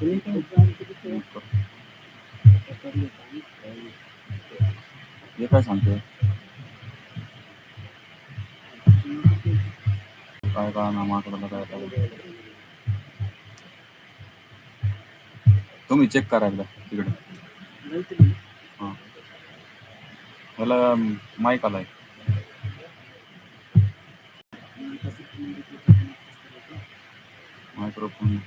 हे काय सांगते काय का नामाकडं काय तुम्ही चेक करा एकदा तिकडे. हां याला माईक आलाय मायक्रोफोन.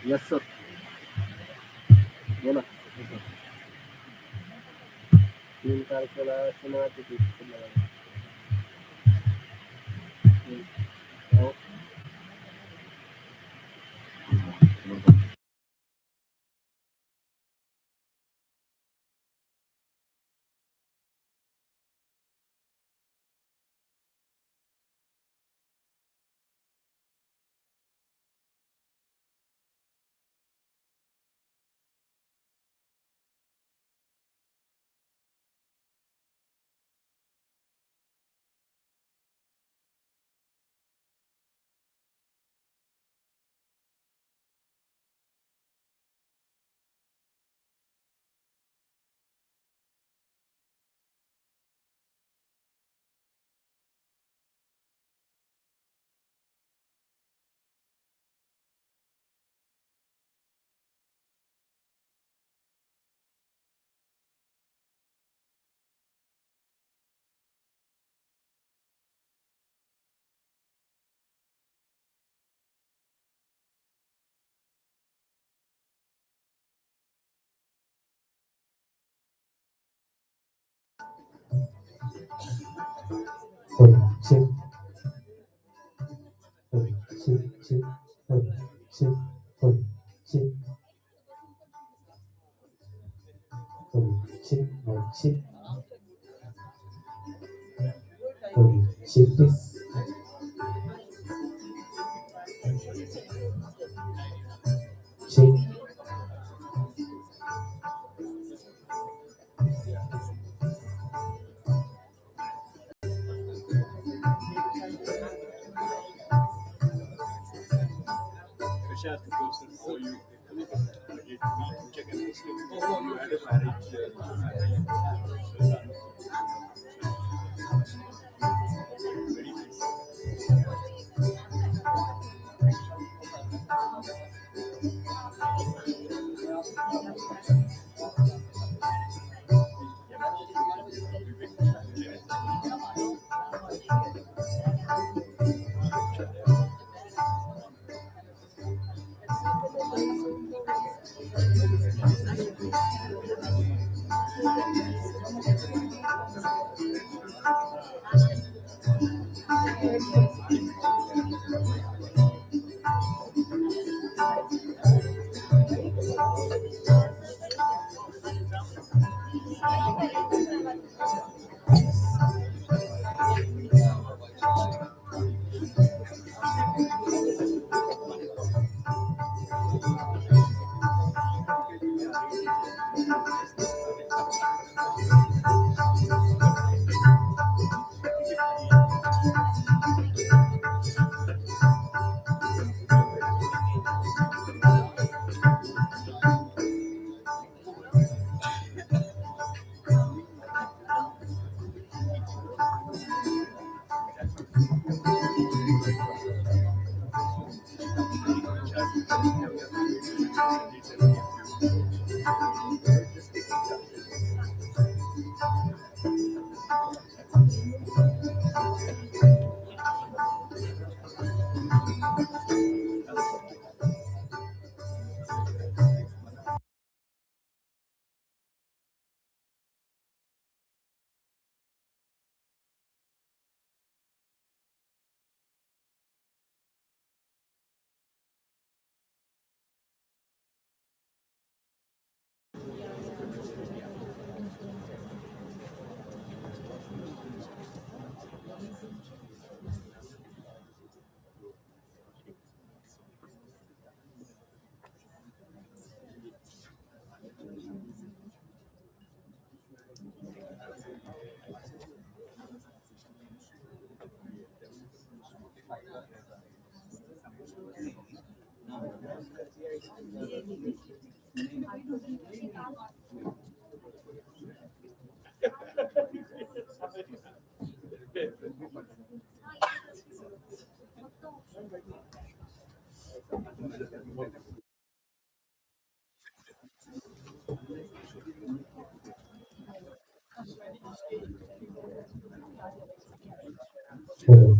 यस सर बोला. 3 तारखेला शनिवार तिथी हो.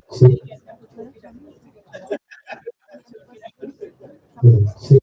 Sì, sì.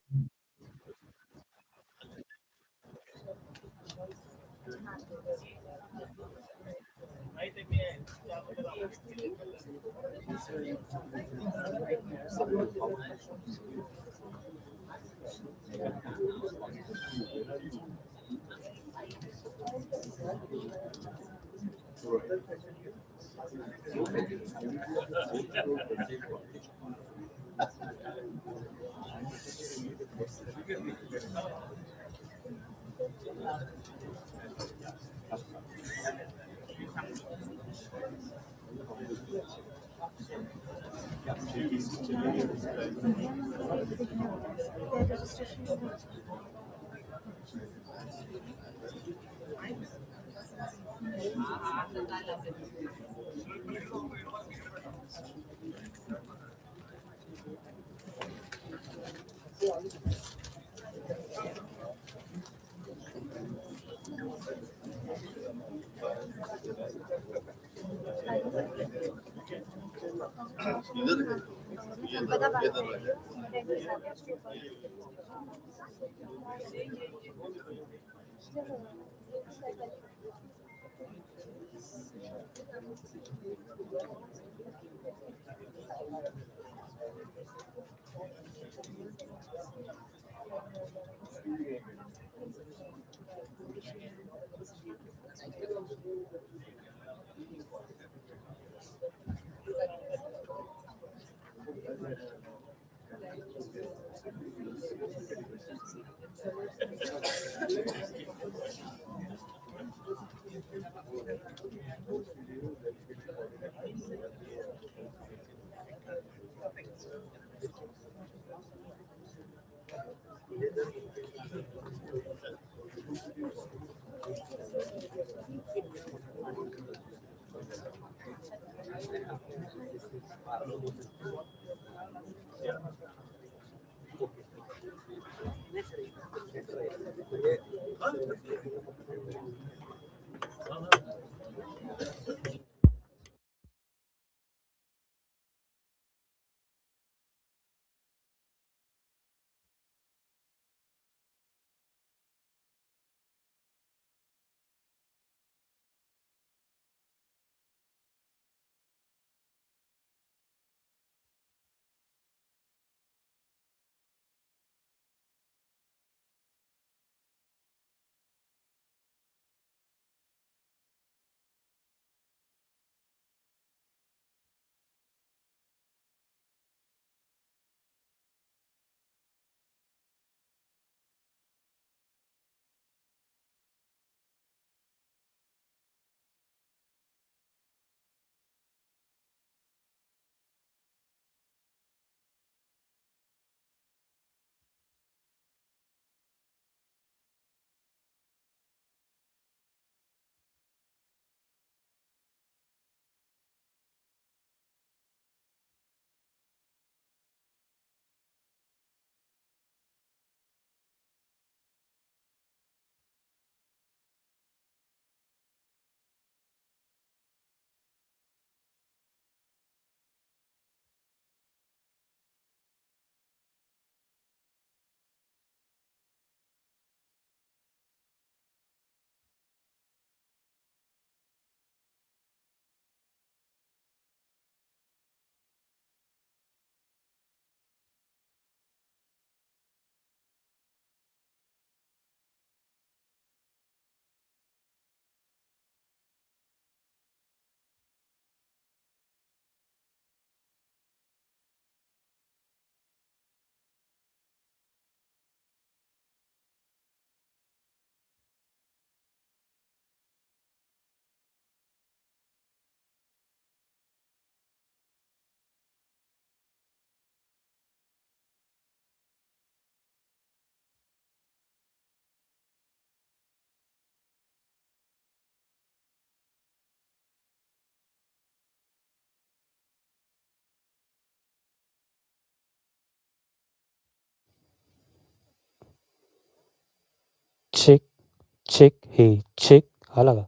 check, hey, check. आला का?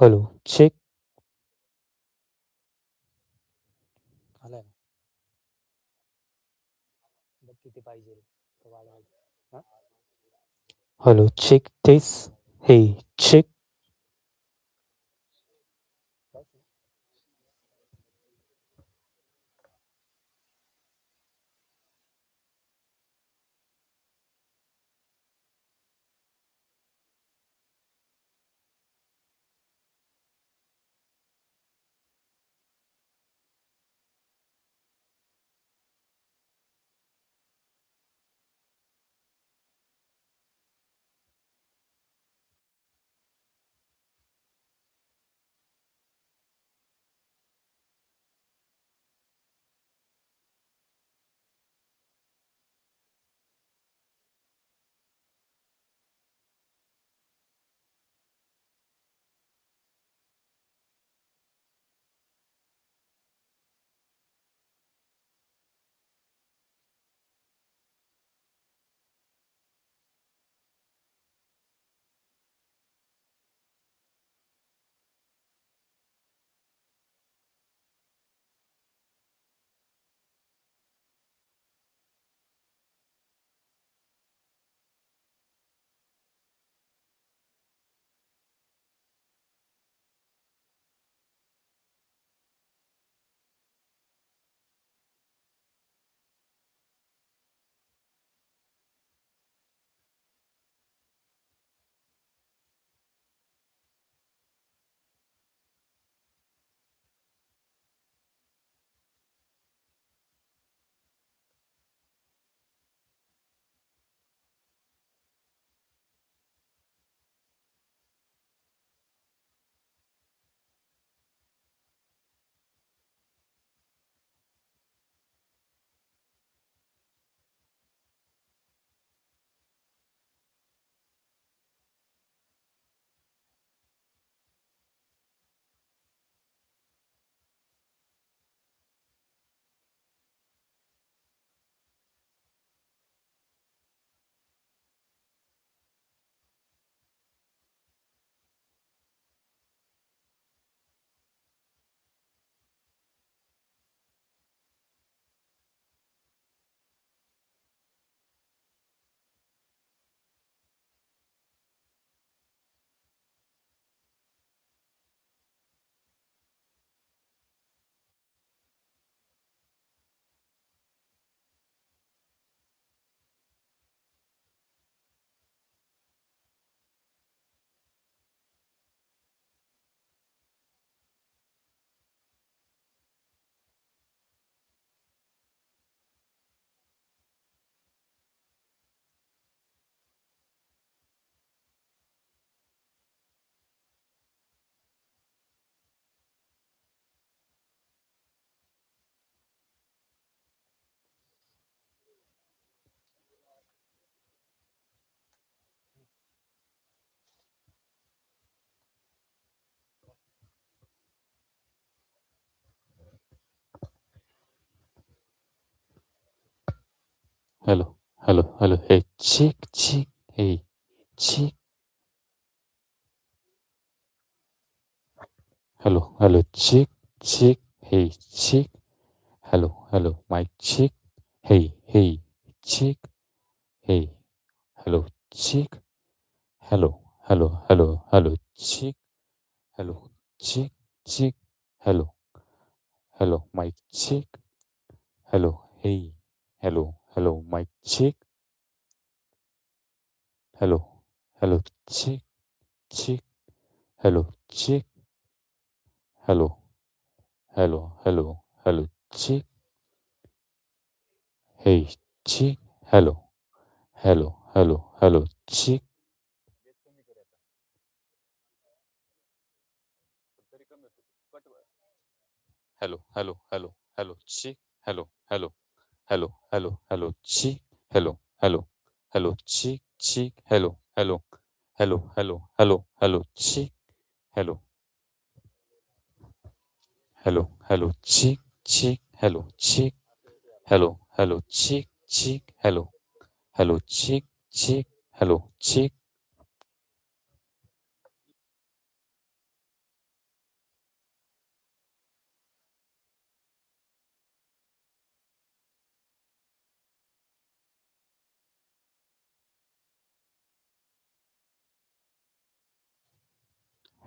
Hello, check. आला ना? बघ किती पाहिजे तो वाढवायचा. Hello, check this. Hey, check. Hello, hello, hello. Hey, check, check. Hey, check. Hello, hello, check, check. Hey, check. Hello, hello, mic check. Hey, hey, check. Hey, hello, check. Hello, hello, hello, hello, check. Hello, check, check. Hello, hello, mic check. Hello, hey, hello, hello, mic check. Hello, hello, check, check. Hello, check. Hello, hello, hello, hello, check. Hey, check. Hello, hello, hello, hello, check. Hello, hello, hello, hello, check. Hello, hello, hello, hello, hello, check. Hello, hello, hello, check, check. Hello, hello, hello, hello, hello, hello, check. Hello, hello, hello, check, check. Hello, check. Hello, hello, check, check. Hello, hello, check, check. hello, check.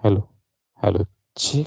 Hello, hello, check.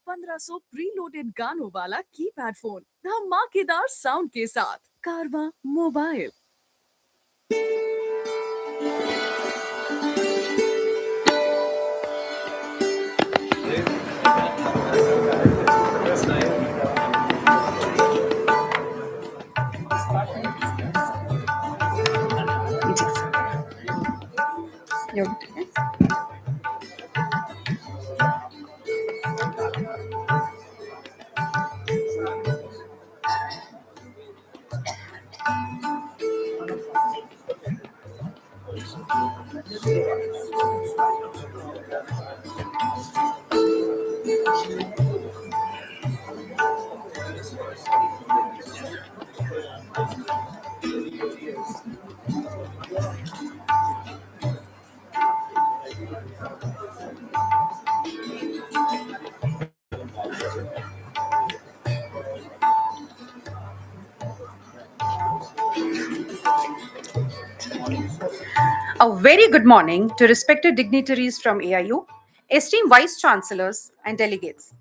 पंद्रह सौ preloaded गानों वाला keypad phone धमाकेदार sound के साथ कारवा mobile. A very good morning to respected dignitaries from AIU, esteemed vice chancellors, and delegates.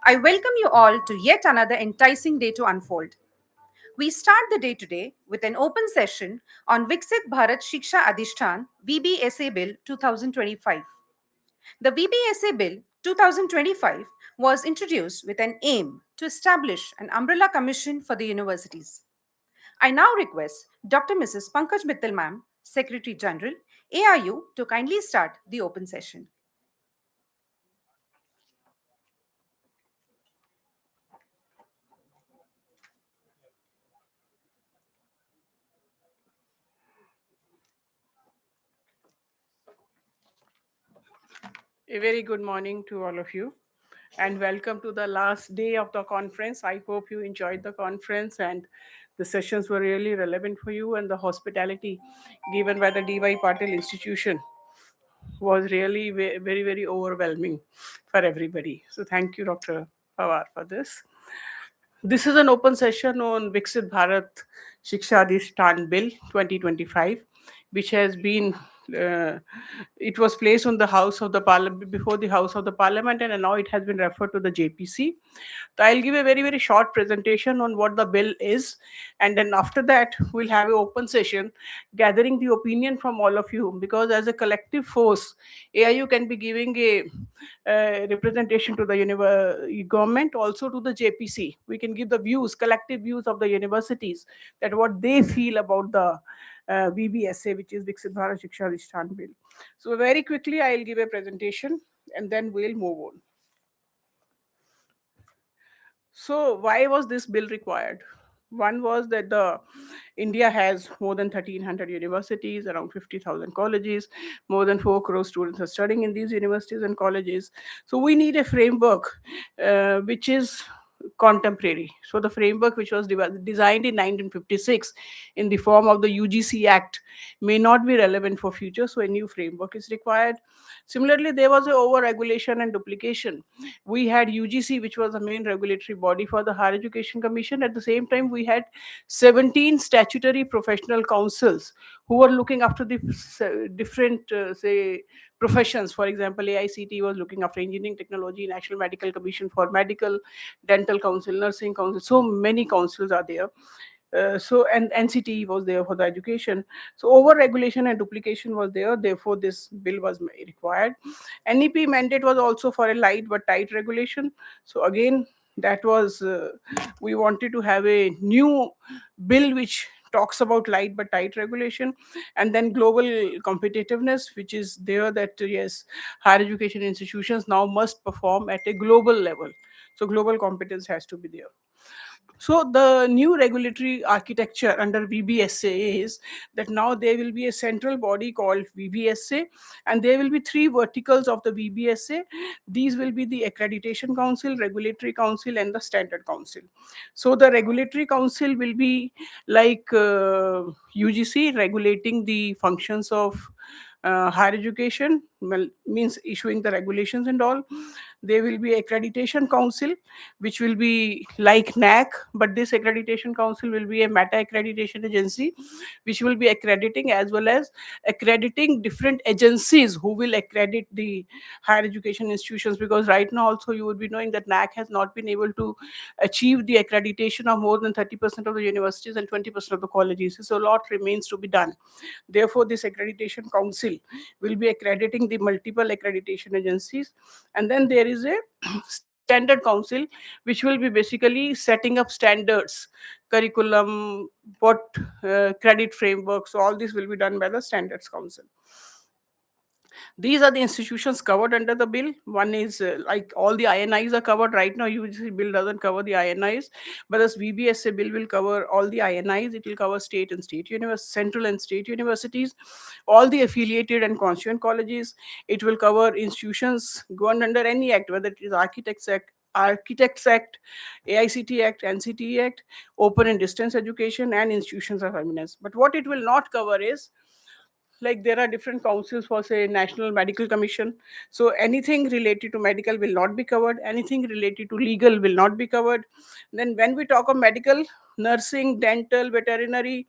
I welcome you all to yet another enticing day to unfold. We start the day today with an open session on Viksit Bharat Shiksha Adhishtan VBSA Bill 2025. The VBSA Bill 2025 was introduced with an aim to establish an umbrella commission for the universities. I now request Dr. Mrs. Pankaj Mittal Ma'am, Secretary General, AIU, to kindly start the open session. A very good morning to all of you, and welcome to the last day of the conference. I hope you enjoyed the conference and the sessions were really relevant for you, and the hospitality given by the DY Patil institution was really very, very overwhelming for everybody. So thank you, Dr. Pawar, for this. This is an open session on Viksit Bharat Shiksha Adhishtan Bill 2025, which has been it was placed on the House of the Parliament before the House of the Parliament, and now it has been referred to the JPC. So I'll give a very, very short presentation on what the bill is, and then after that we'll have an open session gathering the opinion from all of you, because as a collective force, AIU can be giving a representation to the government, also to the JPC. We can give the views, collective views of the universities, that what they feel about the VBSA, which is Viksit Bharat Shiksha Adhishtan Bill. So very quickly, I'll give a presentation and then we'll move on. So why was this bill required? One was that the India has more than 1,300 universities, around 50,000 colleges, more than 4 crore students are studying in these universities and colleges. So we need a framework which is contemporary. So the framework which was designed in 1956 in the form of the UGC Act may not be relevant for future, so a new framework is required. Similarly, there was a over-regulation and duplication. We had UGC, which was the main regulatory body for the Higher Education Commission. At the same time, we had 17 statutory professional councils who were looking after the different, say, professions. For example, AICT was looking after engineering technology, National Medical Commission for medical, dental council, nursing council. So many councils are there. And NCT was there for the education. So over regulation and duplication was there. Therefore, this bill was required. NEP mandate was also for a light but tight regulation. So again, that was we wanted to have a new bill which talks about light but tight regulation. And then global competitiveness, which is there, that yes, higher education institutions now must perform at a global level. So global competence has to be there. So the new regulatory architecture under VBSA is that now there will be a central body called VBSA, and there will be 3 verticals of the VBSA. These will be the Accreditation Council, Regulatory Council, and the Standard Council. So the Regulatory Council will be like UGC, regulating the functions of higher education, well, means issuing the regulations and all. There will be accreditation council, which will be like NAC, but this accreditation council will be a meta accreditation agency, which will be accrediting as well as accrediting different agencies who will accredit the higher education institutions. Because right now also you would be knowing that NAC has not been able to achieve the accreditation of more than 30% of the universities and 20% of the colleges. So a lot remains to be done. Therefore, this accreditation council will be accrediting the multiple accreditation agencies. And then there is a standard council, which will be basically setting up standards, curriculum, what credit framework. So all this will be done by the standards council. These are the institutions covered under the bill. One is like all the INIs are covered. Right now, UGC bill doesn't cover the INIs, but this VBSA bill will cover all the INIs. It will cover state and state central and state universities, all the affiliated and constituent colleges. It will cover institutions governed under any act, whether it is Architects Act, AICT Act, NCT Act, open and distance education, and institutions of eminence. But what it will not cover is, like, there are different councils for, say, National Medical Commission. So anything related to medical will not be covered, anything related to legal will not be covered. Then when we talk of medical, nursing, dental, veterinary,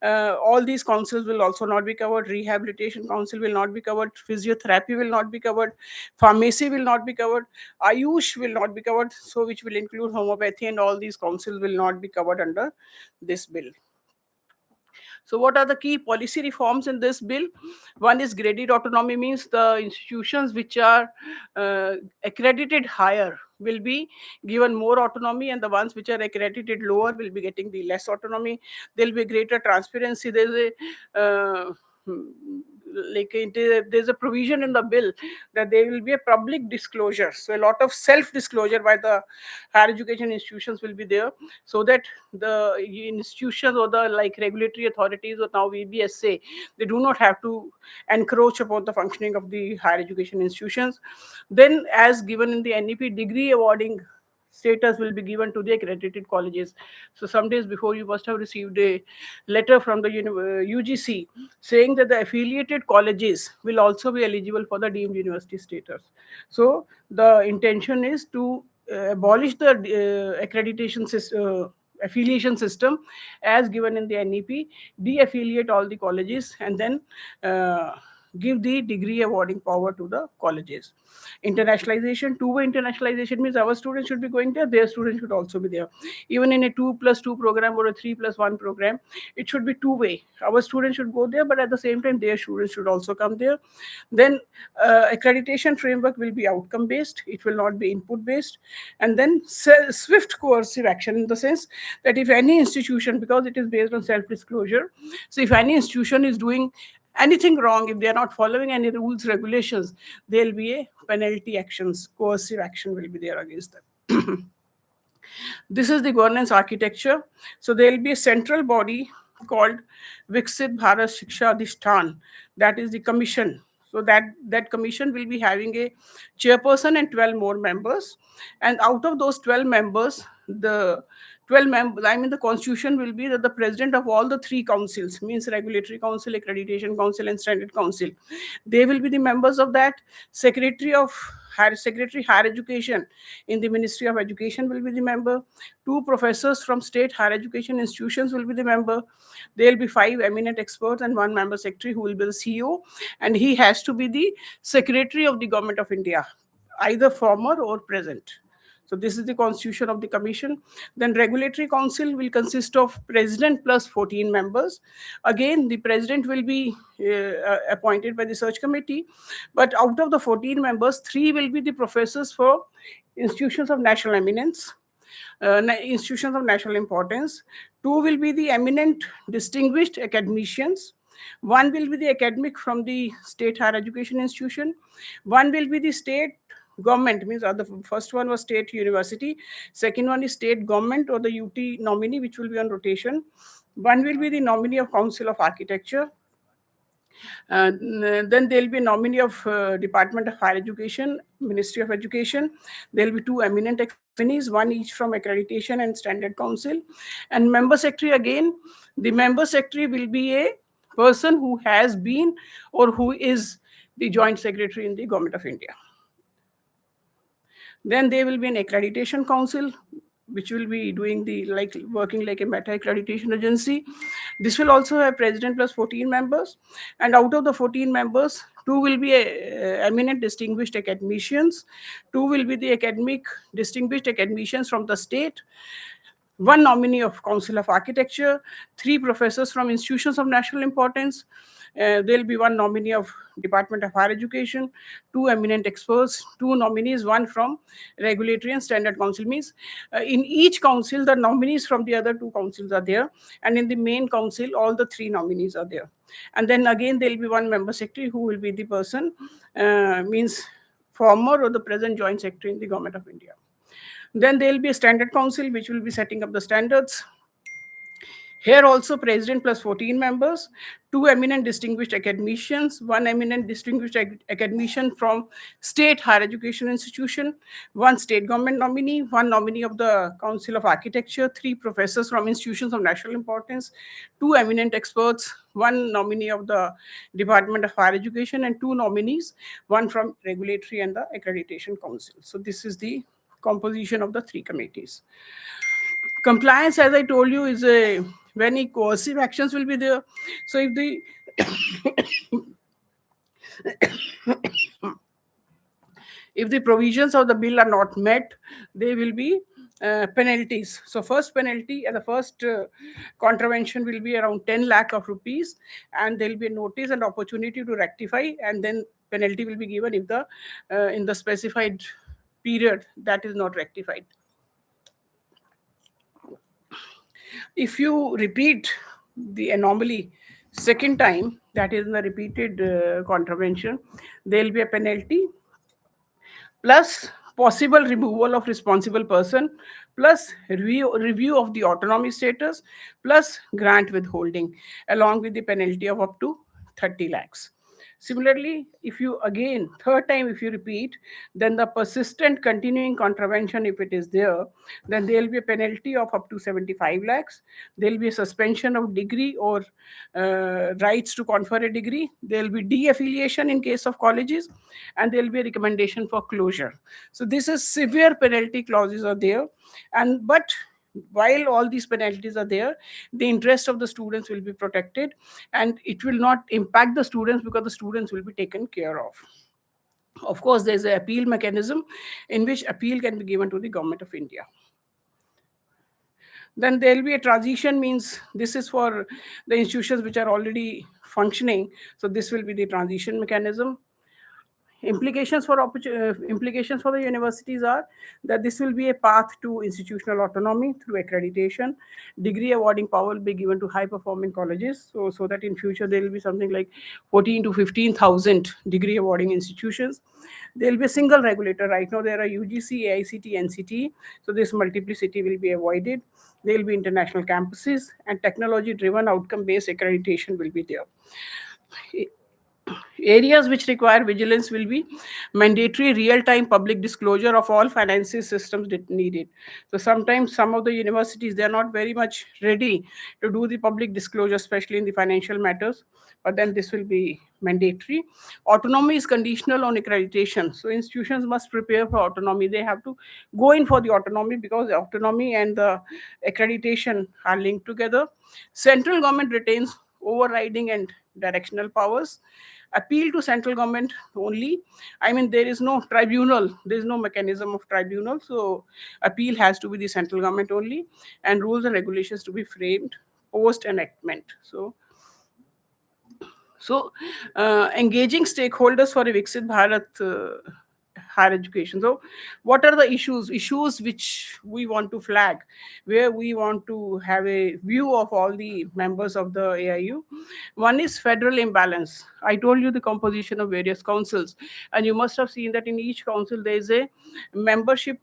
all these councils will also not be covered. Rehabilitation council will not be covered, physiotherapy will not be covered, pharmacy will not be covered, Ayush will not be covered, so which will include homeopathy, and all these councils will not be covered under this bill. So what are the key policy reforms in this bill? One is graded autonomy, means the institutions which are accredited higher will be given more autonomy, and the ones which are accredited lower will be getting the less autonomy. There will be greater transparency. There's a there's a provision in the bill that there will be a public disclosure. So a lot of self-disclosure by the higher education institutions will be there, so that the institutions or the regulatory authorities or now VBSA, they do not have to encroach upon the functioning of the higher education institutions. Then, as given in the NEP, degree awarding status will be given to the accredited colleges. So some days before, you must have received a letter from the UGC saying that the affiliated colleges will also be eligible for the deemed university status. So the intention is to abolish the accreditation system, affiliation system as given in the NEP, de-affiliate all the colleges, and then give the degree awarding power to the colleges. Internationalization, two-way internationalization means our students should be going there, their students should also be there. Even in a 2+2 program or a 3+1 program, it should be two-way. Our students should go there, but at the same time, their students should also come there. Then accreditation framework will be outcome-based. It will not be input-based. And then swift coercive action, in the sense that if any institution, because it is based on self-disclosure, so if any institution is doing anything wrong, if they are not following any rules, regulations, there will be a penalty actions, coercive action will be there against them. This is the governance architecture. So there will be a central body called Viksit Bharat Shiksha Adhishtan, that is the commission. So that commission will be having a chairperson and 12 more members. And out of those 12 members, the 12 members, I mean, the constitution will be that the president of all the three councils, means regulatory council, accreditation council, and standard council, they will be the members of that. Secretary higher education in the Ministry of Education will be the member. 2 professors from state higher education institutions will be the member. There will be 5 eminent experts and 1 member secretary who will be the CEO, and he has to be the secretary of the Government of India, either former or present. So this is the constitution of the commission. Then regulatory council will consist of president plus 14 members. Again, the president will be appointed by the search committee, but out of the 14 members, 3 will be the professors for institutions of national eminence, institutions of national importance. 2 will be the eminent distinguished academicians. 1 will be the academic from the state higher education institution. 1 will be the state government, means the first one was state university, second one is state government or the UT nominee, which will be on rotation. 1 will be the nominee of Council of Architecture. Then there will be a nominee of Department of Higher Education, Ministry of Education. There will be 2 eminent nominees, 1 each from Accreditation and Standard Council. And member secretary, again, the member secretary will be a person who has been or who is the joint secretary in the Government of India. Then there will be an accreditation council, which will be doing the like working like a meta accreditation agency. This will also have president plus 14 members, and out of the 14 members, two will be eminent distinguished academicians, two will be the academic distinguished academicians from the state, one nominee of Council of Architecture, three professors from institutions of national importance. There'll be one nominee of Department of Higher Education, two eminent experts, two nominees, one from Regulatory and Standard Council. Means in each council, the nominees from the other two councils are there, and in the main council, all the three nominees are there. And then again, there'll be one member secretary who will be the person, means former or the present joint secretary in the Government of India. Then there will be a standard council which will be setting up the standards. Here also president plus 14 members, two eminent distinguished academicians, one eminent distinguished academician from state higher education institution, one state government nominee, one nominee of the Council of Architecture, three professors from institutions of national importance, two eminent experts, one nominee of the Department of Higher Education, and two nominees, one from Regulatory and the Accreditation Council. So this is the composition of the three committees. Compliance, as I told you, is a many coercive actions will be there. So if the if the provisions of the bill are not met, there will be penalties. So first penalty and the first contravention will be around 10 lakh of rupees, and there will be a notice and opportunity to rectify, and then penalty will be given if the in the specified period that is not rectified. If you repeat the anomaly second time, that is in the repeated contravention, there will be a penalty plus possible removal of responsible person, plus review of the autonomy status, plus grant withholding, along with the penalty of up to 30 lakhs. Similarly, if you again, third time, if you repeat, then the persistent continuing contravention, if it is there, then there will be a penalty of up to 75 lakhs. There will be a suspension of degree or rights to confer a degree. There will be de-affiliation in case of colleges, and there will be a recommendation for closure. So this is severe penalty clauses are there, and but while all these penalties are there, the interest of the students will be protected, and it will not impact the students because the students will be taken care of. Of course, there's an appeal mechanism in which appeal can be given to the Government of India. Then there will be a transition, means this is for the institutions which are already functioning. So this will be the transition mechanism. Implications for implications for the universities are that this will be a path to institutional autonomy through accreditation. Degree awarding power will be given to high performing colleges, so that in future there will be something like 14 to 15,000 degree awarding institutions. There will be a single regulator. Right now there are UGC, AICT, NCT, so this multiplicity will be avoided. There will be international campuses, and technology driven outcome based accreditation will be there. Areas which require vigilance will be mandatory real-time public disclosure of all financial systems needed. So sometimes some of the universities, they are not very much ready to do the public disclosure, especially in the financial matters, but then this will be mandatory. Autonomy is conditional on accreditation. So institutions must prepare for autonomy. They have to go in for the autonomy because the autonomy and the accreditation are linked together. Central government retains overriding and directional powers. Appeal to central government only. I mean, there is no tribunal, there is no mechanism of tribunal, so appeal has to be the central government only, and rules and regulations to be framed post enactment. So engaging stakeholders for a Viksit Bharat higher education. So what are the issues which we want to flag, where we want to have a view of all the members of the AIU? One is federal imbalance. I told you the composition of various councils, and you must have seen that in each council there is a membership.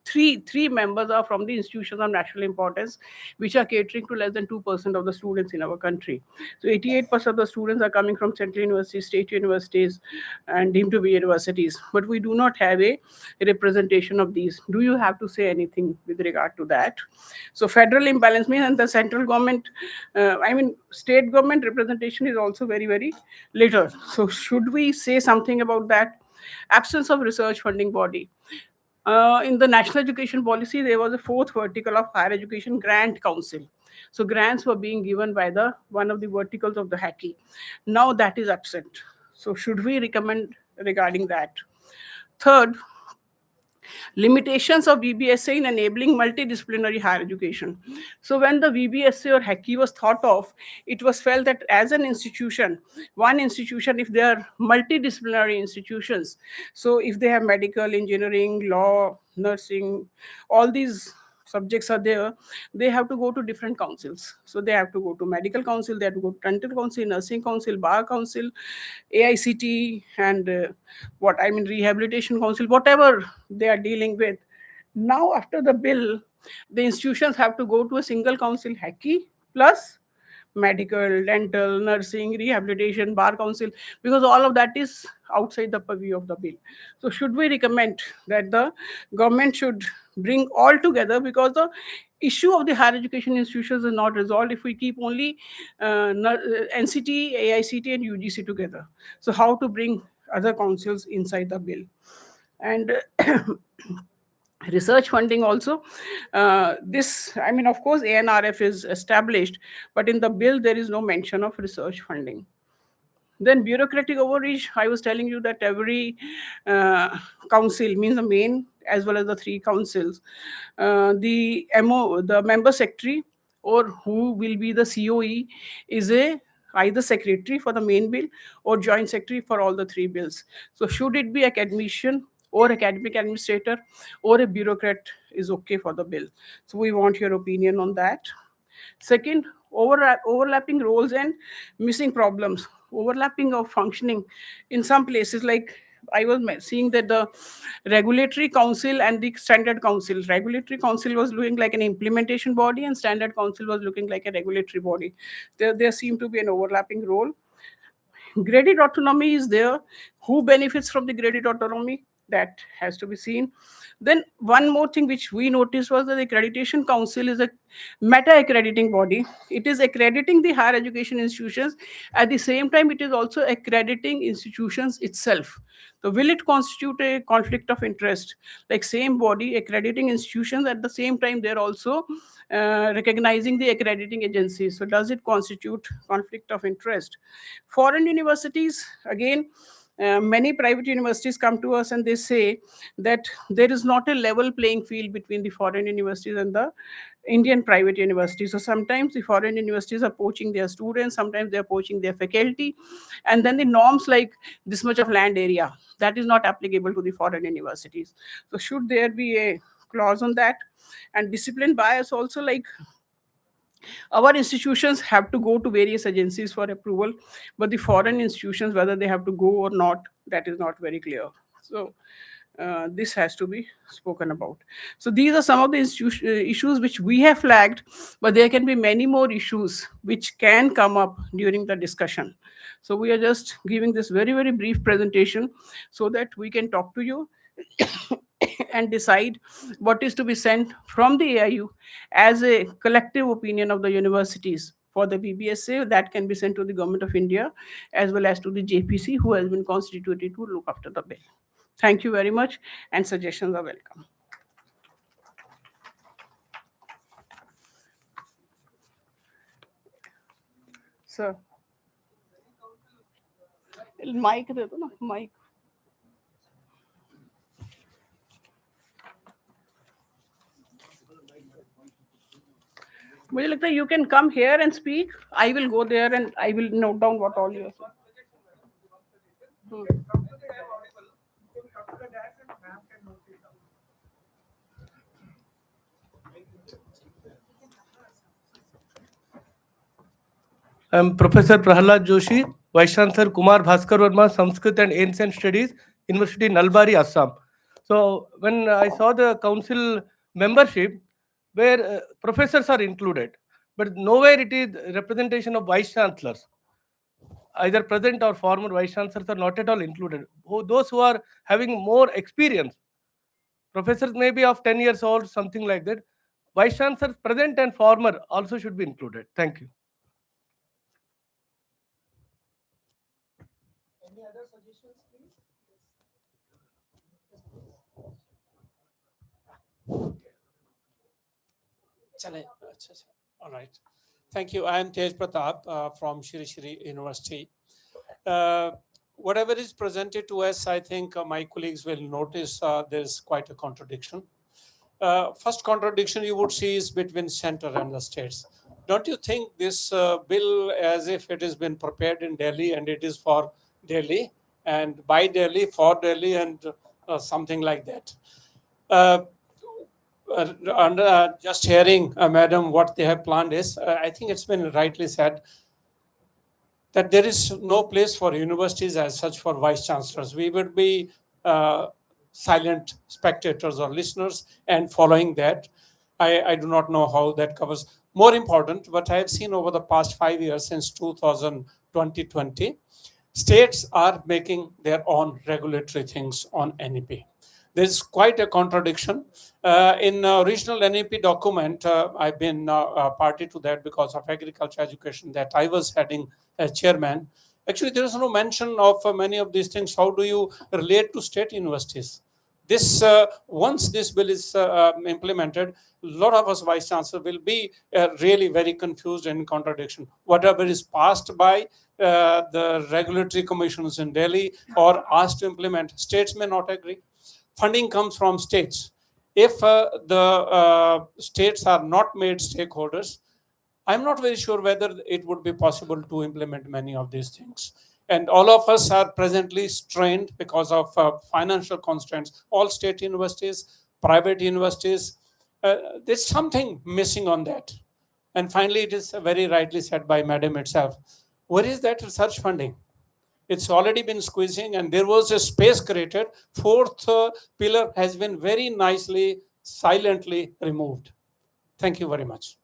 Three members are from the institutions of national importance, which are catering to less than 2% of the students in our country. So 88% of the students are coming from central universities, state universities, and deemed to be universities. But we do not have a representation of these. Do you have to say anything with regard to that? So federal imbalance means, and the central government, state government representation is also very, very little. So should we say something about that? Absence of research funding body. In the National Education Policy, there was a fourth vertical of Higher Education Grant Council. So grants were being given by the one of the verticals of the HACI. Now that is absent. So should we recommend regarding that? Third, limitations of VBSA in enabling multidisciplinary higher education. So when the VBSA or HACI was thought of, it was felt that as an institution, one institution, if they are multidisciplinary institutions, so if they have medical, engineering, law, nursing, all these subjects are there, they have to go to different councils. So they have to go to medical council, they have to go to dental council, nursing council, bar council, AICT, and what I mean rehabilitation council, whatever they are dealing with. Now after the bill, the institutions have to go to a single council, HACI plus medical, dental, nursing, rehabilitation, bar council, because all of that is outside the purview of the bill. So should we recommend that the government should bring all together, because the issue of the higher education institutions is not resolved if we keep only NCT, AICT and UGC together. So how to bring other councils inside the bill? And research funding also, this, I mean, of course ANRF is established, but in the bill there is no mention of research funding. Then bureaucratic overreach, I was telling you that every council, means the main as well as the three councils, the member secretary or who will be the COE is a either secretary for the main bill or joint secretary for all the three bills. So should it be academician or academic administrator or a bureaucrat is okay for the bill? So we want your opinion on that. Second, overlapping roles and missing problems, overlapping of functioning in some places. Like I was seeing that the regulatory council and the standard council, regulatory council was looking like an implementation body and standard council was looking like a regulatory body. There seemed to be an overlapping role. Graded autonomy is there. Who benefits from the graded autonomy? That has to be seen. Then one more thing which we noticed was that the accreditation council is a meta accrediting body. It is accrediting the higher education institutions. At the same time, it is also accrediting institutions itself. So will it constitute a conflict of interest? Like same body accrediting institutions, at the same time they're also recognizing the accrediting agencies. So does it constitute conflict of interest? Foreign universities, again, many private universities come to us and they say that there is not a level playing field between the foreign universities and the Indian private universities. So sometimes the foreign universities are poaching their students, sometimes they are poaching their faculty, and then the norms like this much of land area, that is not applicable to the foreign universities. So should there be a clause on that? And discipline bias also, like our institutions have to go to various agencies for approval, but the foreign institutions, whether they have to go or not, that is not very clear. So this has to be spoken about. So these are some of the issues which we have flagged, but there can be many more issues which can come up during the discussion. So we are just giving this very, very brief presentation so that we can talk to you and decide what is to be sent from the AIU as a collective opinion of the universities for the BBSA that can be sent to the Government of India as well as to the JPC who has been constituted to look after the bill. Thank you very much, and suggestions are welcome. Sir, mic दे दो ना, mic. मुझे लगता है you can come here and speak. I will go there and I will note down what all you are saying. I'm Professor Prahalad Joshi, Vice Chancellor Kumar Bhaskar Verma, Sanskrit and Ancient Studies, University Nalbari, Assam. So when I saw the council membership, where professors are included, but nowhere it is representation of vice chancellors. Either present or former vice chancellors are not at all included. Those who are having more experience, professors may be of 10 years old, something like that. Vice chancellors present and former also should be included. Thank you. Any other suggestions, please? All right. Thank you. I am Tej Pratap from Shri Shri University. Whatever is presented to us, I think my colleagues will notice there's quite a contradiction. First contradiction you would see is between center and the states. Don't you think this bill, as if it has been prepared in Delhi and it is for Delhi and by Delhi, for Delhi, and something like that? Uh, just hearing, Madam, what they have planned is, I think it's been rightly said that there is no place for universities as such for vice chancellors. We would be silent spectators or listeners and following that. I do not know how that covers. More important, what I have seen over the past 5 years since 2020, states are making their own regulatory things on NEP. There's quite a contradiction. In regional NEP document, I've been party to that because of agriculture education that I was heading as chairman. Actually, there is no mention of many of these things. How do you relate to state universities? This once this bill is implemented, a lot of us vice chancellor will be really very confused and in contradiction. Whatever is passed by the regulatory commissions in Delhi or asked to implement, states may not agree. Funding comes from states. If the states are not made stakeholders, I'm not very sure whether it would be possible to implement many of these things. And all of us are presently strained because of financial constraints. All state universities, private universities, there's something missing on that. And finally, it is very rightly said by Madam itself. Where is that research funding? It's already been squeezing, and there was a space created. Fourth pillar has been very nicely, silently removed. Thank you very much.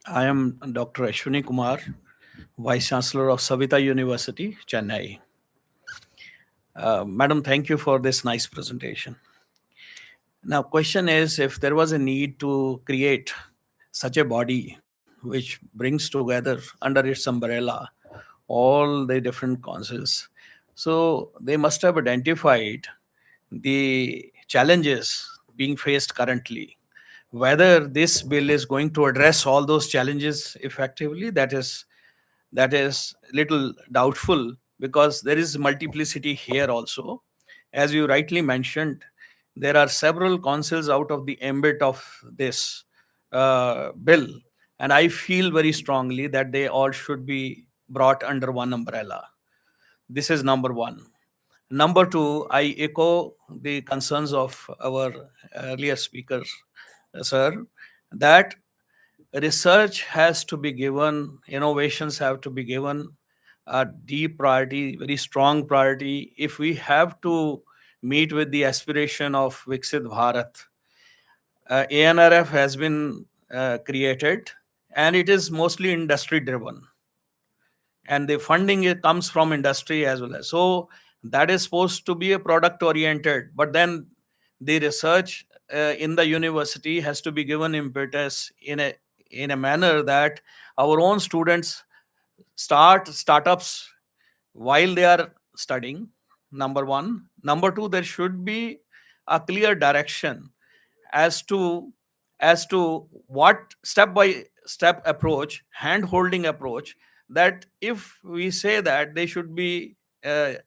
I am Dr. Ashwini Kumar, Vice Chancellor of Savita University, Chennai. Madam, thank you for this nice presentation. Now, question is, if there was a need to create such a body which brings together under its umbrella all the different councils, so they must have identified the challenges being faced currently. Whether this bill is going to address all those challenges effectively, that is little doubtful, because there is multiplicity here also. As you rightly mentioned, there are several councils out of the ambit of this bill, and I feel very strongly that they all should be brought under one umbrella. This is number one. Number two, I echo the concerns of our earlier speaker, sir, that research has to be given, innovations have to be given a deep priority, very strong priority. If we have to meet with the aspiration of Viksit Bharat, ANRF has been created, and it is mostly industry driven, and the funding comes from industry as well. So that is supposed to be a product oriented, but then the research in the university has to be given impetus in a manner that our own students start startups while they are studying. Number one. Number two, there should be a clear direction as to what step by step approach, hand holding approach, that if we say that they should be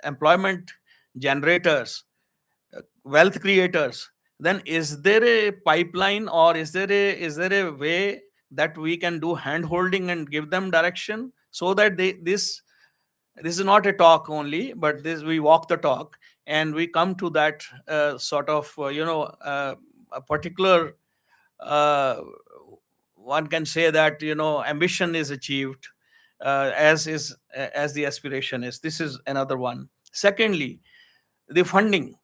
employment generators, wealth creators, then is there a pipeline, or is there a way that we can do hand holding and give them direction, so that this is not a talk only, but this we walk the talk, and we come to that sort of a particular one can say that ambition is achieved as the aspiration is. This is another one. Secondly, the funding.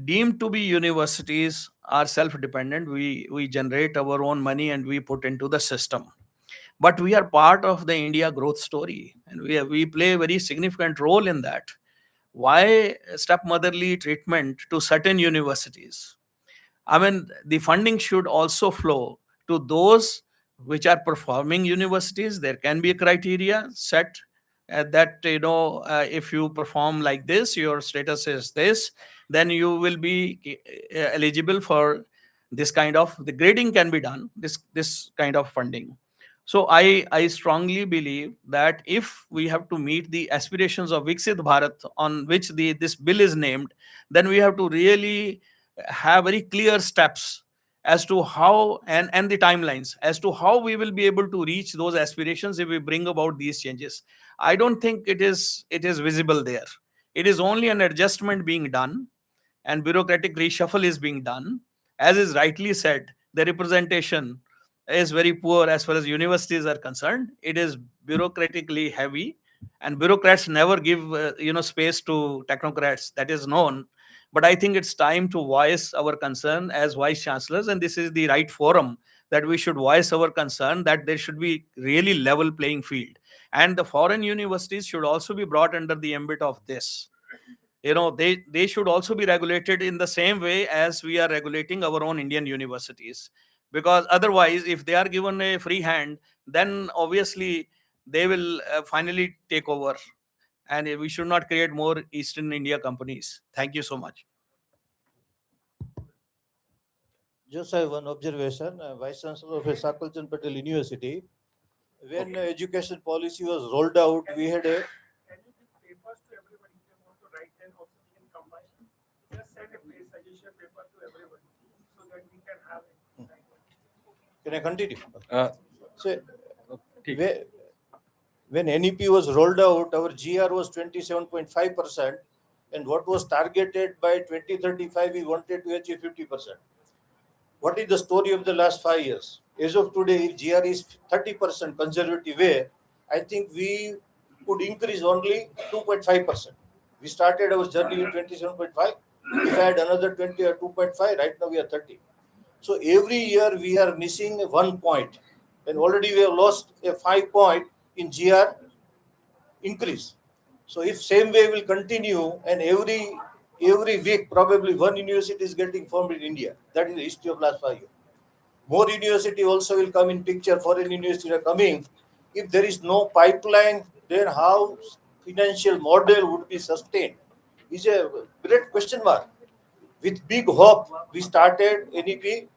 Deemed to be universities are self-dependent. We generate our own money and we put into the system, but we are part of the India growth story, and we play a very significant role in that. Why stepmotherly treatment to certain universities? I mean, the funding should also flow to those which are performing universities, there can be a criteria set that, if you perform like this, your status is this, then you will be eligible for this kind of, the grading can be done, this kind of funding. So I strongly believe that if we have to meet the aspirations of Viksit Bharat, on which this bill is named, then we have to really have very clear steps as to how, and the timelines as to how we will be able to reach those aspirations if we bring about these changes. I don't think it is visible there. It is only an adjustment being done, and bureaucratic reshuffle is being done. As is rightly said, the representation is very poor as far as universities are concerned. It is bureaucratically heavy, and bureaucrats never give space to technocrats. That is known. But I think it's time to voice our concern as vice chancellors, and this is the right forum that we should voice our concern that there should be really level playing field, and the foreign universities should also be brought under the ambit of this. They should also be regulated in the same way as we are regulating our own Indian universities, because otherwise, if they are given a free hand, then obviously they will finally take over, and we should not create more Eastern India companies. Thank you so much. Just I have one observation. Vice Chancellor of Sakalchan Patel University, when education policy was rolled out, we had a. Can you give papers to everybody? If they want to write, then also we can combine. Just send a suggestion paper to everybody so that we can have it. Can I continue? So, ठीक. when NEP was rolled out, our GR was 27.5%, and what was targeted by 2035, we wanted to achieve 50%. What is the story of the last 5 years? As of today, if GR is 30% conservative way, I think we could increase only 2.5%. We started our journey with 27.5. We had another 20 or 2.5. Right now we are 30. So every year we are missing 1 point, and already we have lost a 5 point in GR increase. So if same way will continue, and every week probably one university is getting formed in India. That is the history of last 5 years. More university also will come in picture. Foreign universities are coming. If there is no pipeline, then how financial model would be sustained is a great question mark. With big hope, we started NEP,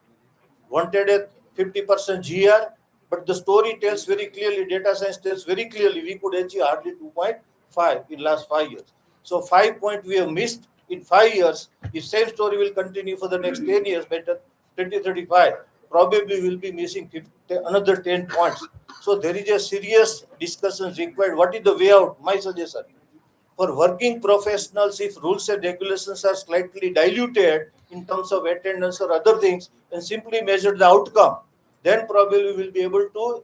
wanted a 50% GR, but the story tells very clearly, data science tells very clearly, we could achieve hardly 2.5 in last 5 years. So 5 points we have missed in 5 years. If same story will continue for the next 10 years, better 2035, probably will be missing another 10 points. So there is a serious discussion required. What is the way out? My suggestion. For working professionals, if rules and regulations are slightly diluted in terms of attendance or other things, and simply measure the outcome, then probably we will be able to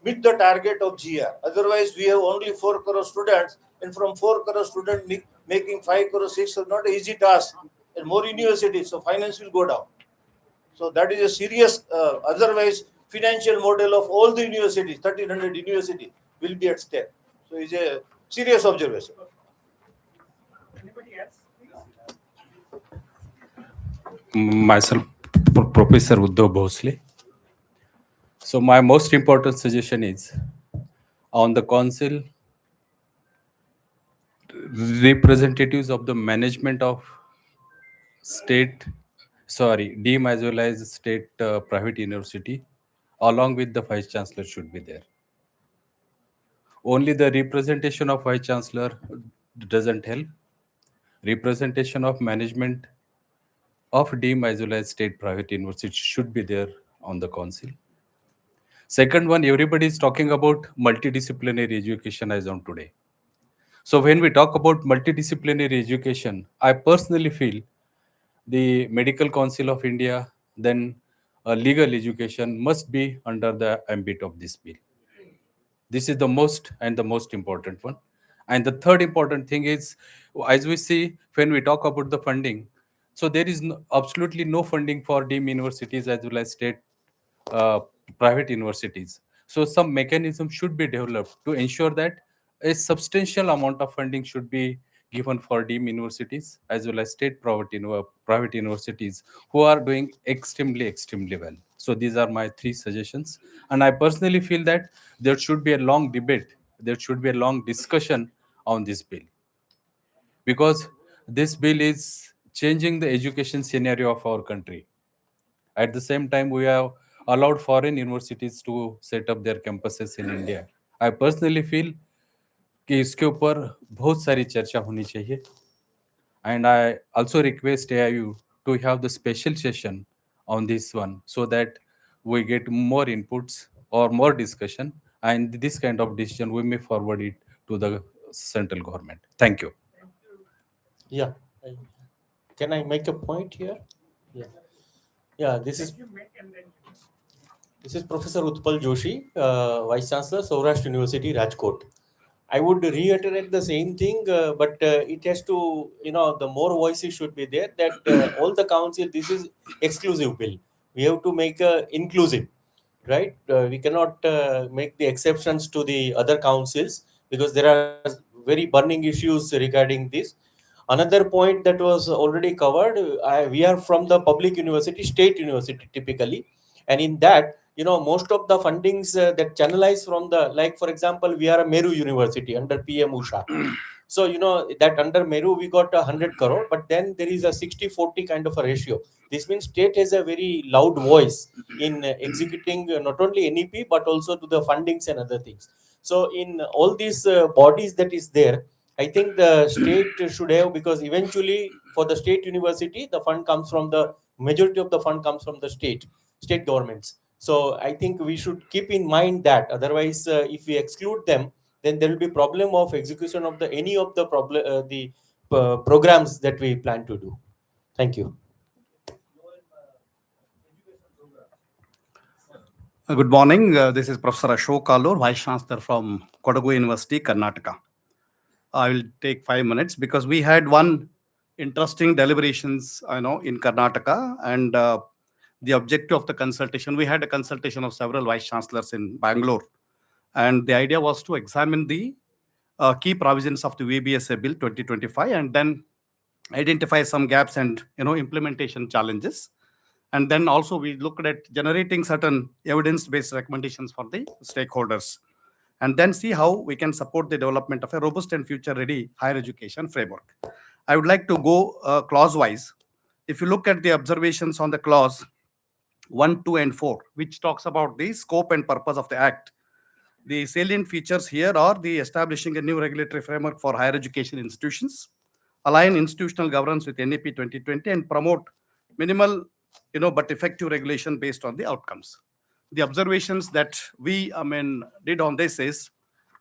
meet the target of GR. Otherwise, we have only 4 crore students, and from 4 crore students making 5 crore, 6 crore, not an easy task, and more universities, so finance will go down. So that is a serious, otherwise financial model of all the universities, 1300 universities will be at stake. So it's a serious observation. Anybody else? Myself, Professor Uddhav Bhosle. So my most important suggestion is on the council, representatives of the management of deem as well as state private university, along with the vice chancellor should be there. Only the representation of vice chancellor doesn't help. Representation of management of deem as well as state private university should be there on the council. Second one, everybody is talking about multidisciplinary education as on today. So when we talk about multidisciplinary education, I personally feel the Medical Council of India, then legal education must be under the ambit of this bill. This is the most important one. And the third important thing is, as we see when we talk about the funding, so there is absolutely no funding for deemed universities as well as state uh, private universities. So some mechanism should be developed to ensure that a substantial amount of funding should be given for deemed universities as well as state private universities who are doing extremely well. So these are my three suggestions, and I personally feel that there should be a long debate, there should be a long discussion on this bill, because this bill is changing the education scenario of our country. At the same time, we have allowed foreign universities to set up their campuses in India. I personally feel कि इसके ऊपर बहुत सारी चर्चा होनी चाहिए, and I also request AIU to have the special session on this one so that we get more inputs or more discussion, and this kind of decision we may forward it to the central government. Thank you. Yeah. Can I make a point here? Yeah. Yeah, this is Professor Utpal Joshi, Vice Chancellor, Saurashtra University, Rajkot. I would reiterate the same thing, but it has to, the more voices should be there that all the council, this is exclusive bill. We have to make inclusive, right? We cannot make the exceptions to the other councils because there are very burning issues regarding this. Another point that was already covered, we are from the public university, state university typically, and in that, most of the fundings that channelize from the, like for example, we are a Meru University under PM Usha. So, that under Meru we got 100 crore, but then there is a 60-40 kind of a ratio. This means state has a very loud voice in executing not only NEP but also to the fundings and other things. So in all these bodies that is there, I think the state should have, because eventually for the state university, the fund comes from the majority of the fund comes from the state governments. So I think we should keep in mind that otherwise, if we exclude them, then there will be problem of execution of any of the programs that we plan to do. Thank you. Good morning. This is Professor Ashok Kalur, Vice Chancellor from Kodagu University, Karnataka. I will take 5 minutes because we had one interesting deliberations, in Karnataka, and the objective of the consultation. We had a consultation of several vice chancellors in Bangalore, and the idea was to examine the key provisions of the VBSA Bill 2025, and then identify some gaps and implementation challenges. And then also we looked at generating certain evidence-based recommendations for the stakeholders, and then see how we can support the development of a robust and future-ready higher education framework. I would like to go clause-wise. If you look at the observations on the clause 1, 2, and 4, which talks about the scope and purpose of the Act, the salient features here are the establishing a new regulatory framework for higher education institutions, align institutional governance with NEP 2020, and promote minimal but effective regulation based on the outcomes. The observations that we did on this is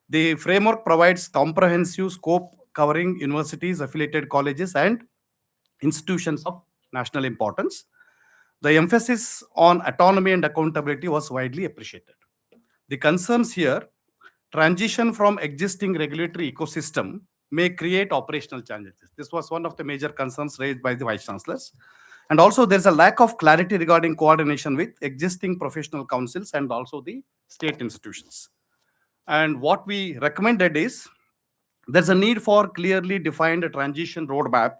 the framework provides comprehensive scope covering universities, affiliated colleges, and institutions of national importance. The emphasis on autonomy and accountability was widely appreciated. The concerns here, transition from existing regulatory ecosystem may create operational challenges. This was one of the major concerns raised by the vice chancellors. And also there's a lack of clarity regarding coordination with existing professional councils and also the state institutions. And what we recommended is there's a need for clearly defined transition roadmap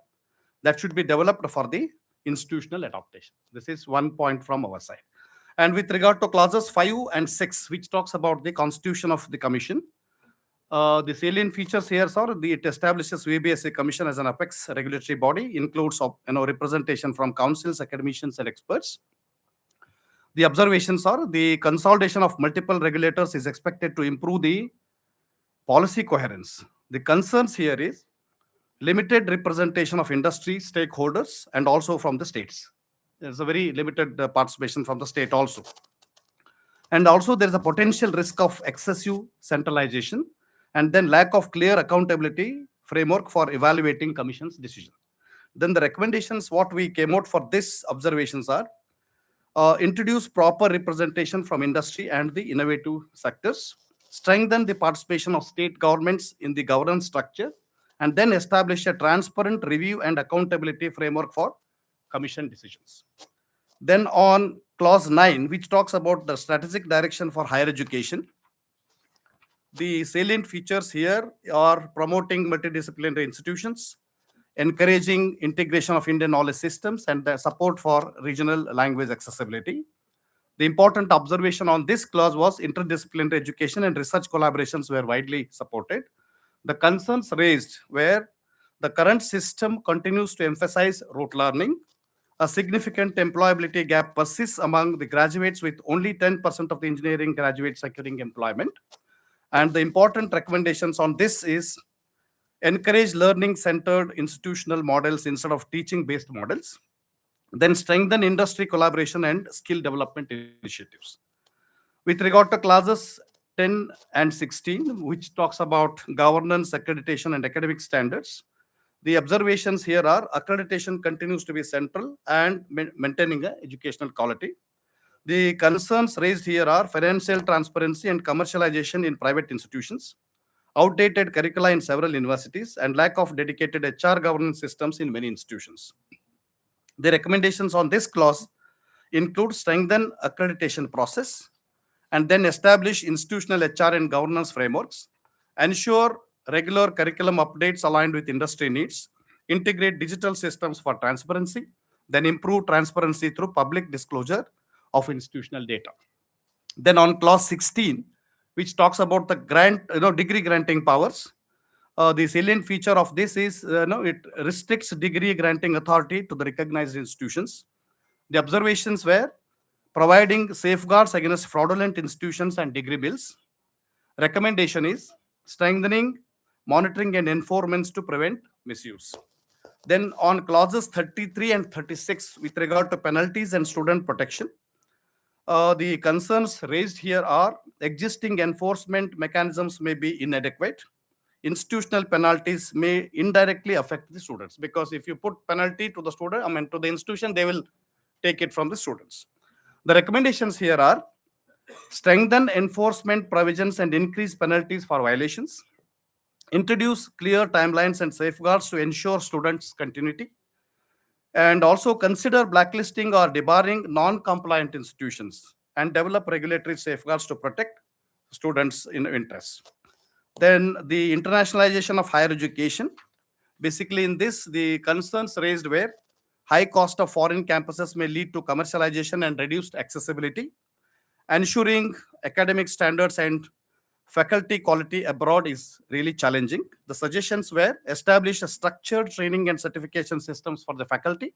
that should be developed for the institutional adaptation. This is one point from our side. And with regard to clauses 5 and 6, which talks about the constitution of the commission, the salient features here are it establishes VBSA Commission as an apex regulatory body, includes representation from councils, academicians, and experts. The observations are the consolidation of multiple regulators is expected to improve the policy coherence. The concerns here is limited representation of industry stakeholders and also from the states. There's a very limited participation from the state also. And also there is a potential risk of excessive centralization and then lack of clear accountability framework for evaluating commission's decision. Then the recommendations, what we came out for this observations are introduce proper representation from industry and the innovative sectors, strengthen the participation of state governments in the governance structure, and then establish a transparent review and accountability framework for commission decisions. Then on clause 9, which talks about the strategic direction for higher education, The salient features here are promoting multidisciplinary institutions, encouraging integration of Indian knowledge systems, and the support for regional language accessibility. The important observation on this clause was interdisciplinary education and research collaborations were widely supported. The concerns raised were the current system continues to emphasize rote learning. A significant employability gap persists among the graduates, with only 10% of the engineering graduates securing employment. And the important recommendations on this is encourage learning-centered institutional models instead of teaching-based models. Then strengthen industry collaboration and skill development initiatives. With regard to clauses 10 and 16, which talks about governance, accreditation, and academic standards, the observations here are accreditation continues to be central and maintaining educational quality. The concerns raised here are financial transparency and commercialization in private institutions, outdated curricula in several universities, and lack of dedicated HR governance systems in many institutions. The recommendations on this clause include strengthen accreditation process and then establish institutional HR and governance frameworks, ensure regular curriculum updates aligned with industry needs, integrate digital systems for transparency, then improve transparency through public disclosure of institutional data. Then on clause 16, which talks about the degree granting powers, the salient feature of this is it restricts degree granting authority to the recognized institutions. The observations were providing safeguards against fraudulent institutions and degree bills. Recommendation is strengthening monitoring and enforcement to prevent misuse. Then on clauses 33 and 36 with regard to penalties and student protection, the concerns raised here are existing enforcement mechanisms may be inadequate. Institutional penalties may indirectly affect the students, because if you put penalty to the student, to the institution, they will take it from the students. The recommendations here are strengthen enforcement provisions and increase penalties for violations, introduce clear timelines and safeguards to ensure students' continuity, and also consider blacklisting or debarring non-compliant institutions and develop regulatory safeguards to protect students' interests. Then the internationalization of higher education. Basically, in this, the concerns raised were high cost of foreign campuses may lead to commercialization and reduced accessibility. Ensuring academic standards and faculty quality abroad is really challenging. The suggestions were establish a structured training and certification systems for the faculty,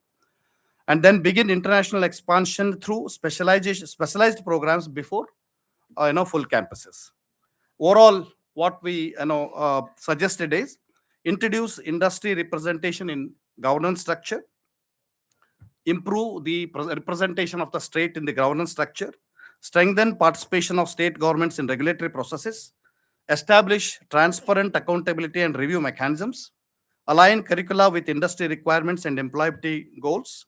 and then begin international expansion through specialized programs before full campuses. Overall, what we suggested is introduce industry representation in governance structure, improve the representation of the state in the governance structure, strengthen participation of state governments in regulatory processes, establish transparent accountability and review mechanisms, align curricula with industry requirements and employability goals,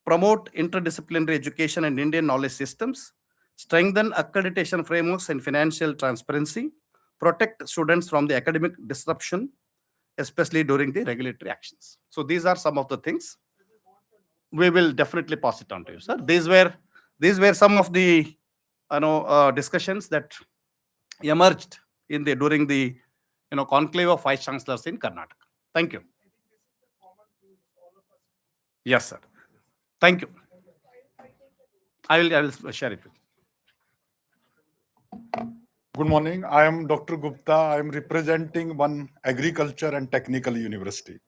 promote interdisciplinary education and Indian knowledge systems, strengthen accreditation frameworks and financial transparency, protect students from the academic disruption, especially during the regulatory actions. So these are some of the things. We will definitely pass it on to you, sir. These were some of the discussions that emerged during the conclave of vice chancellors in Karnataka. Thank you. Yes, sir. Thank you. I will share it with you. Good morning. I am Dr. Gupta. I am representing one agriculture and technical university.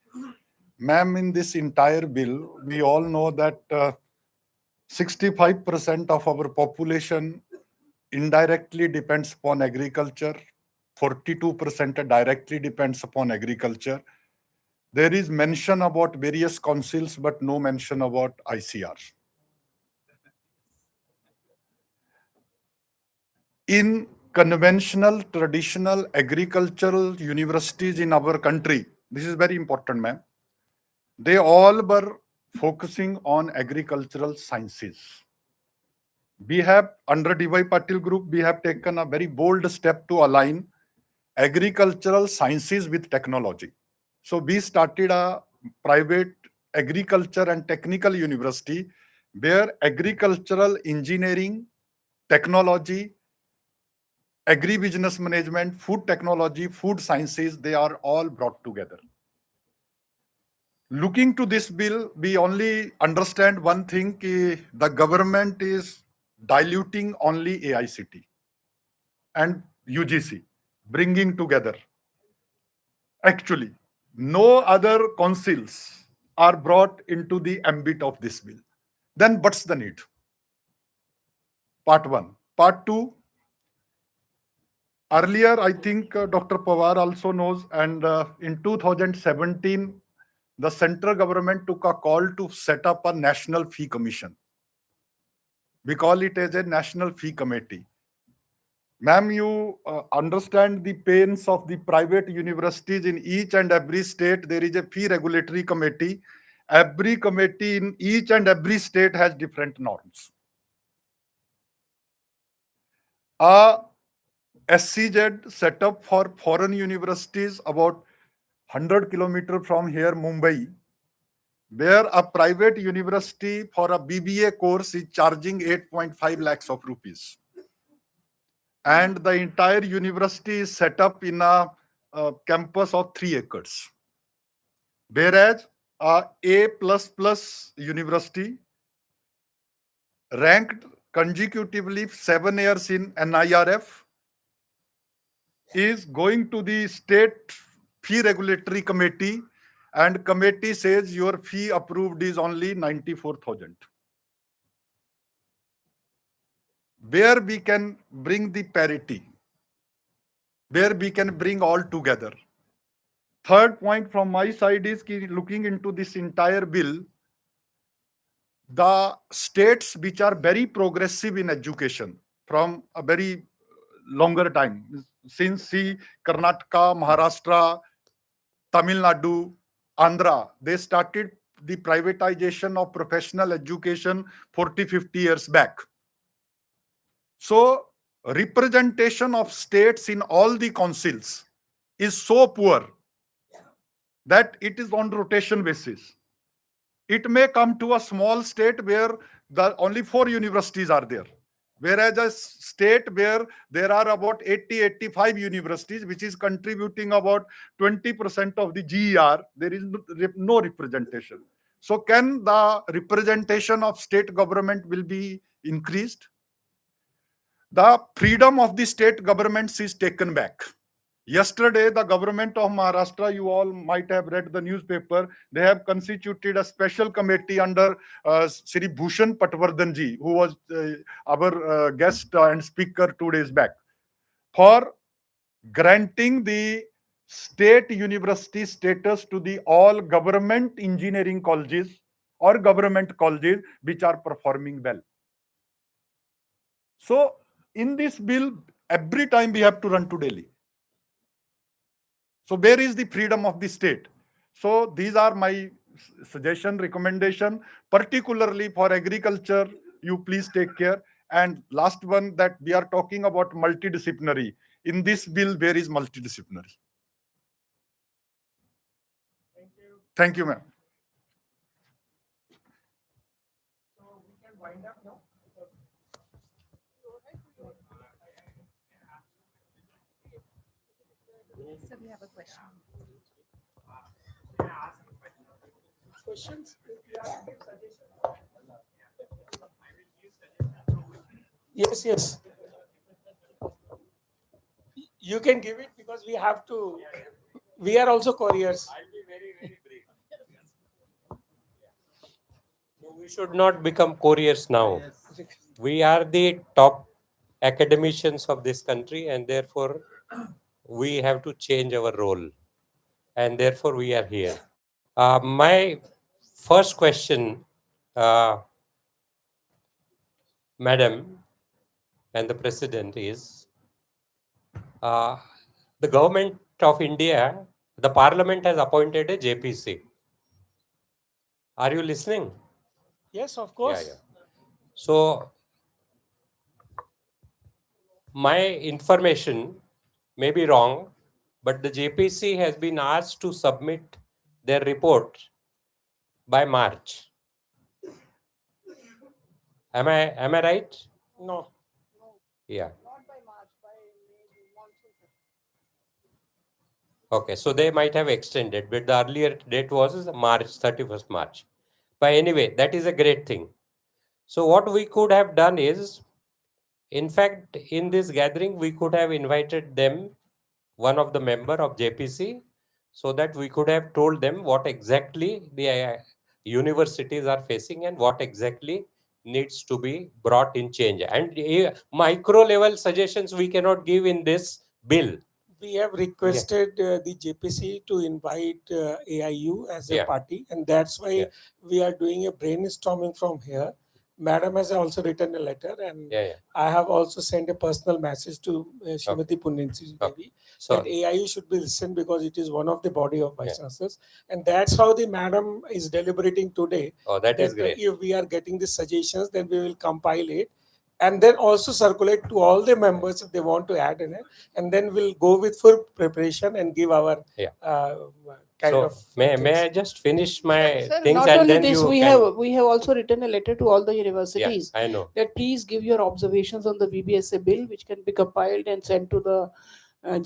Ma'am, in this entire bill, we all know that 65% of our population indirectly depends upon agriculture, 42% directly depends upon agriculture. There is mention about various councils, but no mention about ICRs. In conventional, traditional agricultural universities in our country, this is very important, ma'am. They all were focusing on agricultural sciences. We have, under DY Patil Group, we have taken a very bold step to align agricultural sciences with technology. So we started a private agriculture and technical university where agricultural engineering, technology, agribusiness management, food technology, food sciences, they are all brought together. Looking to this bill, we only understand one thing, the government is diluting only AICT and UGC, bringing together. Actually, no other councils are brought into the ambit of this bill. Then what's the need? Part one. Part two, earlier, I think Dr. Pawar also knows, and in 2017, the central government took a call to set up a national fee commission. We call it as a national fee committee. Ma'am, you understand the pains of the private universities. In each and every state, there is a fee regulatory committee. Every committee in each and every state has different norms. A SCZ set up for foreign universities about 100 kilometers from here, Mumbai, where a private university for a BBA course is charging 8.5 lakhs of rupees. And the entire university is set up in a campus of 3 acres. Whereas a A++ university ranked consecutively 7 years in NIRF is going to the state fee regulatory committee, and committee says your fee approved is only 94,000. Where we can bring the parity, where we can bring all together. Third point from my side is looking into this entire bill, the states which are very progressive in education from a very longer time, since Karnataka, Maharashtra, Tamil Nadu, Andhra, they started the privatization of professional education 40, 50 years back. So representation of states in all the councils is so poor that it is on rotation basis. It may come to a small state where only 4 universities are there, whereas a state where there are about 80, 85 universities, which is contributing about 20% of the GER, there is no representation. So can the representation of state government will be increased? The freedom of the state governments is taken back. Yesterday, the government of Maharashtra, you all might have read the newspaper, they have constituted a special committee under Sri Bhushan Patwardhanji, who was our guest and speaker 2 days back, for granting the state university status to the all government engineering colleges or government colleges which are performing well. So in this bill, every time we have to run to Delhi. So where is the freedom of the state? So these are my suggestion, recommendation, particularly for agriculture. You please take care. And last one, that we are talking about multidisciplinary. In this bill, where is multidisciplinary? Thank you, ma'am. So we can wind up now. So we have a question. Questions? Yes, yes. You can give it because we have to. We are also couriers. I'll be very, very brief. We should not become couriers now. We are the top academicians of this country, and therefore we have to change our role. And therefore we are here. My first question, Madam and the President, is the government of India, the Parliament has appointed a JPC. Are you listening? Yes, of course. Yeah. So my information may be wrong, but the JPC has been asked to submit their report by March. Am I right? No. Yeah. Not by March, by May. Okay, so they might have extended, but the earlier date was March, 31st March. But anyway, that is a great thing. So what we could have done is, in fact, in this gathering, we could have invited them, one of the member of JPC, so that we could have told them what exactly the universities are facing and what exactly needs to be brought in change. And micro level suggestions we cannot give in this bill. We have requested the JPC to invite AIU as a Yeah. party, and that's why Yeah. we are doing a brainstorming from here. Madam has also written a letter, and Yeah, yeah. I have also sent a personal message to Srimati Punnyansi Devi So that AIU should be listened because it is one of the body of vice Yeah. chancellors, and that's how the madam is deliberating today. Oh, that is great. If we are getting the suggestions, then we will compile it, and then also circulate to all the members if they want to add in it, and then we'll go with full preparation and give our Yeah. kind so of. may I just finish my Sir, things not and only then this, you we can. have also written a letter to all the Yeah, universities I know. that please give your observations on the VBSA bill, which can be compiled and sent to the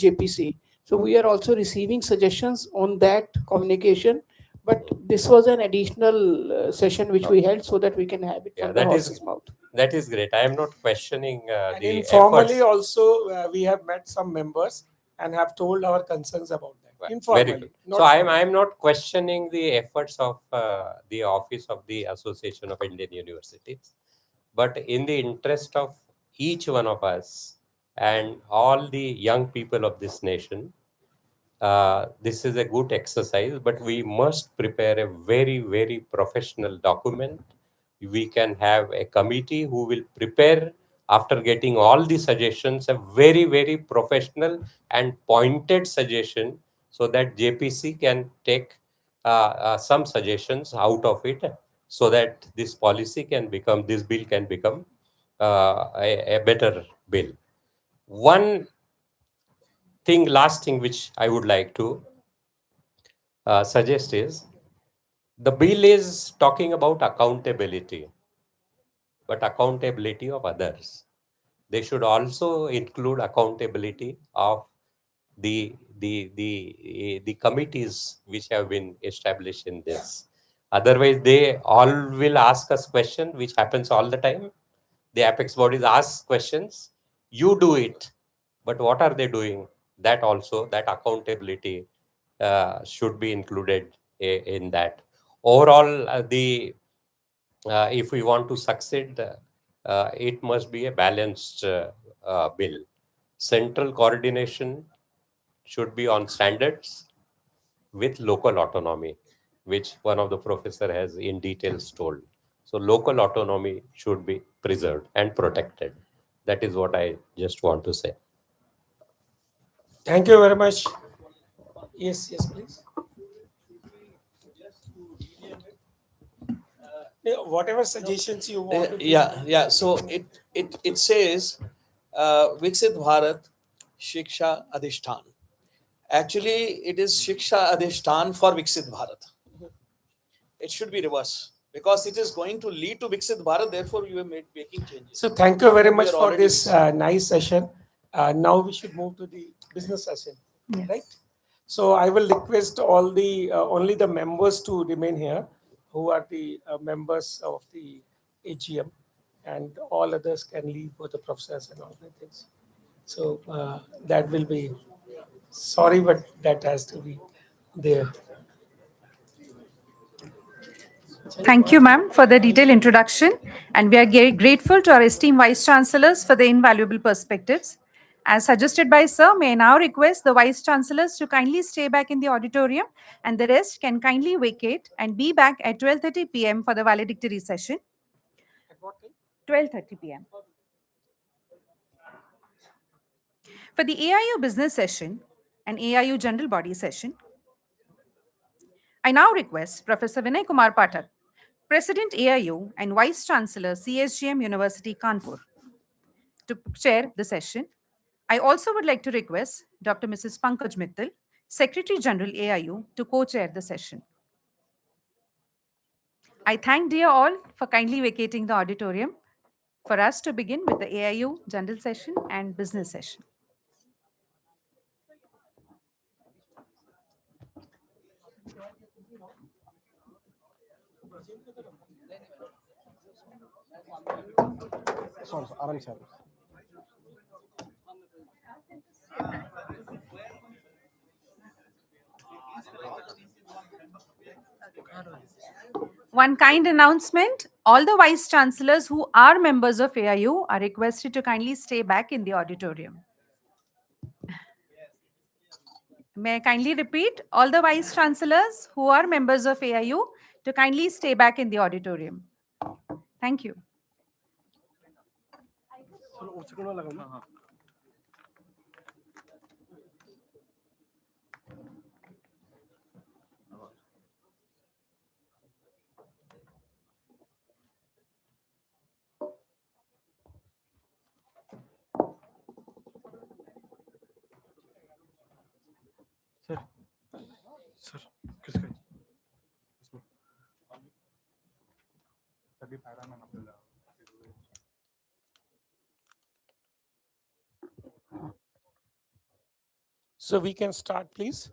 JPC. So we are also receiving suggestions on that communication. But this was an additional session which we held so that we can have it Yeah, from the that is horse's mouth. that is great. I am not questioning And the informally efforts. also we have met some members and have told our concerns about that. Very Informally. good. not So I formally. am not questioning the efforts of the office of the Association of Indian Universities, but in the interest of each one of us and all the young people of this nation, this is a good exercise, but we must prepare a very, very professional document. We can have a committee who will prepare, after getting all the suggestions, a very, very professional and pointed suggestion so that JPC can take some suggestions out of it so that this policy can become, this bill can become a better bill. One thing, last thing which I would like to suggest is, the bill is talking about accountability, but accountability of others. They should also include accountability of the committees which have been established in this. Otherwise, they all will ask us questions, which happens all the time. The apex bodies ask questions, you do it, but what are they doing? That also, that accountability should be included in that. Overall, if we want to succeed, it must be a balanced bill. Central coordination should be on standards with local autonomy, which one of the professor has in details told. So local autonomy should be preserved and protected. That is what I just want to say. Thank you very much. Yes, please. Whatever suggestions you want. Yeah. So it says Viksit Bharat Shiksha Adhishtan. Actually, it is Shiksha Adhishtan for Viksit Bharat. It should be reverse because it is going to lead to Viksit Bharat. Therefore, you are making changes. So thank you very We much are for already this nice session. Now we should move to the business session, right? So I will request all the only the members to remain here, who are the members of the AGM, and all others can leave for the professors and all the things. So that will be, sorry, but that has to be there. Thank you, ma'am, for the detailed introduction. And we are grateful to our esteemed Vice Chancellors for the invaluable perspectives. As suggested by Sir, may I now request the Vice Chancellors to kindly stay back in the auditorium, and the rest can kindly vacate and be back at 12:30 p.m. for the valedictory session. At what time? 12:30 p.m. For the AIU business session and AIU general body session, I now request Professor Vinay Kumar Pathak, President AIU and Vice Chancellor CSGM University Kanpur, to chair the session. I also would like to request Dr. Mrs. Pankaj Mittal, Secretary General AIU, to co-chair the session. I thank dear all for kindly vacating the auditorium for us to begin with the AIU general session and business session. One kind announcement, all the vice chancellors who are members of AIU are requested to kindly stay back in the auditorium. May I kindly repeat, all the vice chancellors who are members of AIU to kindly stay back in the auditorium. Thank you. Sir किसका So we can start, please.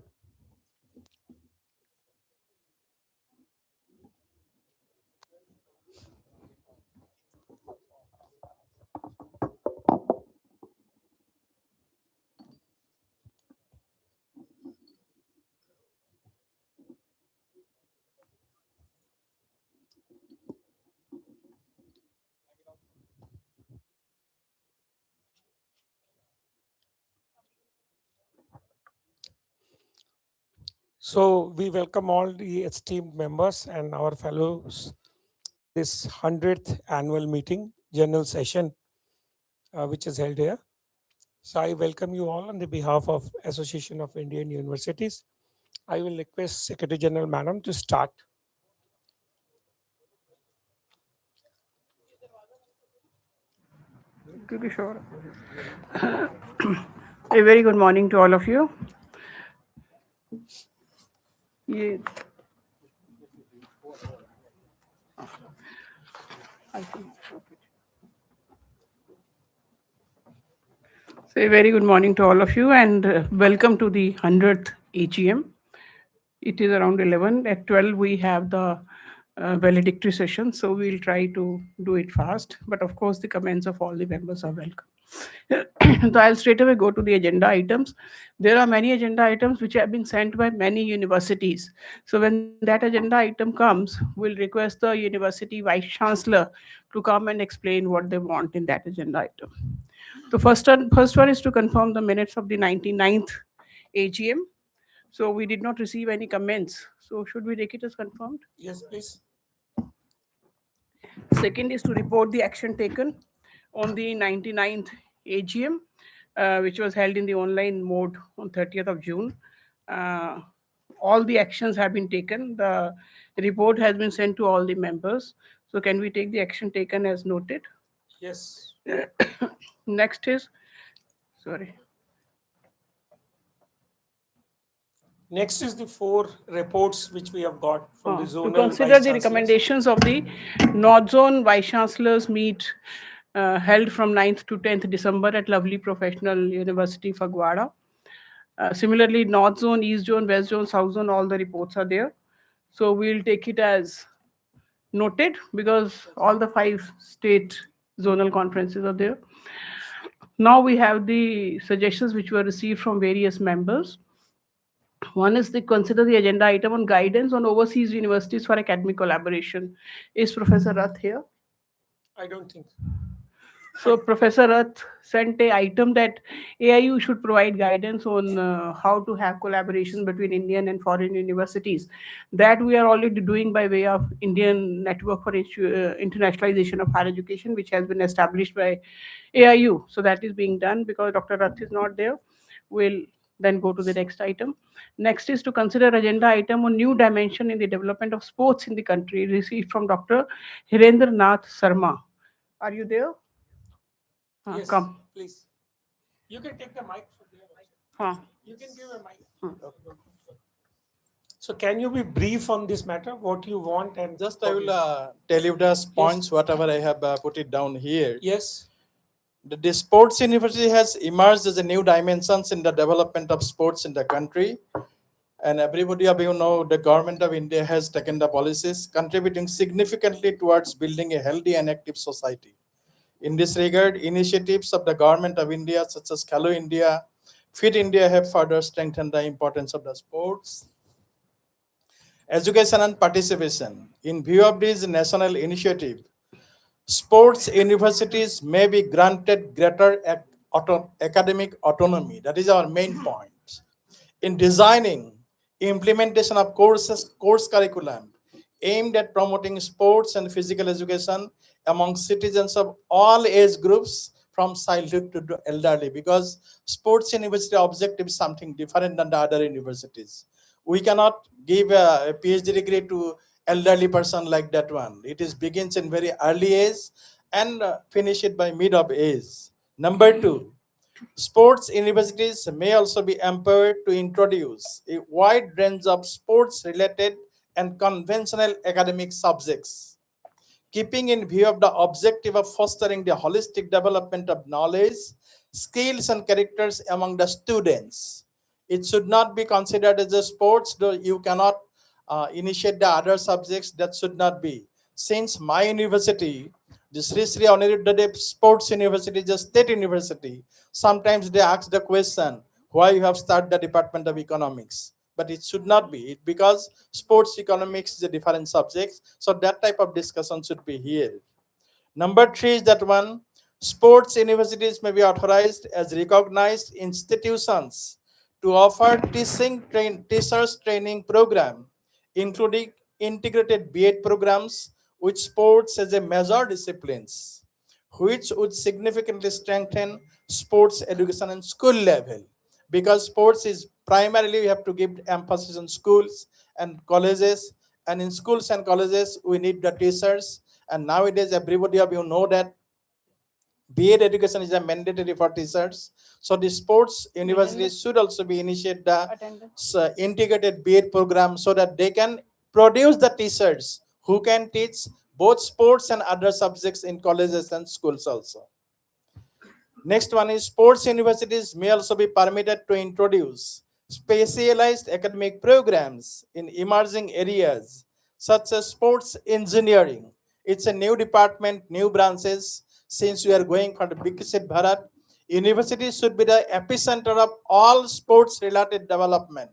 So we welcome all the esteemed members and our fellows this 100th annual meeting, general session, which is held here. So I welcome you all on the behalf of Association of Indian Universities. I will request Secretary General Madam to start. Sure. A very good morning to all of you. Ye- So a very good morning to all of you and welcome to the 100th AGM. It is around 11. At 12 we have the valedictory session, so we'll try to do it fast. But of course the comments of all the members are welcome. So I'll straight away go to the agenda items. There are many agenda items which have been sent by many universities. So when that agenda item comes, we'll request the university vice chancellor to come and explain what they want in that agenda item. The first one is to confirm the minutes of the 99th AGM. So we did not receive any comments. So should we take it as confirmed? Yes, please. Second is to report the action taken on the 99th AGM, which was held in the online mode on 30th of June. All the actions have been taken. The report has been sent to all the members. So can we take the action taken as noted? Yes. Next is, sorry. Next is the 4 reports which we have got from the To zonal consider vice the chancellors. recommendations of the North Zone Vice Chancellors meet held from 9th to 10th December at Lovely Professional University, Fagwara. Similarly, North Zone, East Zone, West Zone, South Zone, all the reports are there. So we'll take it as noted because all the 5 state zonal conferences are there. Now we have the suggestions which were received from various members. One is to consider the agenda item on guidance on overseas universities for academic collaboration. Is Professor Rath here? I don't think. So Professor Rath sent a item that AIU should provide guidance on how to have collaboration between Indian and foreign universities. That we are already doing by way of Indian Network for Internationalization of Higher Education, which has been established by AIU. So that is being done because Dr. Rath is not there. We'll then go to the next item. Next is to consider agenda item on new dimension in the development of sports in the country, received from Dr. Hirendra Nath Sarma. Are you there? Yes, Come. please. You can take the mic from there. Huh. You can give a mic. So can you be brief on this matter? What you want and just I will tell you the points whatever I have put it down here. Yes. The sports university has emerged as a new dimensions in the development of sports in the country. And everybody of you know the government of India has taken the policies contributing significantly towards building a healthy and active society. In this regard, initiatives of the government of India, such as Khelo India, Fit India, have further strengthened the importance of the sports, education, and participation. In view of this national initiative, sports universities may be granted greater academic autonomy. That is our main point. In designing implementation of course curriculum aimed at promoting sports and physical education among citizens of all age groups from childhood to the elderly, because sports university objective is something different than the other universities. We cannot give a PhD degree to elderly person like that one. It is begins in very early age and finish it by mid of age. Number two, sports universities may also be empowered to introduce a wide range of sports related and conventional academic subjects, keeping in view of the objective of fostering the holistic development of knowledge, skills, and characters among the students. It should not be considered as a sports, though you cannot initiate the other subjects. That should not be. Since my university, the Sri Sri Aniruddhadev Sports University is a state university, sometimes they ask the question, why you have started the Department of Economics? But it should not be it, because sports economics is a different subject, so that type of discussion should be here. Number three is that one, sports universities may be authorized as recognized institutions to offer teachers training program, including integrated B.Ed programs with sports as a major disciplines, which would significantly strengthen sports education and school level. Because sports is primarily we have to give emphasis on schools and colleges, and in schools and colleges we need the teachers. And nowadays everybody of you know that B.Ed education is a mandatory for teachers. So the sports universities should also be initiate the integrated B.Ed program so that they can produce the teachers who can teach both sports and other subjects in colleges and schools also. Next one is sports universities may also be permitted to introduce specialized academic programs in emerging areas such as sports engineering. It's a new department, new branches. Since we are going for the Viksit Bharat, universities should be the epicenter of all sports related development.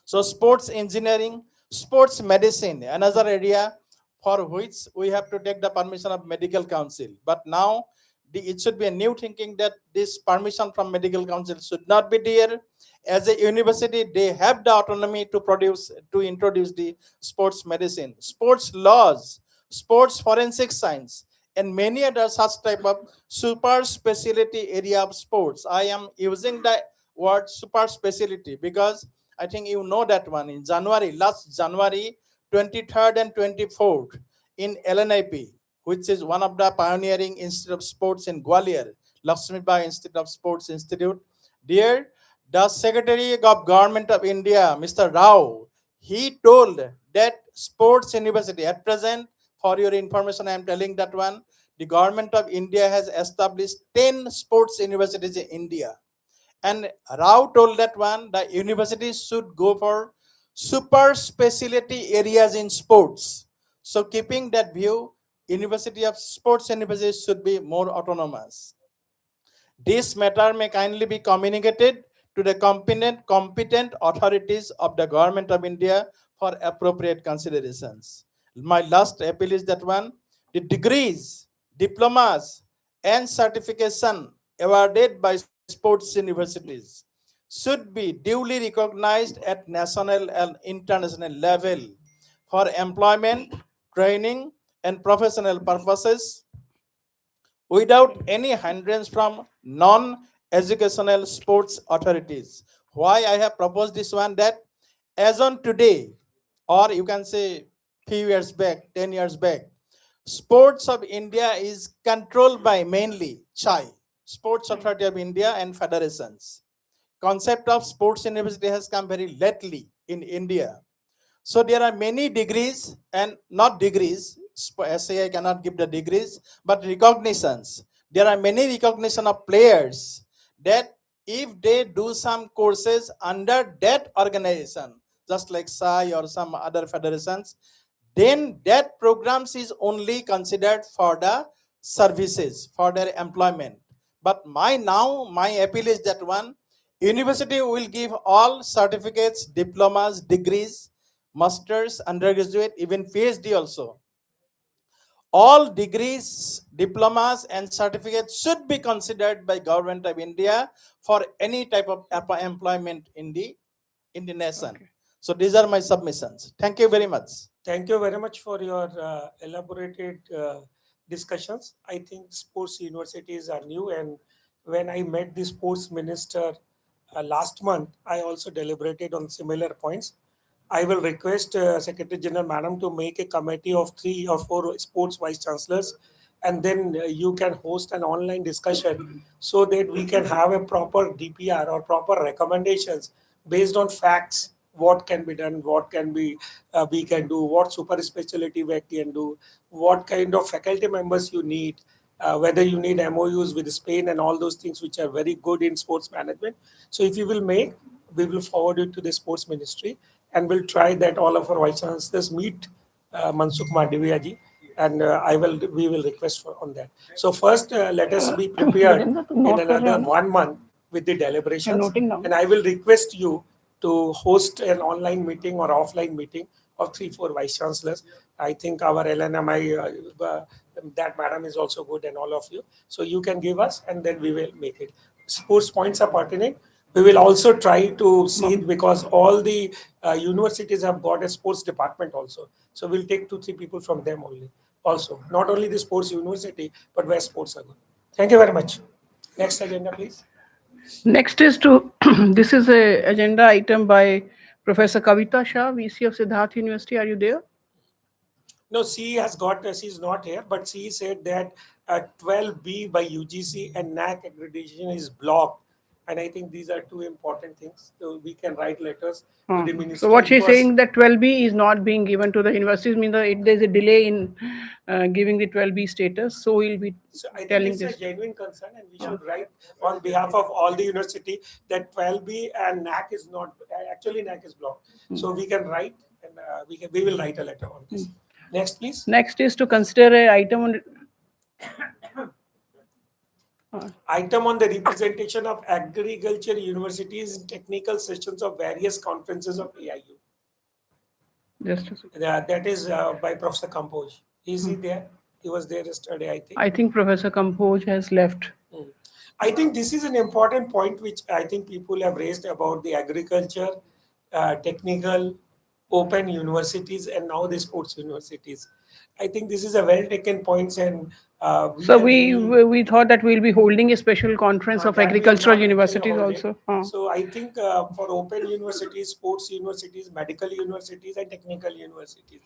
So sports engineering, sports medicine, another area for which we have to take the permission of medical council. But now it should be a new thinking that this permission from medical council should not be there. As a university, they have the autonomy to introduce the sports medicine, sports laws, sports forensic science, and many other such type of super specialty area of sports. I am using the word super specialty because I think you know that one. In January, last January 23rd and 24th, in LNIP, which is one of the pioneering Institute of Sports in Gwalior, Lakshmibai Institute of Sports Institute. There, the Secretary of Government of India, Mr. Rao, he told that sports university at present, for your information, I am telling that one, the government of India has established 10 sports universities in India. And Rao told that one, the universities should go for super specialty areas in sports. So keeping that view, University of Sports Universities should be more autonomous. This matter may kindly be communicated to the competent authorities of the Government of India for appropriate considerations. My last appeal is that one, the degrees, diplomas, and certification awarded by sports universities should be duly recognized at national and international level for employment, training, and professional purposes without any hindrance from non-educational sports authorities. Why I have proposed this one, that as on today, or you can say few years back, 10 years back, sports of India is controlled by mainly CHAI, Sports Authority of India, and federations. Concept of sports university has come very lately in India. So there are many degrees and not degrees. SAI cannot give the degrees, but recognitions. There are many recognition of players that if they do some courses under that organization, just like SAI or some other federations, then that programs is only considered for the services, for their employment. But my appeal is that one, university will give all certificates, diplomas, degrees, masters, undergraduate, even PhD also. All degrees, diplomas, and certificates should be considered by Government of India for any type of employment in the nation. Okay. So these are my submissions. Thank you very much. Thank you very much for your elaborated discussions. I think sports universities are new, and when I met the sports minister last month, I also deliberated on similar points. I will request Secretary General Madam to make a committee of 3 or 4 sports vice chancellors, and then you can host an online discussion so that we can have a proper DPR or proper recommendations based on facts. What can be done, what can be we can do, what super specialty we can do, what kind of faculty members you need, whether you need MOUs with Spain and all those things which are very good in sports management. So if you will make, we will forward it to the sports ministry, and we'll try that all of our vice chancellors meet Mansukh Mandavia ji, and we will request for on that. So first, let us be prepared in another 1 month with the deliberations, and I will request you to host an online meeting or offline meeting of 3-4 vice chancellors. I think our LNMI, that madam is also good, and all of you. So you can give us, and then we will make it. Sports points are pertinent. We will also try to see it, because all the universities have got a sports department also. So we'll take 2-3 people from them only. Also, not only the sports university, but where sports are good. Thank you very much. Next agenda, please. Next is to, this is a agenda item by Professor Kavita Shah, VC of Siddharth University. Are you there? No, she has got, she's not here, but she said that 12B by UGC and NAC accreditation is blocked. And I think these are 2 important things. So we can write letters to the ministry. So what she's saying, that 12B is not being given to the universities, means that there's a delay in giving the 12B status. So we'll be telling it's this. a genuine concern, and we should write on behalf of all the university that 12B and NAC is not, actually NAC is blocked. So we can write, and we will write a letter on this. Next, please. Next is to consider a item on item on the representation of agriculture universities in technical sessions of various conferences of AIU. Just that is by Professor Kampoj. Is he there? He was there yesterday, I think. I think Professor Kampoj has left. I think this is an important point which I think people have raised about the agriculture, technical, open universities, and now the sports universities. I think this is a well taken point, and so we thought that we'll be holding a special conference of agricultural universities also. So I think for open universities, sports universities, medical universities, and technical universities,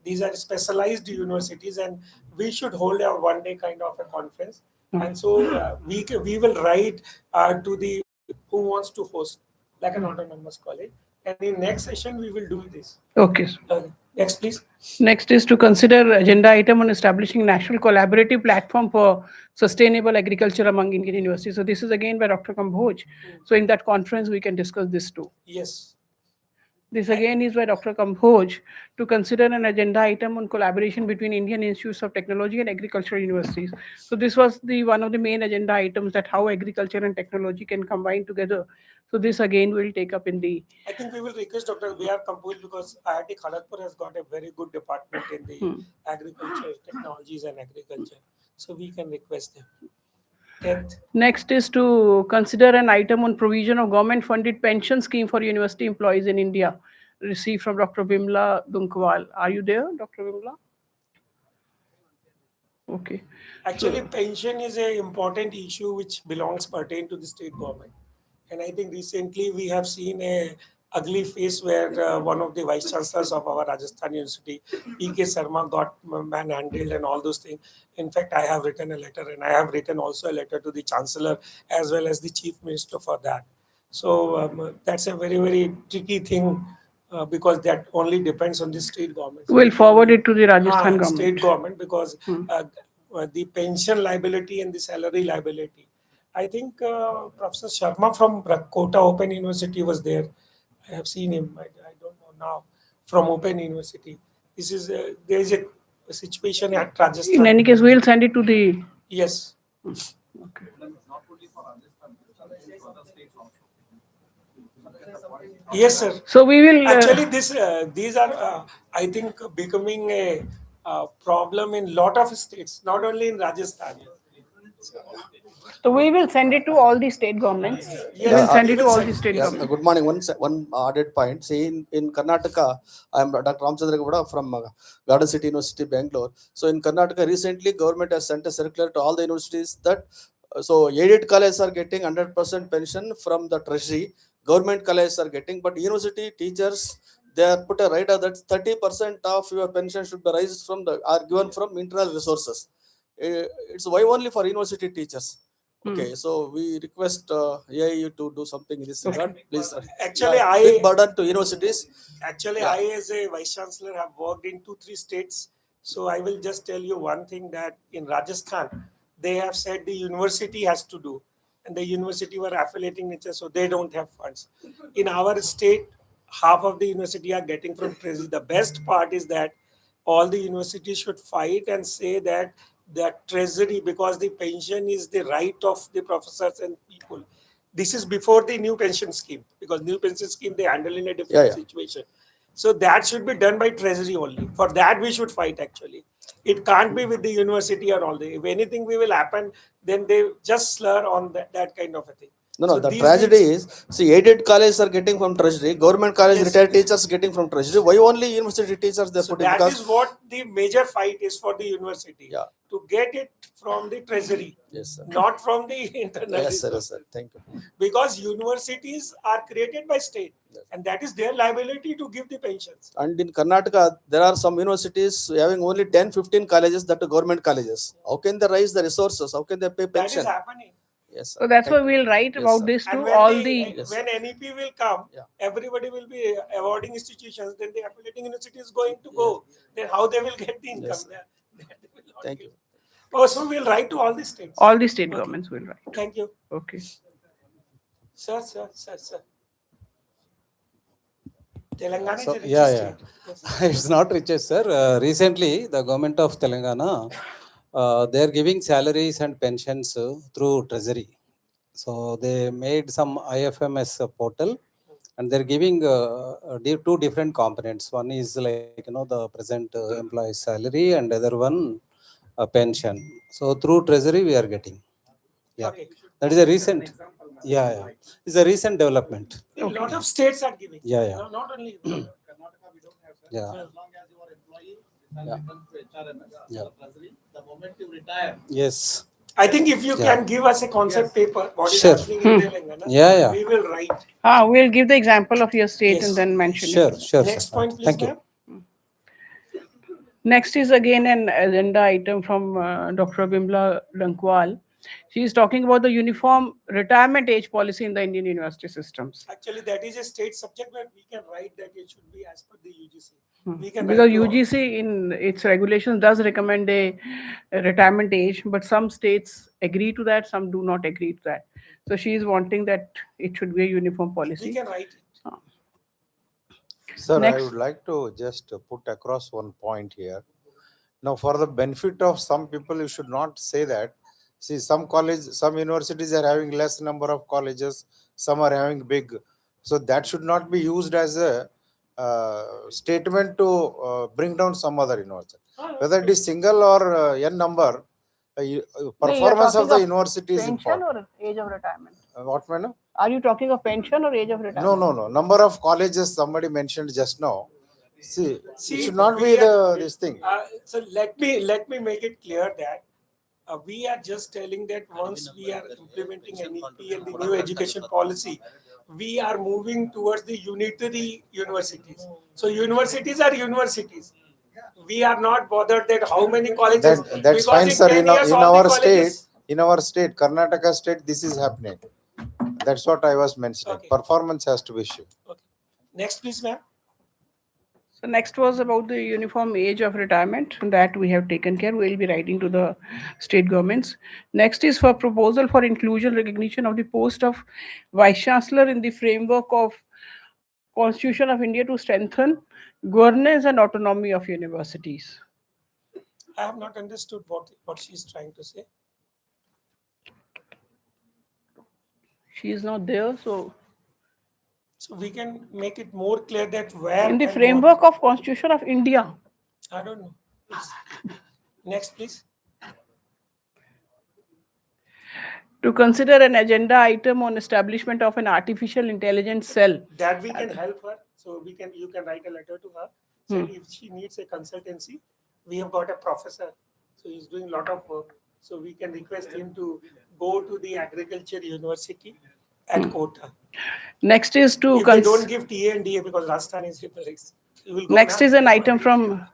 these are specialized universities, and we should hold a one-day kind of a conference. And so we will write to the who wants to host, like an autonomous college. And in next session, we will do this. Okay. Next, please. Next is to consider agenda item on establishing national collaborative platform for sustainable agriculture among Indian universities. So this is again by Dr. Kamboj. So in that conference, we can discuss this too. Yes. This again is by Dr. Kamboj to consider an agenda item on collaboration between Indian Institutes of Technology and agricultural universities. So this was the one of the main agenda items, that how agriculture and technology can combine together. So this again will take up in the. I think we will request Dr. B.R. Kamboj, because IIT Kharagpur has got a very good department in the agriculture, technologies, and agriculture. So we can request them. Next is to consider an item on provision of government-funded pension scheme for university employees in India, received from Dr. Bimla Dunkwal. Are you there, Dr. Bimla? Okay. Actually, pension is an important issue which pertain to the state government. And I think recently we have seen a ugly face where one of the vice chancellors of our Rajasthan University, P.K. Sharma, got manhandled and all those things. In fact, I have written a letter, and I have written also a letter to the chancellor as well as the chief minister for that. So that's a very, very tricky thing, because that only depends on the state government. We'll forward it to the Rajasthan government. State government, because the pension liability and the salary liability I think Professor Sharma from Kota Open University was there. I have seen him. I don't know now from Open University. This is there is a situation at Rajasthan. In any case, we'll send it to the. Yes. Okay. Yes, sir. So we will actually these are I think becoming a problem in lot of states, not only in Rajasthan. So we will send it to all the state governments. We will send it to all the state governments. Good morning. One added point. See, in Karnataka, I am Dr. Ramchandra Gowda from Garden City University, Bangalore. So in Karnataka, recently government has sent a circular to all the universities that so aided colleges are getting 100% pension from the treasury. Government colleges are getting, but university teachers, they are put a rider that 30% of your pension should be raised from the are given from internal resources. It's why only for university teachers. Okay, so we request AIU to do something in this regard, please. Actually, big burden to universities. Actually, I as a vice chancellor have worked in 2-3 states. So I will just tell you one thing, that in Rajasthan, they have said the university has to do, and the university were affiliating nature, so they don't have funds. In our state, half of the university are getting from treasury. The best part is that all the universities should fight and say that treasury, because the pension is the right of the professors and people. This is before the new pension scheme, because new pension scheme they handle in a different situation. So that should be done by treasury only. For that we should fight actually. It can't be with the university or all. If anything we will happen, then they just slur on that kind of a thing. No, So the these tragedy things- is, see, aided colleges are getting from treasury, government college retired teachers getting from treasury. Why only university teachers they So put in? that Because is what the major fight is for the university. To get it from the treasury, yes, sir. not from the internal Yes, sir, yes, resources. sir. Thank you. Because universities are created by state, and that is their liability to give the pensions. And in Karnataka, there are some universities having only 10, 15 colleges that are government colleges. How can they raise the resources? How can they pay That pension? is happening. Yes, sir. So that's why Thank you. we'll write Yes, about sir. this to And when all the, the. when NEP will come, everybody will be awarding institutions. Then the affiliating university is going to go. Then how they will get the income? Yes, They will not Thank give. you. Oh, so we'll write to all the states. All the state Okay. governments will write. Thank you, Okay. sir. Telangana So, is a rich yeah. state. Yes. It's not riches, sir. Recently, the government of Telangana, they are giving salaries and pensions through treasury. So they made some IFMS portal, and they're giving two different components. One is like the present employee's salary, and other one pension. So through treasury we are getting. Yeah, Okay. that is a recent. Yeah. It's a recent development. A lot of states are giving. Yeah. No, not only. Yeah. Yeah. The moment you retire, Yes. I think if you can give us a concept paper, what is Sure. happening in Telangana, Yeah. we will write. We'll give the example of your state Yes. and then mention Sure. it. Sure. Next sir. point, please, Thank you. ma'am. Next is again an agenda item from Dr. Bimla Lankwal. She is talking about the uniform retirement age policy in the Indian university systems. Actually, that is a state subject, but we can write that it should be as per the UGC. We can Because write to all. UGC in its regulations does recommend a retirement age, but some states agree to that, some do not agree to that. So she is wanting that it should be a uniform policy. We can write it. Sir, Next. I would like to just put across one point here. Now, for the benefit of some people, you should not say that. See, some universities are having less number of colleges, some are having big. So that should not be used as a statement to bring down some other university. Whether it is single or n number, performance of the university is pension important. or age of retirement? What, madam? Are you talking of pension or age of retirement? No. Number of colleges somebody mentioned just now. See, it should not we be are- this thing. So let me make it clear that we are just telling that once we are implementing NEP and the new education policy, we are moving towards the unitary universities. So universities are universities. We are not bothered that how many colleges. That's because fine, sir. 10 years, In all the our colleges- state, Karnataka state, this is happening. That's what I was mentioning. Okay. Performance has to be shown. Next, please, ma'am. So next was about the uniform age of retirement that we have taken care. We'll be writing to the state governments. Next is for proposal for inclusion recognition of the post of Vice Chancellor in the framework of Constitution of India to strengthen governance and autonomy of universities. I have not understood what she's trying to say. She is not there, so we can make it more clear that where in the and framework of Constitution of India. I don't know. Next, please. To consider an agenda item on establishment of an artificial intelligence cell. That we can help her. So you can write a letter to her. So if she needs a consultancy, we have got a professor. So he's doing a lot of work. So we can request him to go to the agriculture university at Kota. Next is to if they don't give TA and DA because Rajasthan is replaced. Next is an item from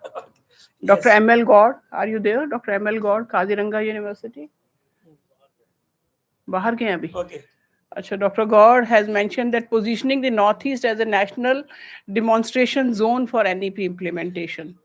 Dr. M.L. Gaur. Are you there? Dr. M.L. Gaur, Kaziranga University. बाहर के हैं अभी. Okay. अच्छा, Dr. Gaur has mentioned that positioning the Northeast as a national demonstration zone for NEP implementation.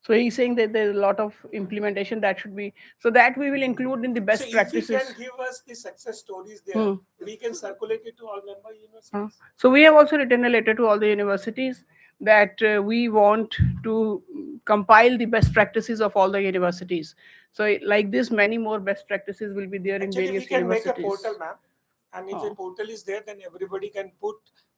So he's saying that there's a lot of implementation that should be, so that we will include in the best practices. If you can give us the success stories there, we can circulate it to all member universities. So we have also written a letter to all the universities that we want to compile the best practices of all the universities. So like this, many more best practices will be there in various universities. We can universities. make a portal, ma'am. And if a portal is there, then everybody can put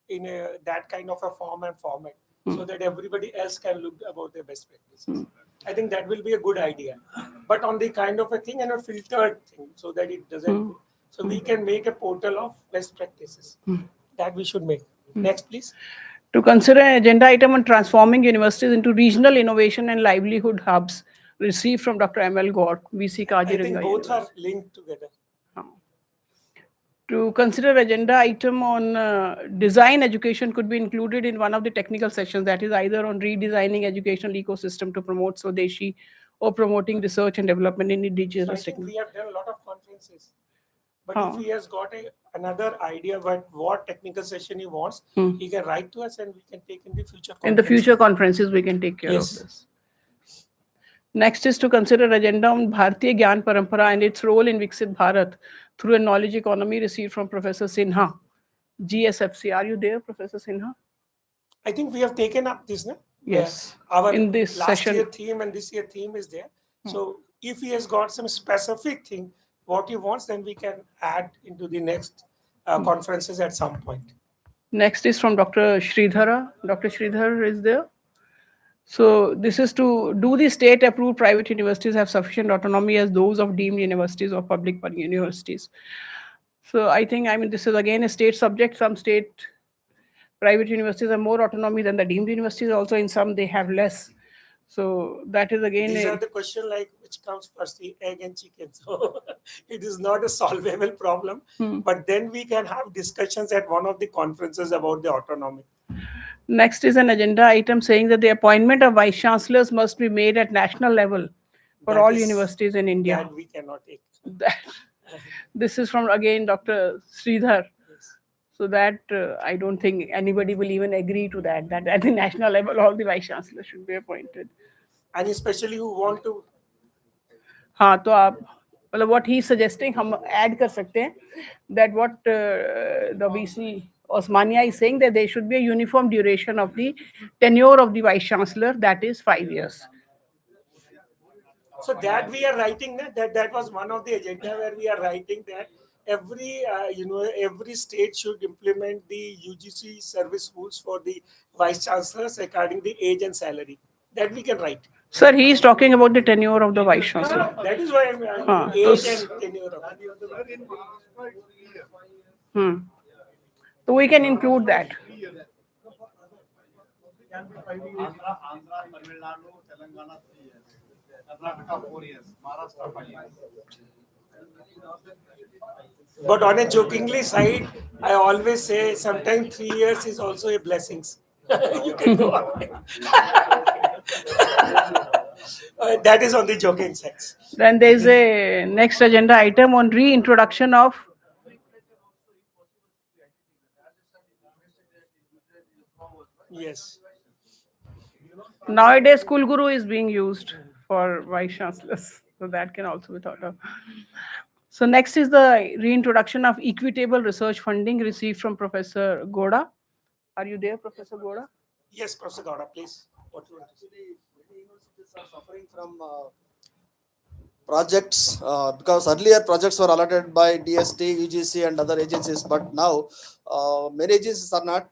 in that kind of a form and format. So that everybody else can look about their best practices. I think that will be a good idea. But on the kind of a thing and a filtered thing so that it doesn't. So we can make a portal of best practices. That we should make. Next, please. To consider an agenda item on transforming universities into regional innovation and livelihood hubs received from Dr. M.L. Gaur, VC Kaziranga. I think both are linked together. To consider agenda item on design education could be included in one of the technical sessions, that is either on redesigning educational ecosystem to promote Swadeshi or promoting research and development in indigenous technology. We have done a lot of conferences. But if he has got another idea about what technical session he wants, he can write to us and we can take in the future conferences. In the future conferences, we can take care of this. Next is to consider agenda on Bharatiya Gyan Parampara and its role in Viksit Bharat through a knowledge economy received from Professor Sinha, GSFC. Are you there, Professor Sinha? I think we have taken up this, no? Yes. Our in this last session. year theme and this year theme is there. So if he has got some specific thing, what he wants, then we can add into the next conferences at some point. Next is from Dr. Sridhara. Dr. Sridhar is there. So this is to do the state-approved private universities have sufficient autonomy as those of deemed universities or public universities. So I think, this is again a state subject. Some state private universities have more autonomy than the deemed universities. Also in some they have less. So that is again These are the question like which comes first, the egg and chicken. So it is not a solvable problem. But then we can have discussions at one of the conferences about the autonomy. Next is an agenda item saying that the appointment of vice chancellors must be made at national level for all universities in India. That we cannot take. This is from again Dr. Sridhar. So that I don't think anybody will even agree to that at the national level all the vice chancellors should be appointed. And especially who want to. हाँ तो आप मतलब what he is suggesting हम add कर सकते हैं that what the VC Osmania is saying that there should be a uniform duration of the tenure of the vice chancellor, that is 5 years. So that we are writing that was one of the agenda where we are writing that every state should implement the UGC service rules for the vice chancellors according to the age and salary. That we can write. Sir, he is talking about the tenure of the vice chancellor. That is why I'm age and tenure of. So we can include that. But on a jokingly side, I always say sometimes 3 years is also a blessing. You can go on. That is on the joking side. Then there is a next agenda item on reintroduction of Yes. Nowadays, School Guru is being used for vice chancellors, so that can also be thought of. So next is the reintroduction of equitable research funding received from Professor Goda. Are you there, Professor Goda? Yes, Professor Gowda, please. What you want to say? Many universities are suffering from projects because earlier projects were allotted by DST, UGC, and other agencies, but now many agencies are not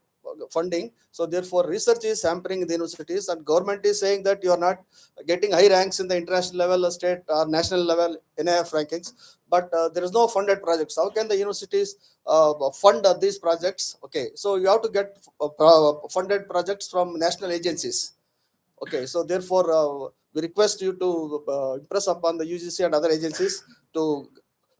funding. So therefore, research is hampering the universities, and government is saying that you are not getting high ranks in the international level, state or national level NIF rankings. But there is no funded projects. How can the universities fund these projects? Okay, so you have to get funded projects from national agencies. Okay, so therefore, we request you to impress upon the UGC and other agencies to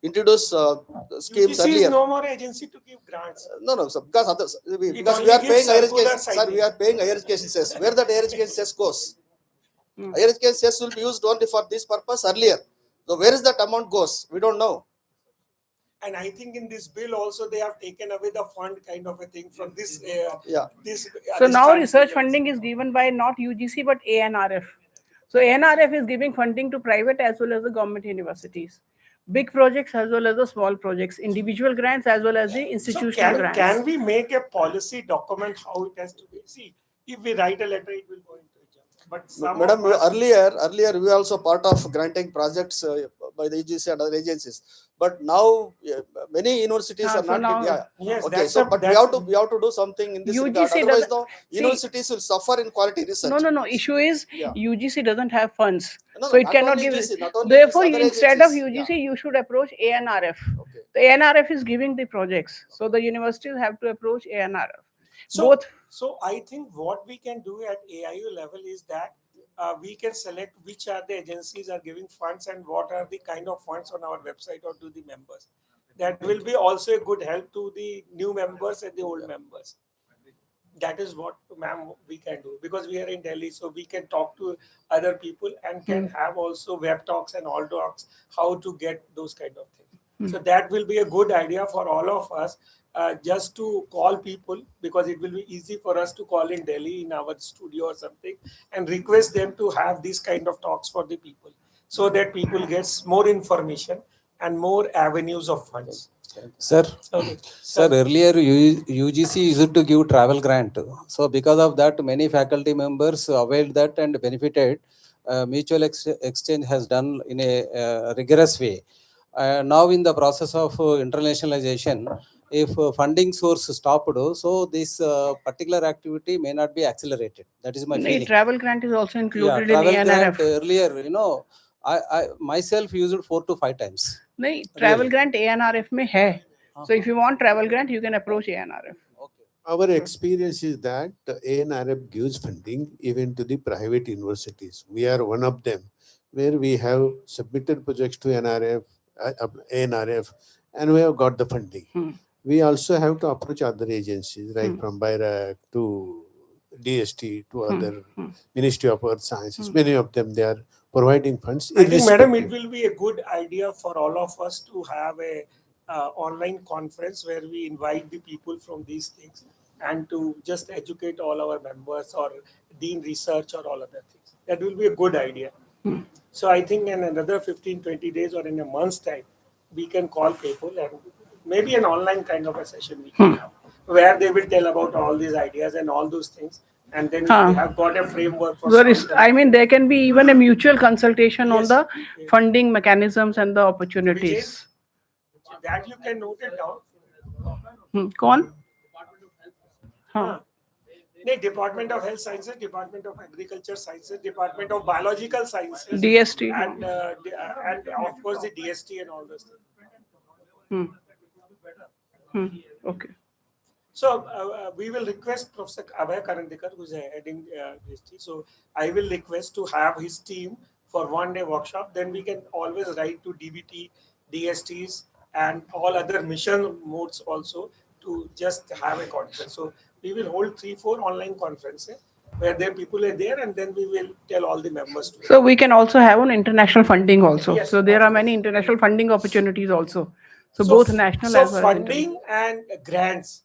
introduce schemes UGC earlier. is no more agency to give grants. No, so because others, because only we are gives paying higher circular education, sir, we are paying higher education cess. Where that higher education cess goes? Higher education cess will be used only for this purpose earlier. So where is that amount goes? We don't know. And I think in this bill also they have taken away the fund kind of a thing from this. Yeah. So now research funding is given by not UGC but ANRF. So ANRF is giving funding to private as well as the government universities. Big projects as well as the small projects, individual grants as well as the institutional grants. Can we make a policy document how it has to be? See, if we write a letter, it will go into a job. But some Madam, of us, earlier we were also part of granting projects by the UGC and other agencies. But now many universities are so not. now- Yes, Okay, that's so a- but that's- we have to do something in this UGC regard. Otherwise, doesn't- the see- universities will suffer in quality research. No. Issue is Yeah. UGC doesn't have funds, No, so it not cannot only give. UGC, not only Therefore, UGC, other instead of agencies. UGC, you should approach ANRF. The ANRF is giving the projects, so the universities have to approach ANRF. So I think what we can do at AIU level is that we can select which are the agencies are giving funds and what are the kind of funds on our website or to the members. That will be also a good help to the new members and the old members. That is what, ma'am, we can do, because we are in Delhi, so we can talk to other people and can have also web talks and all talks, how to get those kind of things. So that will be a good idea for all of us, just to call people, because it will be easy for us to call in Delhi in our studio or something and request them to have these kind of talks for the people, so that people gets more information and more avenues of funds. Sir, Okay. sir, earlier UGC used to give travel grant. So because of that, many faculty members availed that and benefited. Mutual exchange has done in a rigorous way. Now in the process of internationalization, if funding source stopped, so this particular activity may not be accelerated. That is my feeling. Travel grant is also included Travel in grant ANRF. earlier, I myself used it 4 to 5 times. नहीं, travel Really? grant ANRF में है. So if you want travel grant, you can approach ANRF. Our experience is that the ANRF gives funding even to the private universities. We are one of them, where we have submitted projects to ANRF, and we have got the funding. We also have to approach other agencies, like from BIRAC to DST to other Ministry of Earth Sciences. Many of them, they are providing funds. I think, madam, it irrespective. will be a good idea for all of us to have a online conference where we invite the people from these things and to just educate all our members or dean research or all other things. That will be a good idea. So I think in another 15, 20 days or in a month's time, we can call people and maybe an online kind of a session we can have, where they will tell about all these ideas and all those things. And then we have got a framework for there can be even a mutual consultation on the funding mechanisms and the opportunities. that you can note it down. कौन? नहीं, Department of Health Sciences, Department of Agriculture Sciences, Department of Biological Sciences, DST, and of course the DST and all those things. Okay. So we will request Professor Abhay Karandikar, who is heading DST. So I will request to have his team for one-day workshop. Then we can always write to DBT, DSTs, and all other mission modes also to just have a conference. So we will hold 3-4 online conferences where the people are there, and then we will tell all the members to. So we can also have an international funding also. Yes, So there are many international funding opportunities also. So both national as well as funding and grants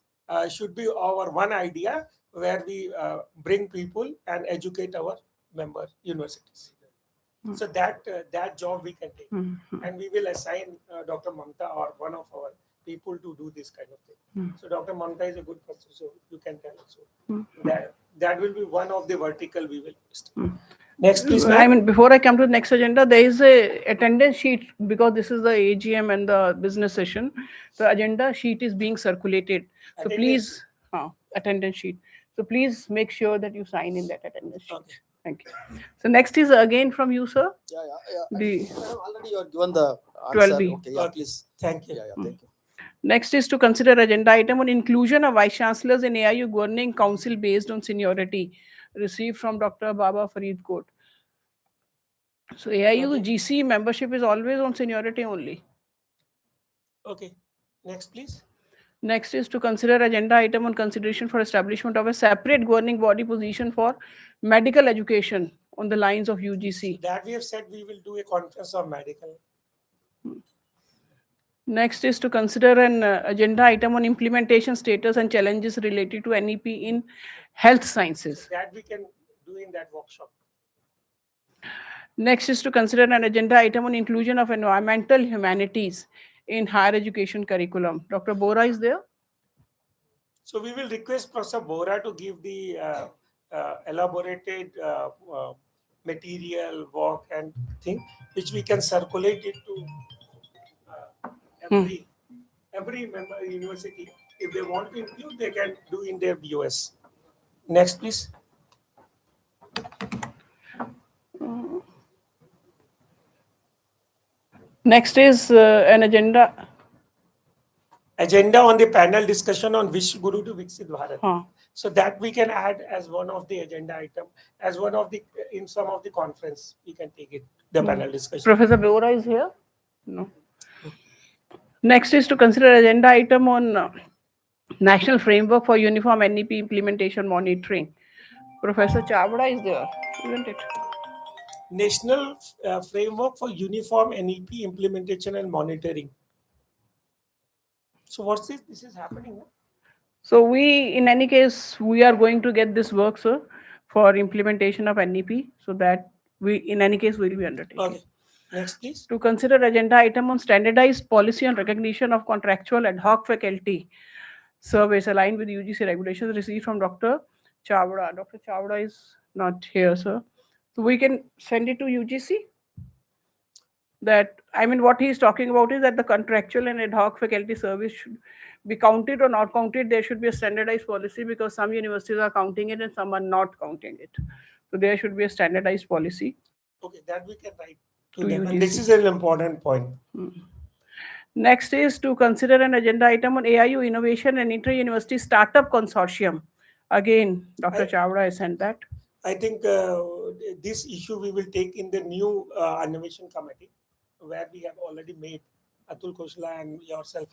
should be our one idea, where we bring people and educate our member universities. So that job we can take, and we will assign Dr. Mamta or one of our people to do this kind of thing. So Dr. Mamta is a good person, so you can tell. So that will be one of the vertical we will. Next, please, ma'am. I mean, before I come to the next agenda, there is a attendance sheet because this is the AGM and the business session. The agenda sheet is being circulated. So please, attendance sheet. So please make sure that you sign in that attendance sheet. Okay. Thank you. So next is again from you, sir. Already you are given the 12B. answer. Okay, yeah, please. Thank you. Thank you. Next is to consider agenda item on inclusion of vice chancellors in AIU governing council based on seniority, received from Dr. Baba Faridkot. So AIU GC membership is always on seniority only. Okay. Next, please. Next is to consider agenda item on consideration for establishment of a separate governing body position for medical education on the lines of UGC. That we have said we will do a conference on medical. Next is to consider an agenda item on implementation status and challenges related to NEP in health sciences. That we can do in that workshop. Next is to consider an agenda item on inclusion of environmental humanities in higher education curriculum. Dr. Bora is there? So we will request Professor Bora to give the elaborated material, work and thing, which we can circulate it to every member university. If they want to include, they can do in their BOS. Next, please. Next is an agenda. Agenda on the panel discussion on Vish Guru to Viksit Bharat. So that we can add as one of the agenda item, as one of the, in some of the conference, we can take it, the panel discussion. Professor Bora is here? No. Next is to consider agenda item on National Framework for Uniform NEP Implementation Monitoring. Professor Chavda is there, isn't it? National Framework for Uniform NEP Implementation and Monitoring. So what's this? This is happening. So we, in any case, we are going to get this work, sir, for implementation of NEP, so that we, in any case, will be undertaking. Okay. Next, please. To consider agenda item on standardized policy on recognition of contractual ad hoc faculty surveys aligned with UGC regulations received from Dr. Chavda. Dr. Chavda is not here, sir. So we can send it to UGC? That, I mean, what he's talking about is that the contractual and ad hoc faculty service should be counted or not counted. There should be a standardized policy because some universities are counting it and some are not counting it. So there should be a standardized policy. Okay, that we can write to To them. UGC. And this is an important point. Next is to consider an agenda item on AIU Innovation and Inter-University Startup Consortium. Again, Dr. Chavda has sent that. I think this issue we will take in the new innovation committee, where we have already made Atul Khosla and yourself.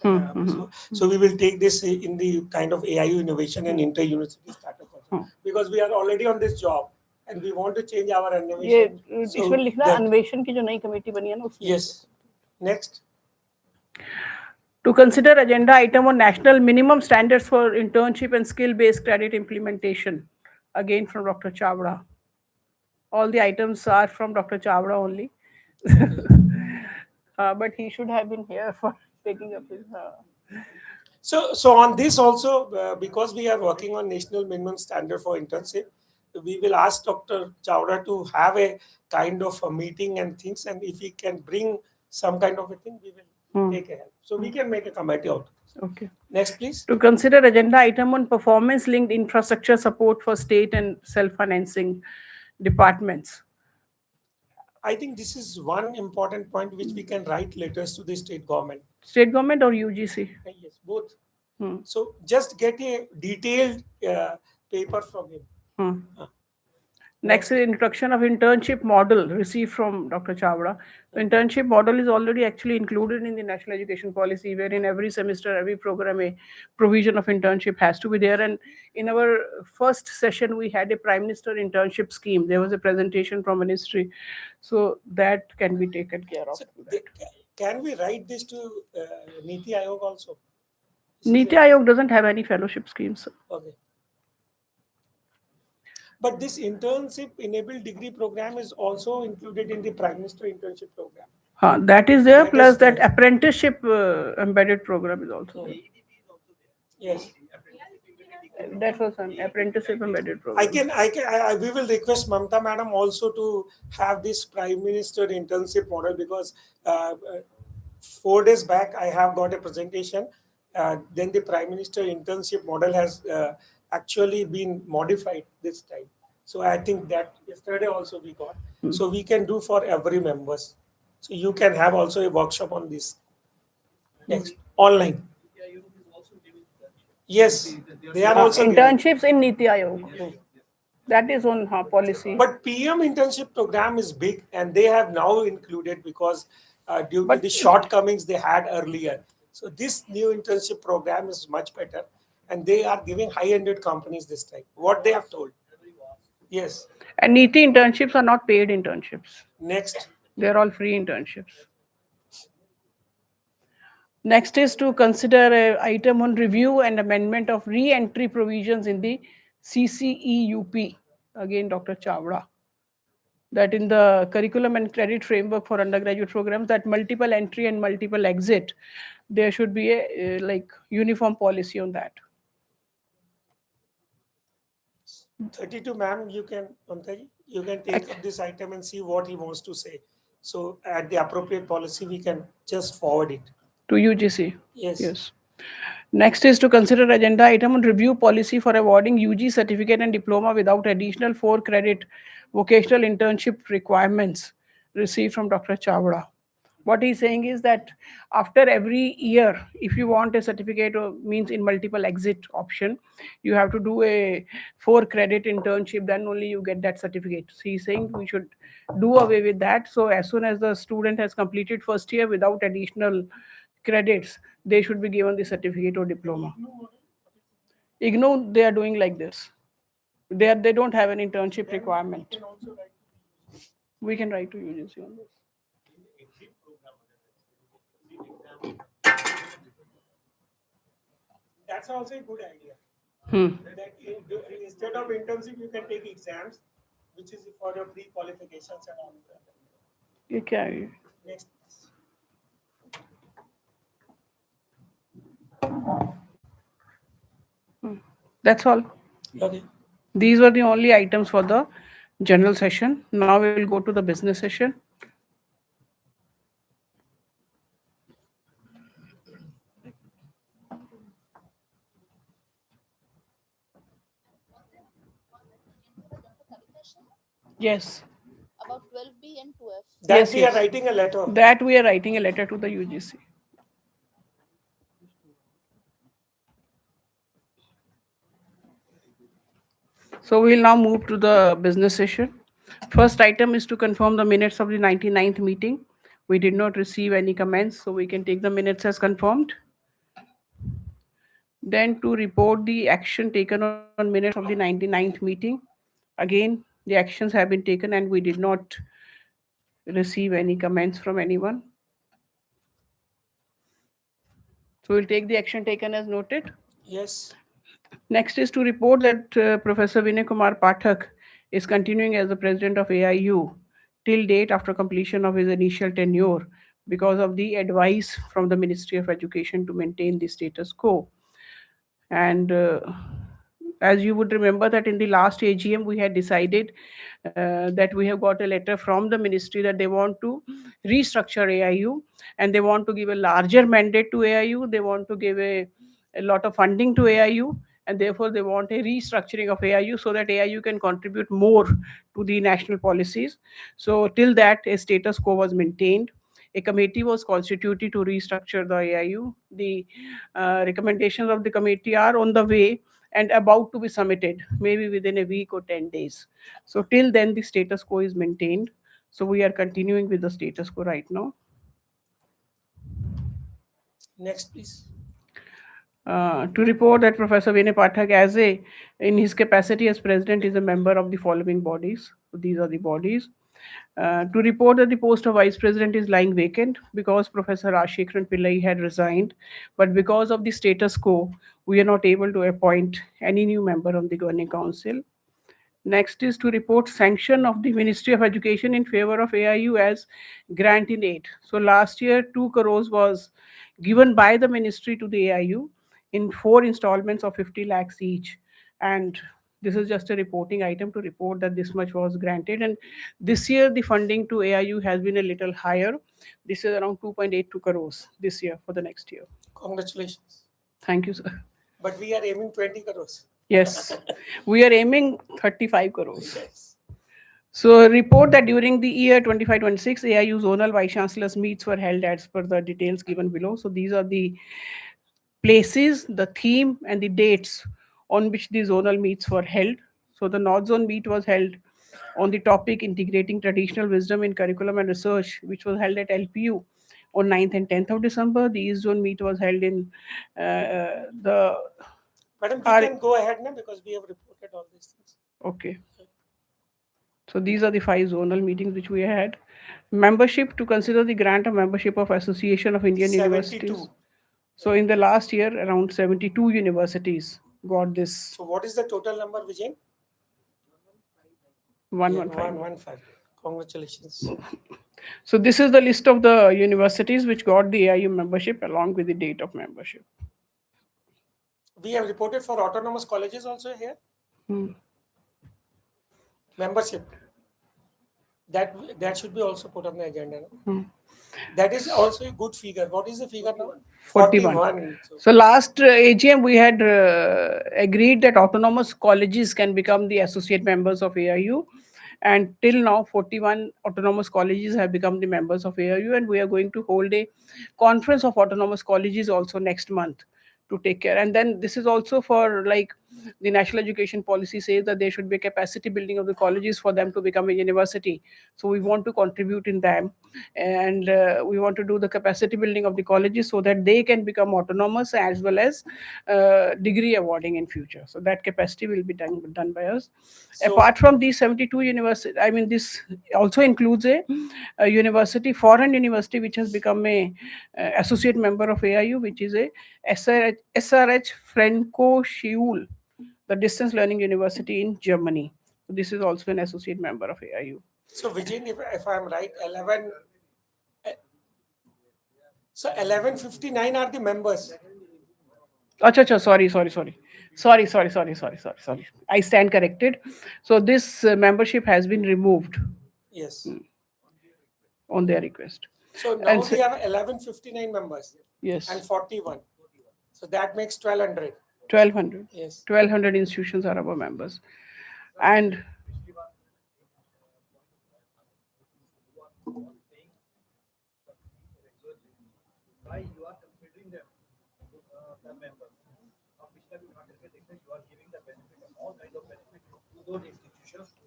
So we will take this in the kind of AIU Innovation and Inter-University Startup Consortium, because we are already on this job and we want to change our innovation. इसमें लिखना है अन्वेषण की जो नई committee बनी है ना उसमें. Yes. Next. To consider agenda item on national minimum standards for internship and skill-based credit implementation, again from Dr. Chavda. All the items are from Dr. Chavda only, but he should have been here for taking up his. So on this also, because we are working on national minimum standard for internship, we will ask Dr. Chavda to have a kind of a meeting and things, and if he can bring some kind of a thing, we will take a help. So we can make a committee out. Okay. Next, please. To consider agenda item on performance-linked infrastructure support for state and self-financing departments. I think this is one important point which we can write letters to the state government. State government or UGC? Yes, both. So just get a detailed paper from him. Next is introduction of internship model received from Dr. Chavda. The internship model is already actually included in the national education policy, where in every semester, every program, a provision of internship has to be there. And in our first session, we had a Prime Minister internship scheme. There was a presentation from ministry. So that can be taken care of. So can we write this to Niti Aayog also? Niti Aayog doesn't have any fellowship schemes. Okay. But this internship enabled degree program is also included in the Prime Minister internship program. That is there, That plus is that there. apprenticeship embedded program is also there. Yes. That was an apprenticeship embedded program. We will request Mamta Madam also to have this Prime Minister internship model, because 4 days back I have got a presentation. Then the Prime Minister internship model has actually been modified this time. So I think that yesterday also we got. So we can do for every members. So you can have also a workshop on this. Next, online. Yes, they are also giving. Internships in Niti Aayog. That is on policy. But PM internship program is big, and they have now included, because due to the shortcomings they had earlier. So this new internship program is much better, and they are giving high-ended companies this time. What they have told. Yes. And Niti internships are not paid internships. Next. They're all free internships. Next is to consider an item on review and amendment of re-entry provisions in the CCEUP. Again, Dr. Chavda. That in the curriculum and credit framework for undergraduate programs, that multiple entry and multiple exit, there should be a like uniform policy on that. 32, ma'am, you can, Mamta, you can take up this item and see what he wants to say. So at the appropriate policy, we can just forward it. To UGC? Yes. Next is to consider agenda item on review policy for awarding UG certificate and diploma without additional 4-credit vocational internship requirements received from Dr. Chavda. What he's saying is that after every year, if you want a certificate, or means in multiple exit option, you have to do a 4-credit internship, then only you get that certificate. So he's saying we should do away with that. So as soon as the student has completed first year without additional credits, they should be given the certificate or diploma. IGNOU, they are doing like this. They don't have an internship requirement. We can write to UGC on this. That's also a good idea. That instead of internship, you can take exams, which is for your pre-qualifications and all that. Okay. Next. That's all. Okay. These were the only items for the general session. Now we will go to the business session. Yes. About 12B and 12. That we are writing a letter. That we are writing a letter to the UGC. So we will now move to the business session. First item is to confirm the minutes of the 99th meeting. We did not receive any comments, so we can take the minutes as confirmed. Then to report the action taken on minutes of the 99th meeting. Again, the actions have been taken and we did not receive any comments from anyone. So we'll take the action taken as noted. Yes. Next is to report that Professor Vinay Kumar Pathak is continuing as the president of AIU till date after completion of his initial tenure because of the advice from the Ministry of Education to maintain the status quo. And as you would remember that in the last AGM, we had decided that we have got a letter from the ministry that they want to restructure AIU and they want to give a larger mandate to AIU. They want to give a lot of funding to AIU, and therefore they want a restructuring of AIU so that AIU can contribute more to the national policies. So till that, a status quo was maintained. A committee was constituted to restructure the AIU. The recommendations of the committee are on the way and about to be submitted, maybe within a week or 10 days. So till then, the status quo is maintained. So we are continuing with the status quo right now. Next, please. To report that Professor Vinay Pathak, in his capacity as president, is a member of the following bodies. So these are the bodies. To report that the post of vice president is lying vacant because Professor Rajshekharan Pillai had resigned, but because of the status quo, we are not able to appoint any new member of the governing council. Next is to report sanction of the Ministry of Education in favor of AIU as grant in aid. So last year, 2 crores was given by the ministry to the AIU in 4 installments of 50 lakhs each. And this is just a reporting item to report that this much was granted. And this year, the funding to AIU has been a little higher. This is around 2.82 crores this year for the next year. Congratulations. Thank you, sir. But we are aiming 20 crores. Yes, we are aiming 35 crores. So, a report that during the year 25-26, AIU zonal vice chancellors meets were held as per the details given below. So, these are the places, the theme, and the dates on which the zonal meets were held. So, the North Zone meet was held on the topic integrating traditional wisdom in curriculum and research, which was held at LPU on 9th and 10th of December. The East Zone meet was held in the. Madam, we can go ahead now because we have reported all these things. Okay. So these are the 5 zonal meetings which we had. Membership, to consider the grant of membership of Association of Indian 72. Universities. So in the last year, around 72 universities got this. So what is the total number, Vijay? 115. 115. Congratulations. So this is the list of the universities which got the AIU membership along with the date of membership. We have reported for autonomous colleges also here. Membership. That should be also put on the agenda. No? That is also a good figure. What is the figure now? 41. So last AGM we had agreed that autonomous colleges can become the associate members of AIU, and till now 41 autonomous colleges have become the members of AIU, and we are going to hold a conference of autonomous colleges also next month to take care. And then this is also for, like, the national education policy says that there should be a capacity building of the colleges for them to become a university. So we want to contribute in them, and we want to do the capacity building of the colleges so that they can become autonomous as well as degree awarding in future. So that capacity will be done by us. So, apart from these 72 universities, I mean, this also includes a university, foreign university, which has become a associate member of AIU, which is a SRH Franco-Schule, the distance learning university in Germany. So this is also an associate member of AIU. So Vijay, if I'm right, 1159 are the members. Acha, sorry. I stand corrected. So this membership has been removed. Yes. On their request. So now we have 1159 members. Yes. And 41. So that makes 1200. 1200. Yes. 1200 institutions are our members. And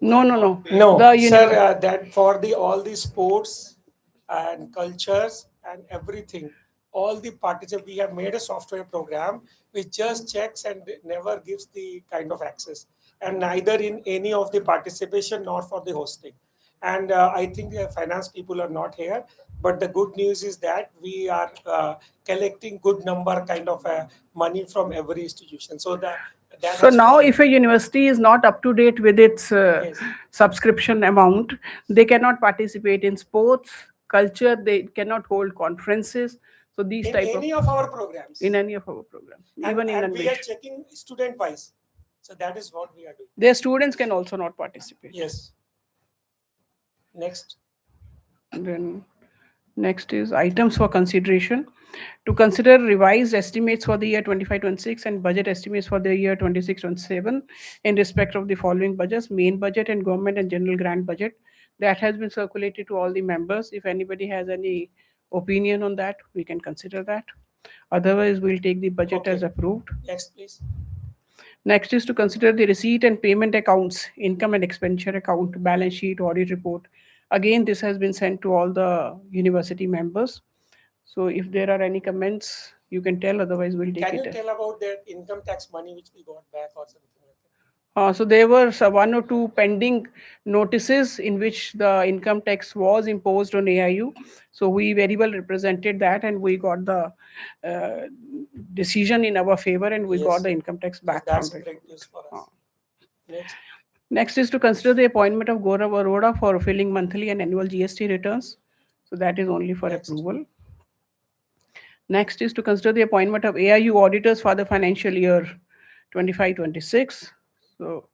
no. Sir, that for all the sports and cultures and everything, all the participants, we have made a software program which just checks and never gives the kind of access, and neither in any of the participation nor for the hosting. And I think the finance people are not here, but the good news is that we are collecting good number kind of money from every institution. So so now if a university is not up to date with its subscription amount, they cannot participate in sports, culture, they cannot hold conferences. So these in type any of our programs. In any of our programs. Even in and we are English. checking student wise. So that is what we are doing. Their students can also not participate. Yes. Next. Then next is items for consideration. To consider revised estimates for the year 25-26 and budget estimates for the year 26-27 in respect of the following budgets: main budget and government and general grant budget. That has been circulated to all the members. If anybody has any opinion on that, we can consider that. Otherwise, we'll take the budget as approved. Next, please. Next is to consider the receipt and payment accounts, income and expenditure account, balance sheet, audit report. Again, this has been sent to all the university members. So if there are any comments, you can tell, otherwise we'll take it. Can you tell about that income tax money which we got back or something like that? So there were 1 or 2 pending notices in which the income tax was imposed on AIU. So we very well represented that, and we got the decision in our favor, and we got the income tax back. That's great news for us. Next. Next is to consider the appointment of Gaurav Arora for filling monthly and annual GST returns. So that is only for approval. Next is to consider the appointment of AIU auditors for the financial year 25-26. So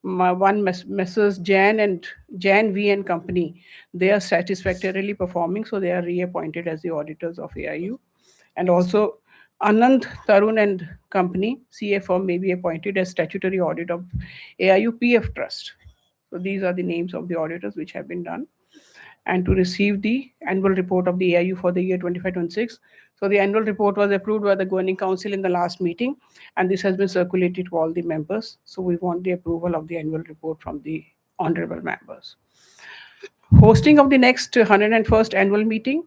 Messrs. Jan V and Company, they are satisfactorily performing, so they are reappointed as the auditors of AIU. And also Anand Tarun and Company, CA firm, may be appointed as statutory audit of AIU PF Trust. So these are the names of the auditors which have been done. And to receive the annual report of the AIU for the year 25-26. So the annual report was approved by the Governing Council in the last meeting, and this has been circulated to all the members. So we want the approval of the annual report from the honorable members. Hosting of the next 101st annual meeting.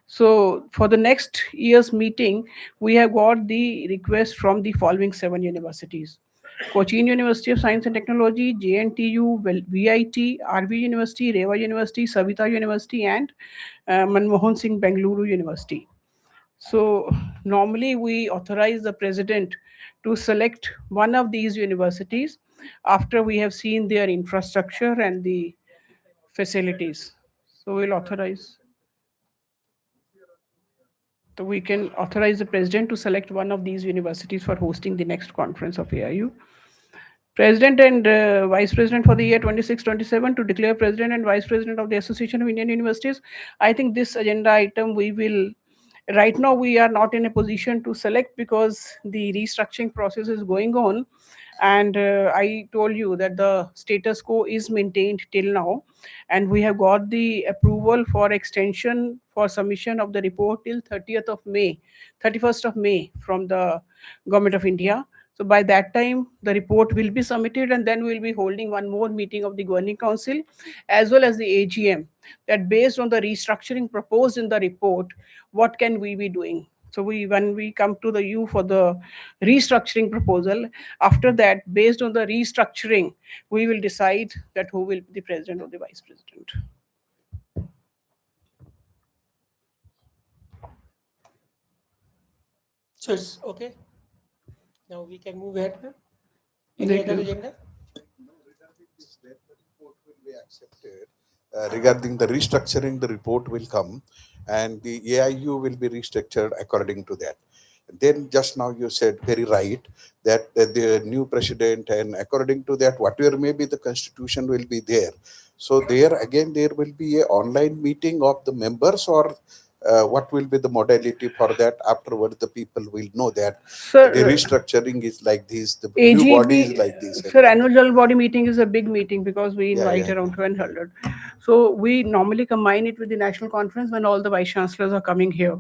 So for the next year's meeting, we have got the request from the following 7 universities: Cochin University of Science and Technology, JNTU, VIT, RV University, Reva University, Savita University, and Manmohan Singh Bengaluru University. So normally we authorize the president to select one of these universities after we have seen their infrastructure and the facilities. So we'll authorize. So we can authorize the president to select one of these universities for hosting the next conference of AIU. President and Vice President for the year 26-27 to declare President and Vice President of the Association of Indian Universities. I think this agenda item we will, right now we are not in a position to select because the restructuring process is going on. And I told you that the status quo is maintained till now. And we have got the approval for extension for submission of the report till 30th of May, 31st of May from the Government of India. So by that time, the report will be submitted, and then we'll be holding one more meeting of the Governing Council as well as the AGM, that based on the restructuring proposed in the report, what can we be doing? So when we come to the U for the restructuring proposal, after that, based on the restructuring, we will decide that who will be the president or the vice president. So it's okay. Now we can move ahead. Any other agenda? Accepted. Regarding the restructuring, the report will come and the AIU will be restructured according to that. Then just now you said very right that the new president, and according to that, whatever may be the constitution will be there. So there again, there will be a online meeting of the members, or what will be the modality for that? Afterwards, the people will know that the restructuring is like this, the new body is like this. Sir, annual general body meeting is a big meeting because we invite around 1,200. So we normally combine it with the national conference when all the vice chancellors are coming here.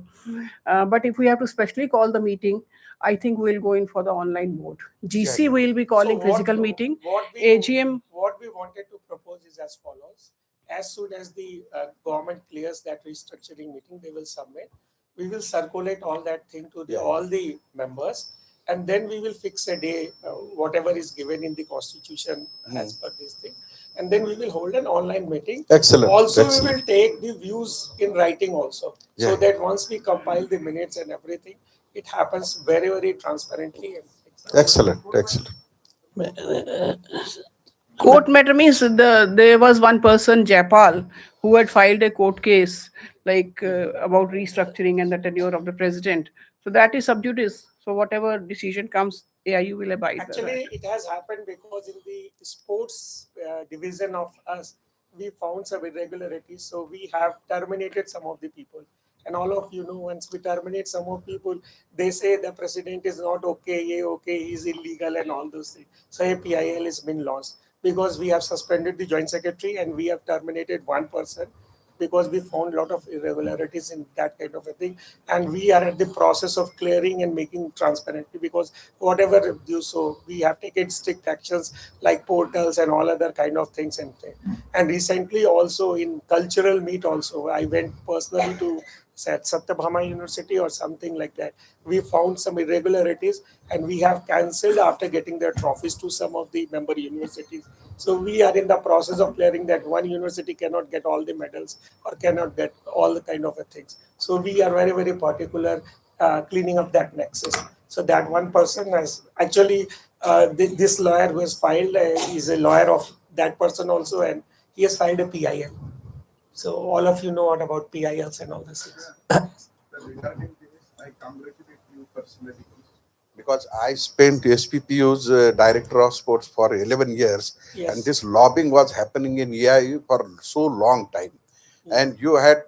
But if we have to specially call the meeting, I think we'll go in for the online mode. GC will be calling physical meeting. AGM. What we wanted to propose is as follows. As soon as the government clears that restructuring meeting, they will submit. We will circulate all that thing to all the members, and then we will fix a day, whatever is given in the constitution as per this thing. And then we will hold an online meeting. Excellent. Also, Excellent. we will take the views in writing also, so that once we compile the minutes and everything, it happens very, very transparently. Excellent. Excellent. Court matter means there was one person, Jaipal, who had filed a court case about restructuring and the tenure of the president. So that is sub judice. So whatever decision comes, AIU will abide by that. Actually, it has happened because in the sports division of us, we found some irregularities. So we have terminated some of the people. And all of you know, once we terminate some of people, they say the president is not okay, he's illegal and all those things. So a PIL has been launched because we have suspended the joint secretary and we have terminated one person because we found a lot of irregularities in that kind of a thing. And we are at the process of clearing and making transparently, because whatever you so we have taken strict actions like portals and all other kind of things. And recently also in cultural meet also, I went personally to Satyabhama University or something like that. We found some irregularities and we have cancelled after getting their trophies to some of the member universities. So we are in the process of clearing that one university cannot get all the medals or cannot get all the kind of things. So we are very, very particular cleaning up that nexus. So that one person has actually, this lawyer who has filed is a lawyer of that person also, and he has filed a PIL. So all of you know what about PILs and all these things. Regarding this, I congratulate you personally because I spent SPPU's director of sports for 11 years, Yes. and this lobbying was happening in AIU for so long time, and you had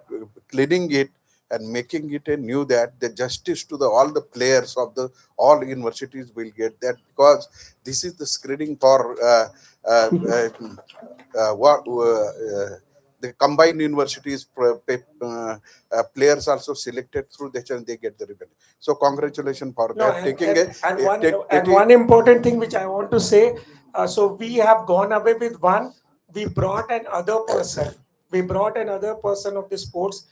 cleaning it and making it a new that the justice to the all the players of the all universities will get that, because this is the screening for what the combined universities players also selected through that, and they get the ribbon. So congratulations for No, that. and one important thing which I want to say, so we have gone away with one. We brought another person. We brought another person of the sports,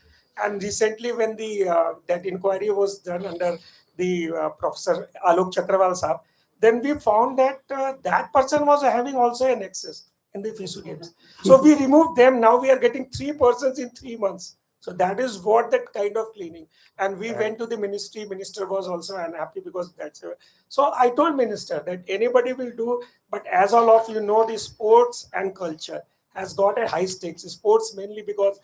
and recently when the that inquiry was done under the Professor Alok Chakrawal Saab, then we found that that person was having also an access in the FISU games. So we removed them. Now we are getting 3 persons in 3 months. So that is what that kind of cleaning. And we went to the ministry. Minister was also unhappy because that's so I told minister that anybody will do, but as all of you know, the sports and culture has got a high stakes. Sports mainly because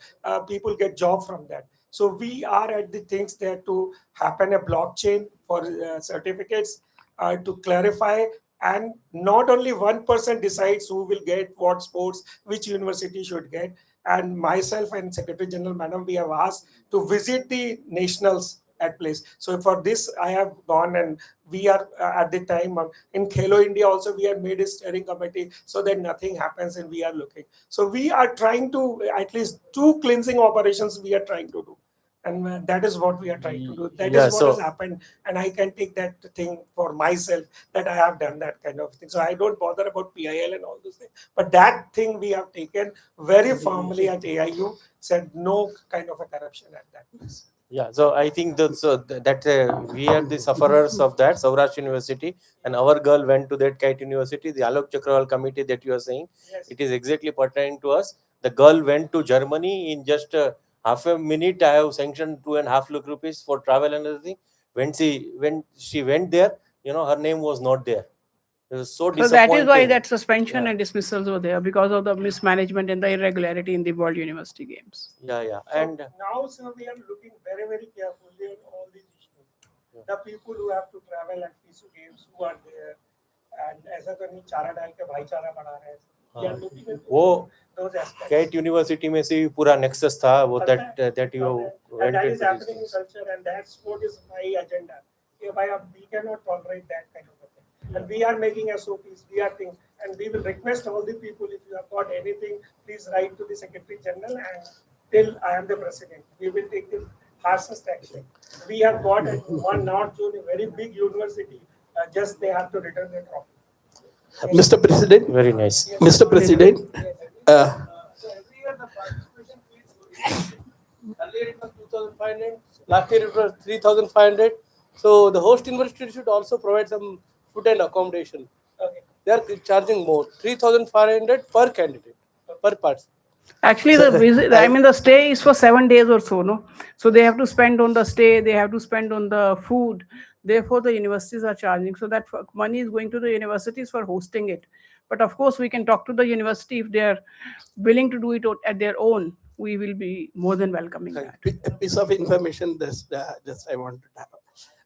people get job from that. So we are at the things there to happen a blockchain for certificates to clarify, and not only one person decides who will get what sports, which university should get. And myself and Secretary General Madam, we have asked to visit the nationals at place. So for this, I have gone, and we are at the time in Khelo India also, we have made a steering committee so that nothing happens, and we are looking. So we are trying to, at least 2 cleansing operations we are trying to do. And that is what we are trying to do. That is what has happened. And I can take that thing for myself that I have done that kind of thing. So I don't bother about PIL and all those things. But that thing we have taken very firmly at AIU, said no kind of a corruption at that place. Yeah, so I think that we are the sufferers of that, Saurashtra University, and our girl went to that Kite University, the Alok Chakrawal committee that you are saying, Yes. it is exactly pertaining to us. The girl went to Germany in just half a minute. I have sanctioned 2.5 lakh rupees for travel and everything. When she went there, her name was not there. It was so So disappointing. that is why that suspension Yeah. and dismissals were there, because of the mismanagement and the irregularity in the World University Games. Yeah. So And now, sir, we are looking very, very carefully on all these issues. The people who have to travel at FISU games, who are there, and ऐसा तो नहीं चारा डाल के भाईचारा बढ़ा रहे हैं. We are looking into वो those aspects. कैट यूनिवर्सिटी में से भी पूरा नेक्सस था वो that you And went that into is these happening in things. culture, and that's what is my agenda. We cannot tolerate that kind of a thing. And we are making SOPs, we are things, and we will request all the people, if you have got anything, please write to the Secretary General, and till I am the President, we will take the harshest action. We have got one North Zone, a very big university, just they have to return their trophy. Mr. President. Very nice. Mr. President. Every year the participation fees, earlier it was 2,500, last year it was 3,500. So the host university should also provide some food and accommodation. They are charging more, 3,500 per candidate, per person. Actually, the visit, I mean, the stay is for 7 days or so, no? So they have to spend on the stay, they have to spend on the food. Therefore, the universities are charging. So that money is going to the universities for hosting it. But of course, we can talk to the university if they are willing to do it at their own. We will be more than welcoming that. A piece of information just I want to have.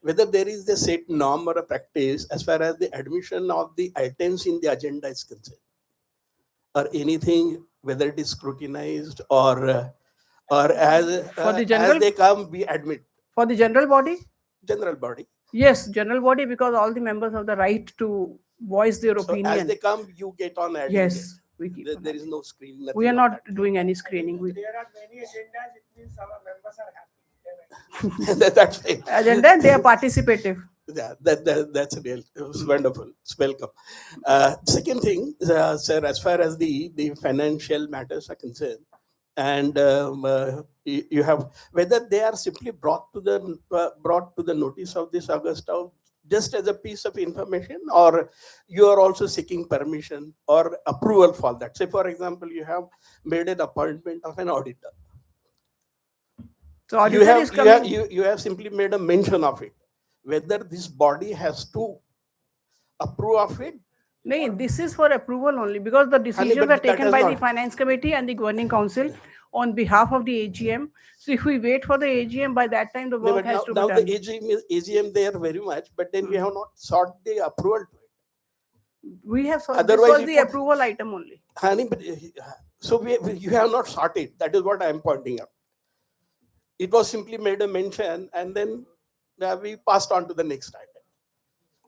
Whether there is a set norm or a practice as far as the admission of the items in the agenda is concerned, or anything, whether it is scrutinized or as For the general, as they come, we admit. For the general body? General body. Yes, general body, because all the members have the right to voice their So opinion. as they come, you get on adding. Yes, there is no screen. We are not doing any screening. There are many agendas, it means our members are happy. That's it. Agenda, they are participative. Yeah, that's real. It was wonderful. It's welcome. Second thing, sir, as far as the financial matters are concerned, and you have whether they are simply brought to the notice of this Augusta just as a piece of information, or you are also seeking permission or approval for that. Say, for example, you have made an appointment of an auditor. So you have simply made a mention of it. Whether this body has to approve of it, No, this is for approval only because the decisions but are that taken has by the not- finance committee and the governing council on behalf of the AGM. So if we wait for the AGM, by that time the No, work but has now, to now be the done. AGM there very much, but then we have not sought the approval to it. We have sought, Otherwise, this was it the would- approval item only. Honey, but so you have not sought it. That is what I am pointing out. It was simply made a mention, and then we passed on to the next item.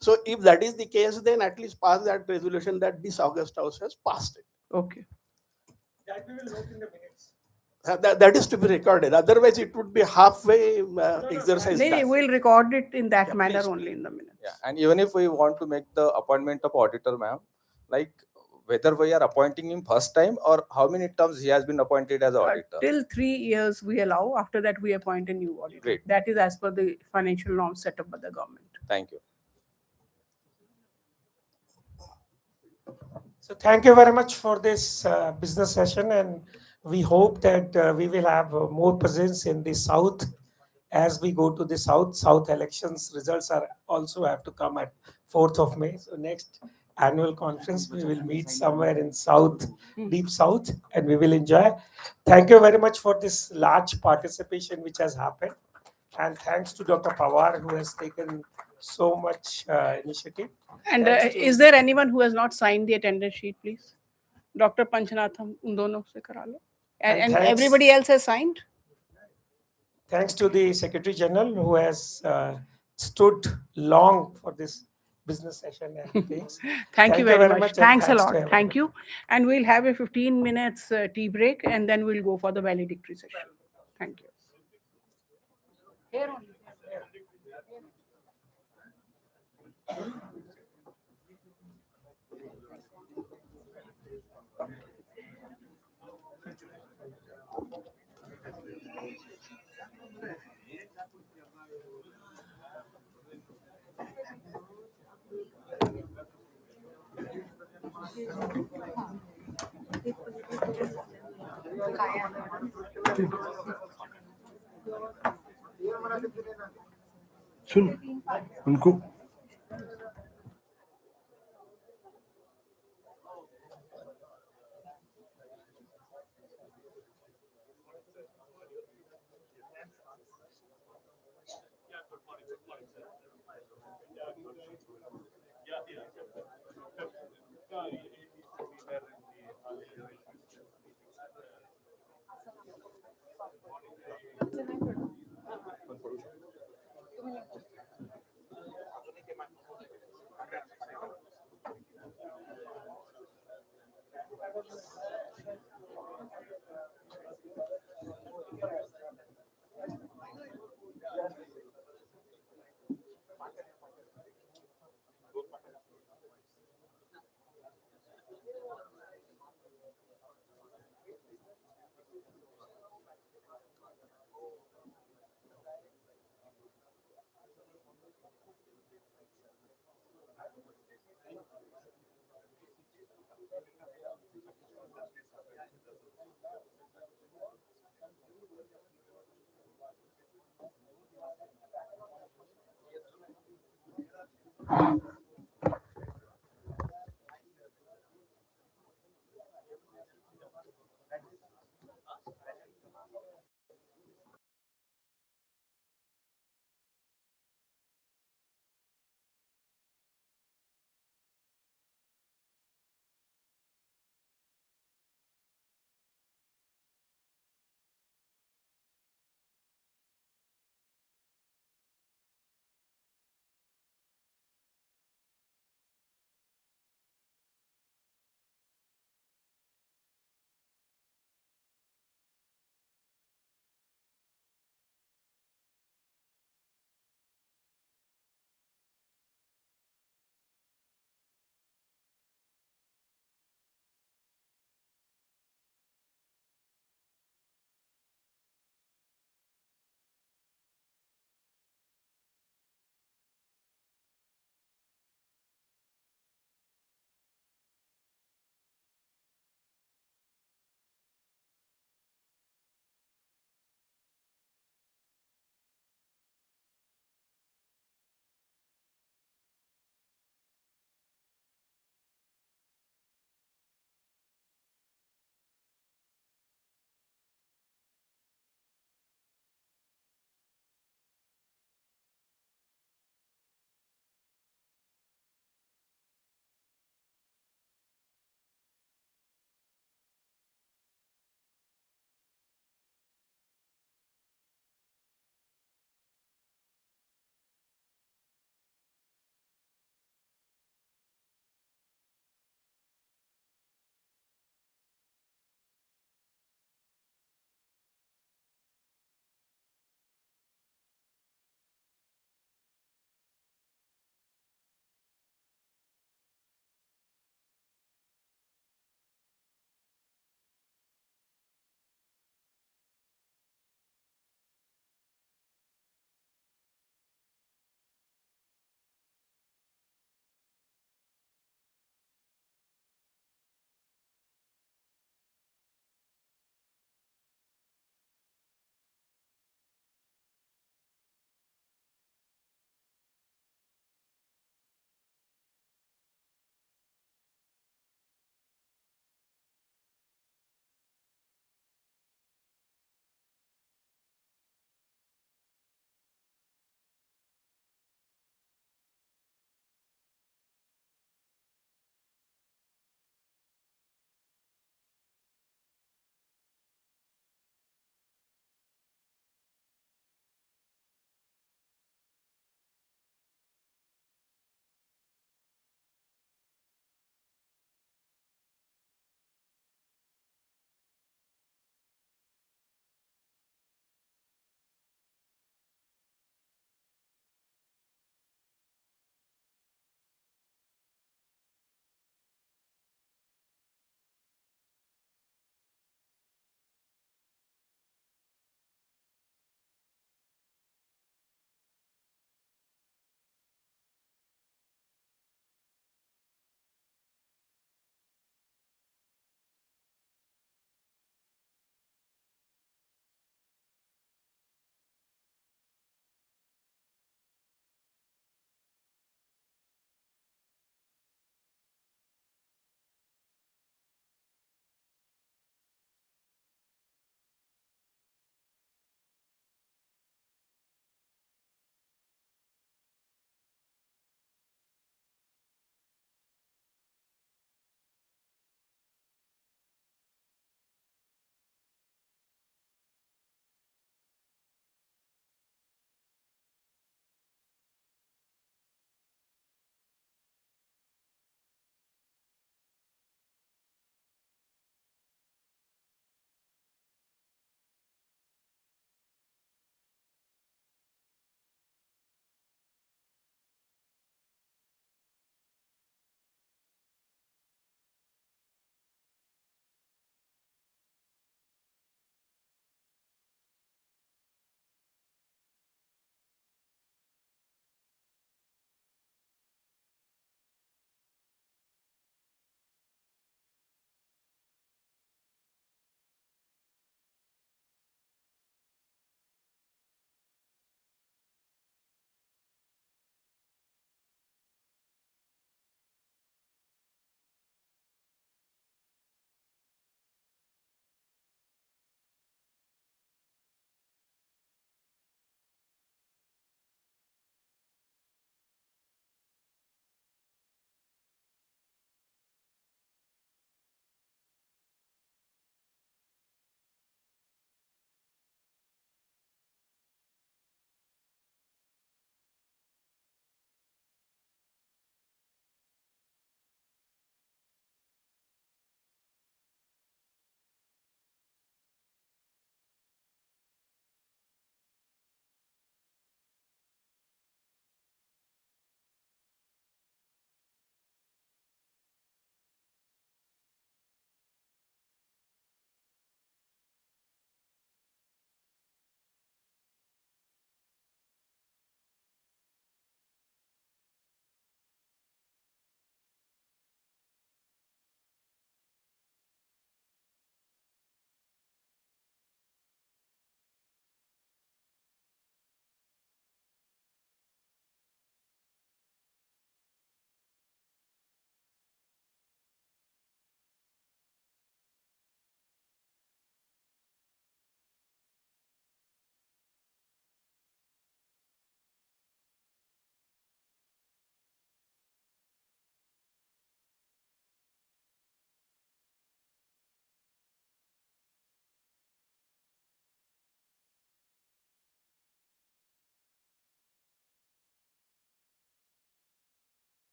So if that is the case, then at least pass that resolution that this August House has passed it. Okay. That we will note in the minutes. That is to be recorded. Otherwise, it would be halfway exercise No, done. we'll record it in that manner only in the minutes. Yeah, and even if we want to make the appointment of auditor, ma'am, like whether we are appointing him first time or how many terms he has been appointed as auditor. Till 3 years we allow. After that, we appoint a new auditor. Great. That is as per the financial norms set up by the government. Thank you. So thank you very much for this business session, and we hope that we will have more presence in the south as we go to the south. South elections results are also have to come at 4th of May. So next annual conference we will meet somewhere in south, deep south, and we will enjoy. Thank you very much for this large participation which has happened, and thanks to Dr. Pawar who has taken so much initiative. And Thanks to- is there anyone who has not signed the attendance sheet, please? Dr. Panchanatham, un dono se kara lo. And thanks- everybody else has signed? Thanks to the Secretary General who has stood long for this business session and things. Thank you very much. and Thanks a to lot. everyone. Thank you. And we'll have a 15 minutes tea break and then we'll go for the valedictory session. Thank you. Here only. सुन उनको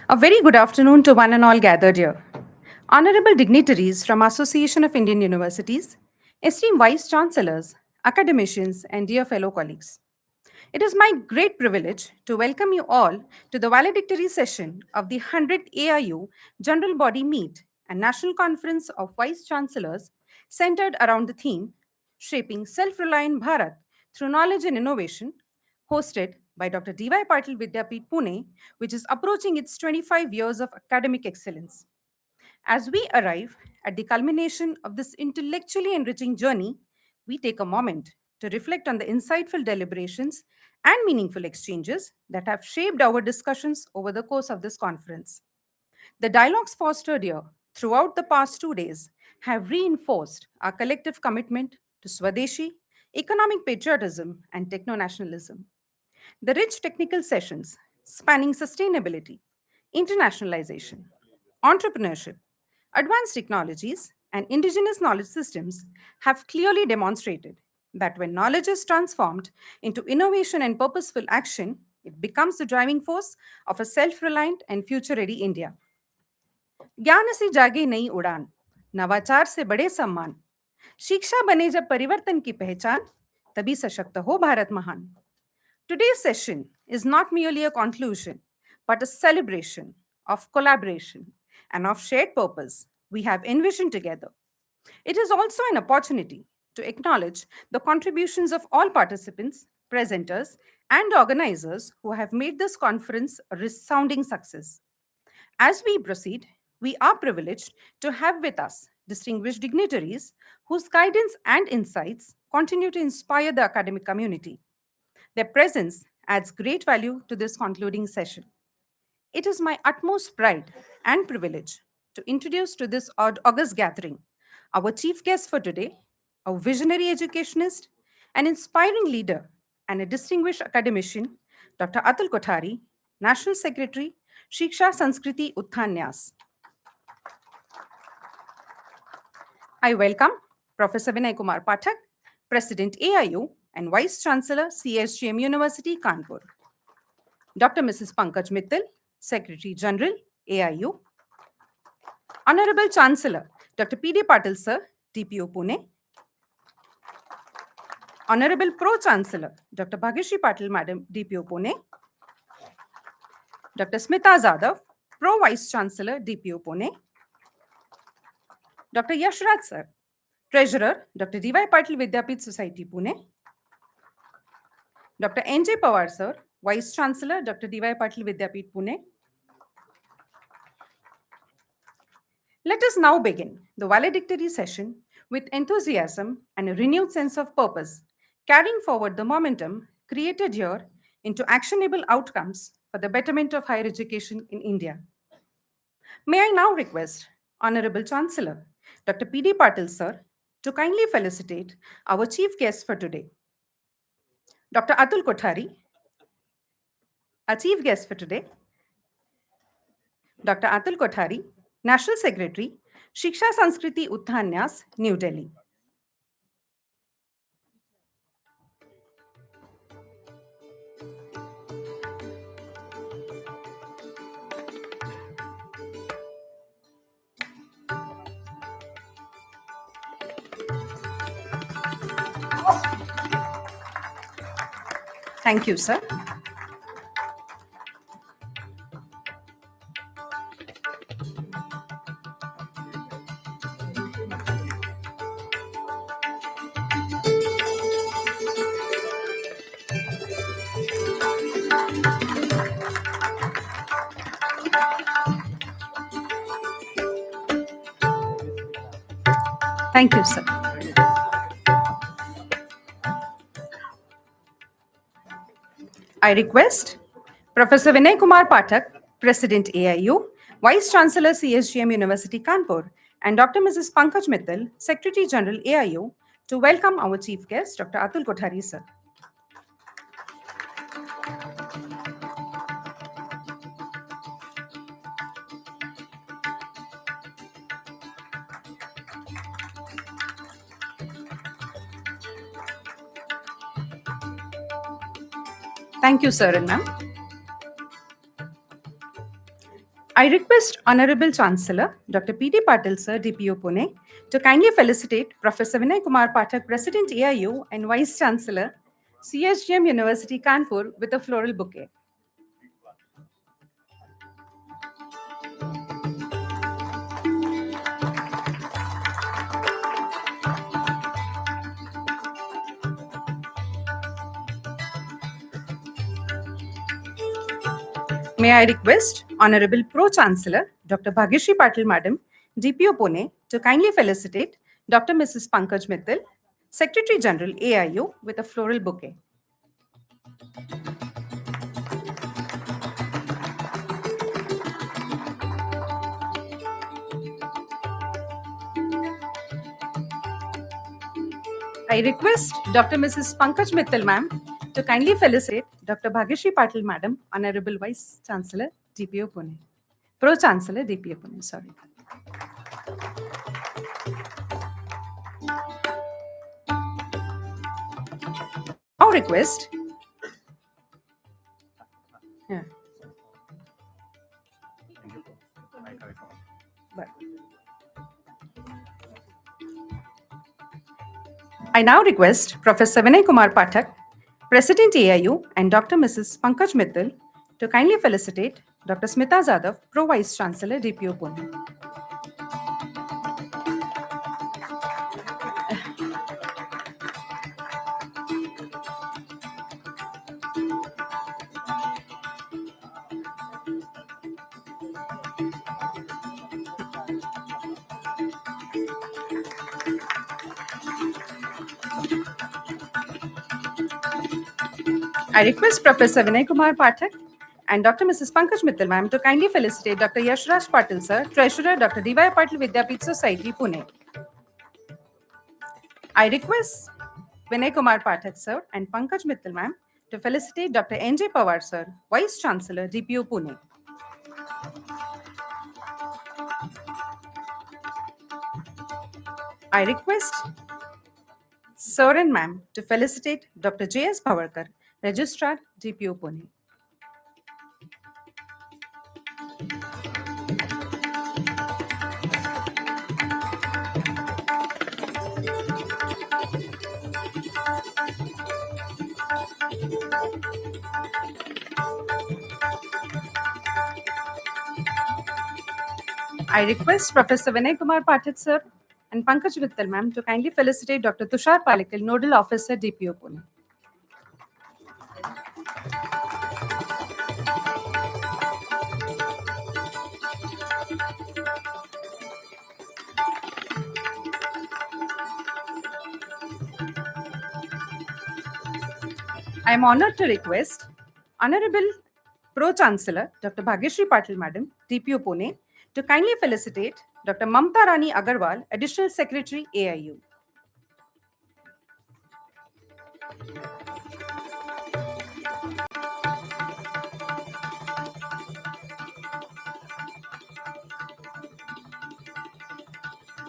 A very good afternoon to one and all gathered here. Honorable dignitaries from Association of Indian Universities, esteemed vice chancellors, academicians, and dear fellow colleagues. It is my great privilege to welcome you all to the valedictory session of the 100th AIU General Body Meet and National Conference of Vice Chancellors centered around the theme Shaping Self-Reliant Bharat Through Knowledge and Innovation, hosted by Dr. D.Y. Patil Vidyapeeth Pune, which is approaching its 25 years of academic excellence. As we arrive at the culmination of this intellectually enriching journey, we take a moment to reflect on the insightful deliberations and meaningful exchanges that have shaped our discussions over the course of this conference. The dialogues fostered here throughout the past 2 days have reinforced our collective commitment to Swadeshi, economic patriotism, and techno-nationalism. The rich technical sessions spanning sustainability, internationalization, entrepreneurship, advanced technologies, and indigenous knowledge systems have clearly demonstrated that when knowledge is transformed into innovation and purposeful action, it becomes the driving force of a self-reliant and future-ready India. ज्ञान से जागे नई उड़ान, नवाचार से बड़े सम्मान, शिक्षा बने जब परिवर्तन की पहचान, तभी सशक्त हो भारत महान. Today's session is not merely a conclusion, but a celebration of collaboration and of shared purpose we have envisioned together. It is also an opportunity to acknowledge the contributions of all participants, presenters, and organizers who have made this conference a resounding success. As we proceed, we are privileged to have with us distinguished dignitaries whose guidance and insights continue to inspire the academic community. Their presence adds great value to this concluding session. It is my utmost pride and privilege to introduce to this august gathering our chief guest for today, a visionary educationist, an inspiring leader, and a distinguished academician, Dr. Atul Kothari, National Secretary, Shiksha Sanskriti Utthanyas. I welcome Professor Vinay Kumar Pathak, President AIU and Vice Chancellor CSGM University, Kanpur. Dr. Mrs. Pankaj Mittal, Secretary General, AIU. Honorable Chancellor, Dr. P.D. Patil Sir, DPU Pune. Honorable Pro-Chancellor, Dr. Bhagyashree Patil Madam, DPU Pune. Dr. Smita Zadav, Pro-Vice Chancellor, DPU Pune. Dr. Yashraj Sir, Treasurer, Dr. D.Y. Patil Vidyapeeth Society, Pune. Dr. N.J. Pawar Sir, Vice Chancellor, Dr. D.Y. Patil Vidyapeeth, Pune. Let us now begin the valedictory session with enthusiasm and a renewed sense of purpose, carrying forward the momentum created here into actionable outcomes for the betterment of higher education in India. May I now request Honorable Chancellor, Dr. P.D. Patil Sir, to kindly felicitate our chief guest for today. Dr. Atul Kothari, our chief guest for today. Dr. Atul Kothari, National Secretary, Shiksha Sanskriti Utthanyas, New Delhi. Thank you, sir. Thank you, sir. I request Professor Vinay Kumar Pathak, President AIU, Vice Chancellor CSGM University Kanpur, and Dr. Mrs. Pankaj Mittal, Secretary General AIU, to welcome our chief guest, Dr. Atul Kothari, sir. Thank you, sir and ma'am. I request Honorable Chancellor Dr. P.D. Patil Sir, DPO Pune, to kindly felicitate Professor Vinay Kumar Pathak, President AIU and Vice Chancellor, CSGM University Kanpur, with a floral bouquet. May I request Honorable Pro-Chancellor Dr. Bhagyashree Patil Madam, DPO Pune, to kindly felicitate Dr. Mrs. Pankaj Mittal, Secretary General AIU, with a floral bouquet. I request Dr. Mrs. Pankaj Mittal ma'am to kindly felicitate Dr. Bhagyashree Patil Madam, Honorable Vice Chancellor, DPO Pune. Pro-Chancellor, DPO Pune, sorry. Now request. Yeah. But I now request Professor Vinay Kumar Pathak, President AIU, and Dr. Mrs. Pankaj Mittal to kindly felicitate Dr. Smita Jadhav, Pro Vice Chancellor, DPO Pune. I request Professor Vinay Kumar Pathak and Dr. Mrs. Pankaj Mittal ma'am to kindly felicitate Dr. Yashraj Patil sir, Treasurer Dr. D.Y. Patil Vidyapeeth Society, Pune. I request Vinay Kumar Pathak sir and Pankaj Mittal ma'am to felicitate Dr. N.J. Pawar sir, Vice Chancellor, DPU Pune. I request sir and ma'am to felicitate Dr. J.S. Bhavarkar, Registrar, DPU Pune. I request Professor Vinay Kumar Pathak sir and Pankaj Mittal ma'am to kindly felicitate Dr. Tushar Palikal, Nodal Officer, DPO Pune. I am honored to request Honorable Pro-Chancellor Dr. Bhagyashree Patil Madam, DPO Pune, to kindly felicitate Dr. Mamta Rani Agarwal, Additional Secretary, AIU.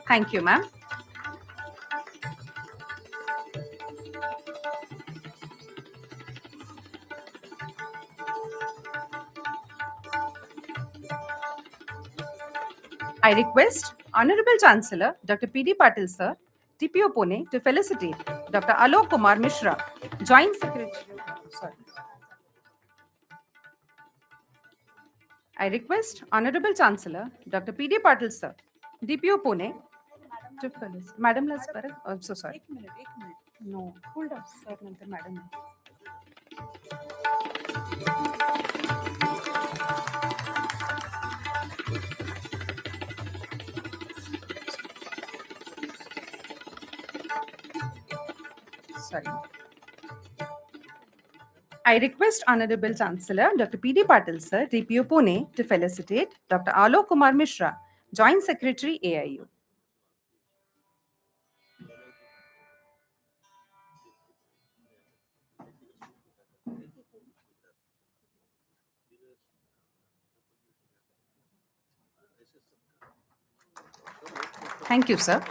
Thank you, ma'am. I request Honorable Chancellor Dr. P.D. Patil sir, TPO Pune, to felicitate Dr. Alok Kumar Mishra, Joint Secretary. Sorry. I request Honorable Chancellor Dr. P.D. Patil sir, DPO Pune, to felicitate. Madam Lasparak, I'm so sorry. No, hold up, sir, madam. Sorry. I request Honorable Chancellor Dr. P.D. Patil sir, DPO Pune, to felicitate Dr. Alok Kumar Mishra, Joint Secretary, AIU. Thank you, sir.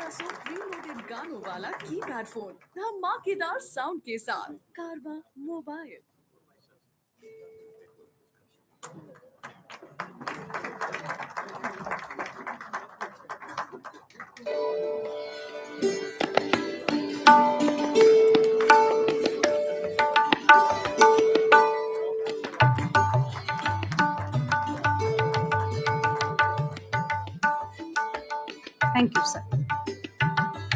500 preloaded गानों वाला keypad phone धमाकेदार sound के साथ कारवा mobile. Thank you, sir.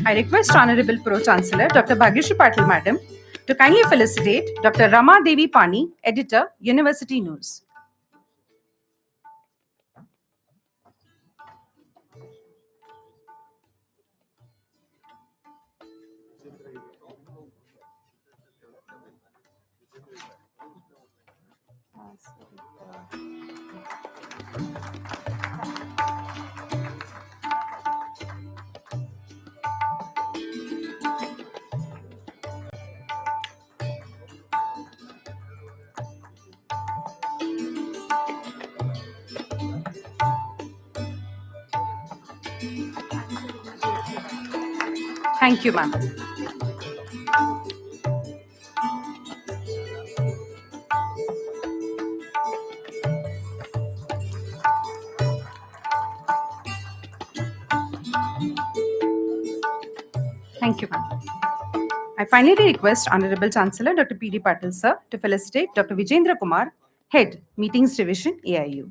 I request Honorable Pro-Chancellor Dr. Bhagyashree Patil Madam to kindly felicitate Dr. Rama Devi Pani, Editor, University News. Thank you, ma'am. Thank you, ma'am. I finally request Honorable Chancellor Dr. P.D. Patil, sir, to felicitate Dr. Vijendra Kumar, Head, Meetings Division, AIU.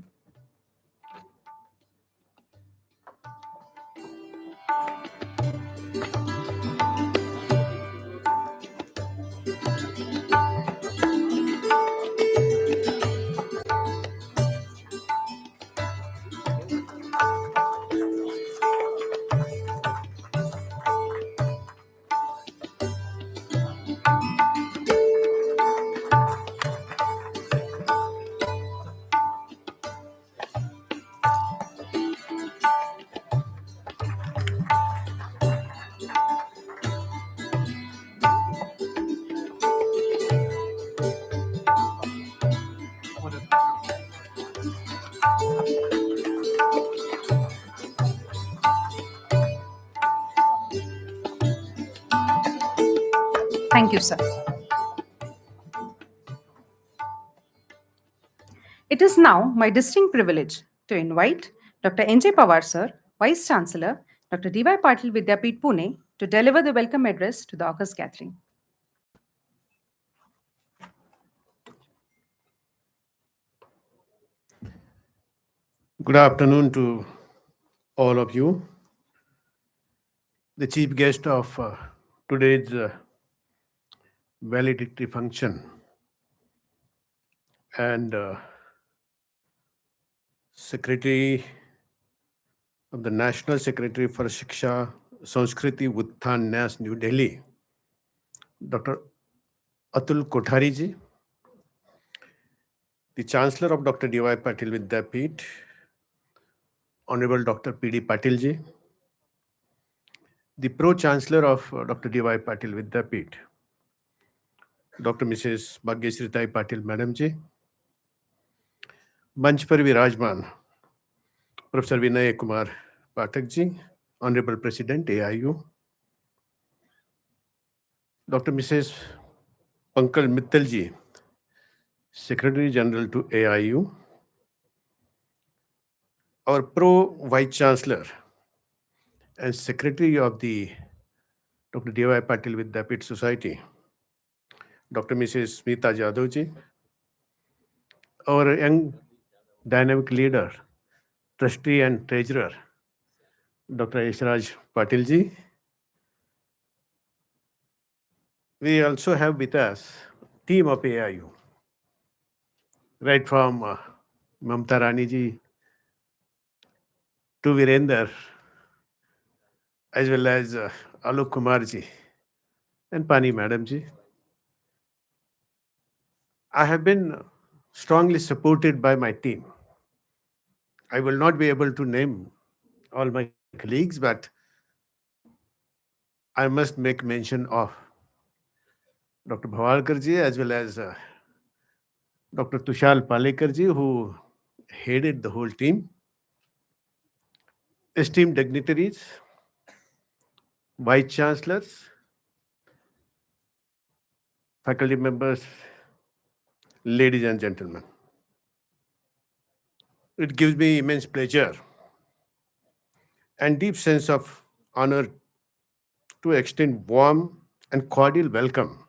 Thank you, sir. It is now my distinct privilege to invite Dr. N.J. Pawar, sir, Vice Chancellor, Dr. D.Y. Patil Vidyapeeth, Pune, to deliver the welcome address to the August gathering. Good afternoon to all of you. The chief guest of today's valedictory function and Secretary of the National Secretary for Shiksha, Sanskriti, Uttan, Nyas, New Delhi, Dr. Atul Kothari ji, the Chancellor of Dr. D.Y. Patil Vidyapeeth, Honorable Dr. P.D. Patil ji, the Pro-Chancellor of Dr. D.Y. Patil Vidyapeeth, Dr. Mrs. Bhagyashree Patil Madam ji, मंच पर विराजमान professor Vinay Kumar Pathak ji, honourable president AIU, doctor Mrs Pankaj Mittal ji, secretary general to AIU, our pro vice chancellor and secretary of the Dr. D.Y. Patil Vidyapeeth Society, Dr. Mrs. Smita Jadhav ji, our young dynamic leader, trustee and treasurer, Dr. Yashraj Patil ji. We also have with us team of AIU, right from Mamta Rani ji to Virender, as well as Alok Kumar ji and Pani Madam ji. I have been strongly supported by my team. I will not be able to name all my colleagues, but I must make mention of Dr. Bhavalkar ji as well as Dr. Tushal Palekar ji, who headed the whole team. Esteemed dignitaries, Vice Chancellors, faculty members, ladies and gentlemen. It gives me immense pleasure and deep sense of honor to extend warm and cordial welcome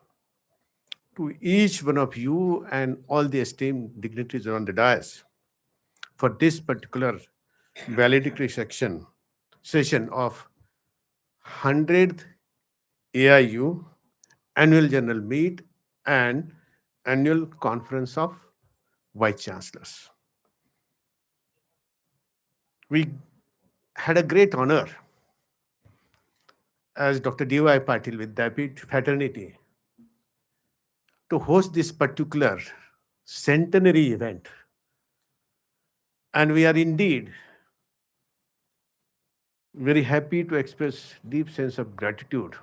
to each one of you and all the esteemed dignitaries on the dais for this particular valedictory session of 100th AIU Annual General Meet and Annual Conference of Vice Chancellors. We had a great honor as Dr. D.Y. Patil Vidyapith Fraternity to host this particular centenary event. And we are indeed very happy to express deep sense of gratitude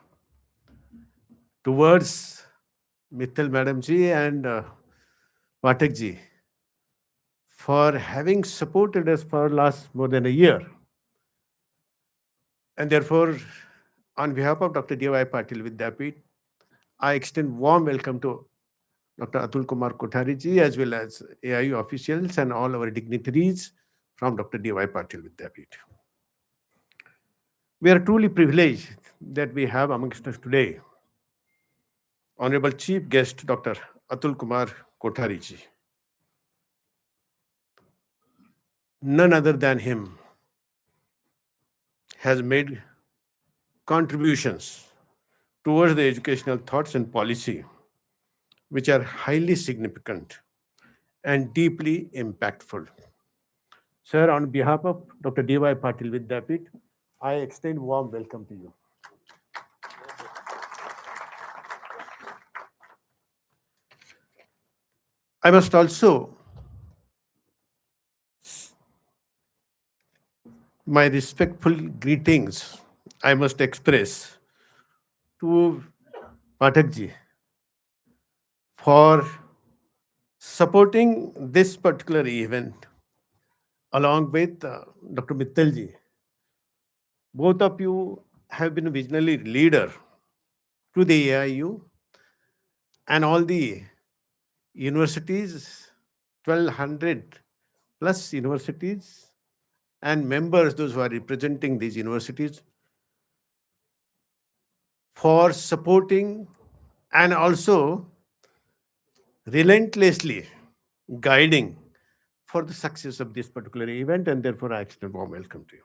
towards Mittal Madam ji and Pathak ji for having supported us for last more than a year. And therefore, on behalf of Dr. D.Y. Patil Vidyapith, I extend warm welcome to Dr. Atul Kumar Kothari ji as well as AIU officials and all our dignitaries from Dr. D.Y. Patil Vidyapith. We are truly privileged that we have amongst us today Honorable Chief Guest Dr. Atul Kumar Kothari ji. None other than him has made contributions towards the educational thoughts and policy which are highly significant and deeply impactful. Sir, on behalf of Dr. D.Y. Patil Vidyapith, I extend warm welcome to you. I must also my respectful greetings I must express to Pathak ji for supporting this particular event along with Dr. Mittal ji. Both of you have been a visionary leader to the AIU and all the universities, 1,200 plus universities and members, those who are representing these universities, for supporting and also relentlessly guiding for the success of this particular event, and therefore I extend a warm welcome to you.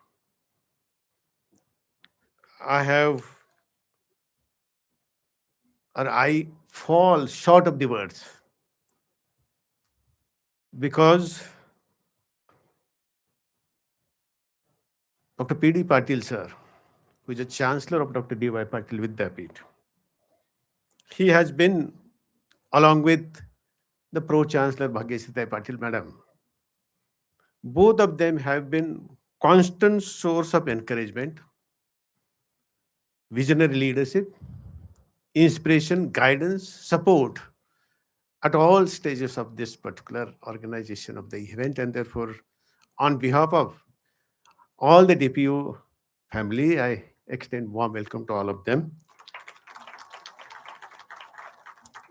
I fall short of the words because Dr. P.D. Patil sir, who is a Chancellor of Dr. D.Y. Patil Vidyapith, he has been, along with the Pro-Chancellor Bhagyasritai Patil Madam, both of them have been constant source of encouragement, visionary leadership, inspiration, guidance, support at all stages of this particular organization of the event. And therefore, on behalf of all the DPU family, I extend warm welcome to all of them.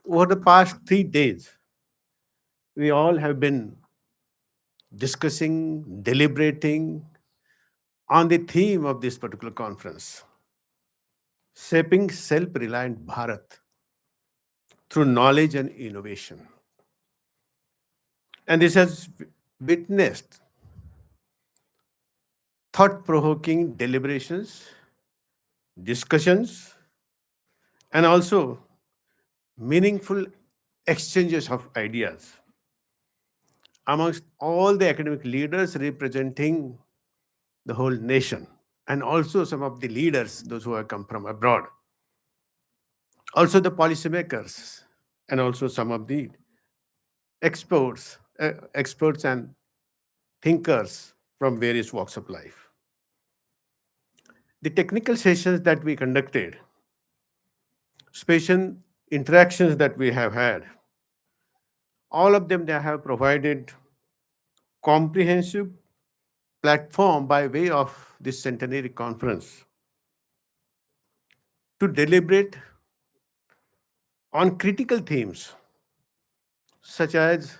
Over the past 3 days, we all have been discussing, deliberating on the theme of this particular conference, shaping self-reliant Bharat through knowledge and innovation. And this has witnessed thought-provoking deliberations, discussions, and also meaningful exchanges of ideas amongst all the academic leaders representing the whole nation, and also some of the leaders, those who have come from abroad, also the policymakers, and also some of the experts and thinkers from various walks of life. The technical sessions that we conducted, special interactions that we have had, all of them, they have provided comprehensive platform by way of this centenary conference to deliberate on critical themes such as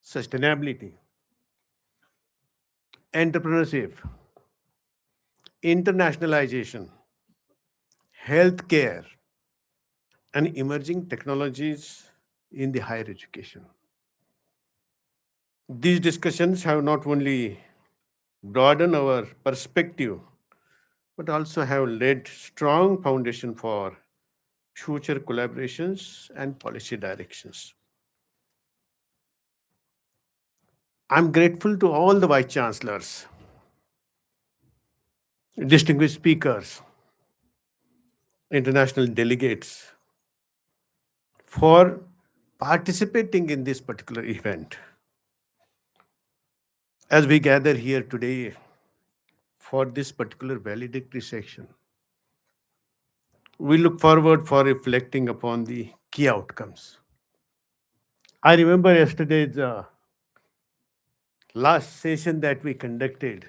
sustainability, entrepreneurship, internationalization, healthcare, and emerging technologies in the higher education. These discussions have not only broadened our perspective, but also have laid strong foundation for future collaborations and policy directions. I'm grateful to all the vice chancellors, distinguished speakers, international delegates for participating in this particular event. As we gather here today for this particular valedictory section, we look forward for reflecting upon the key outcomes. I remember yesterday's last session that we conducted,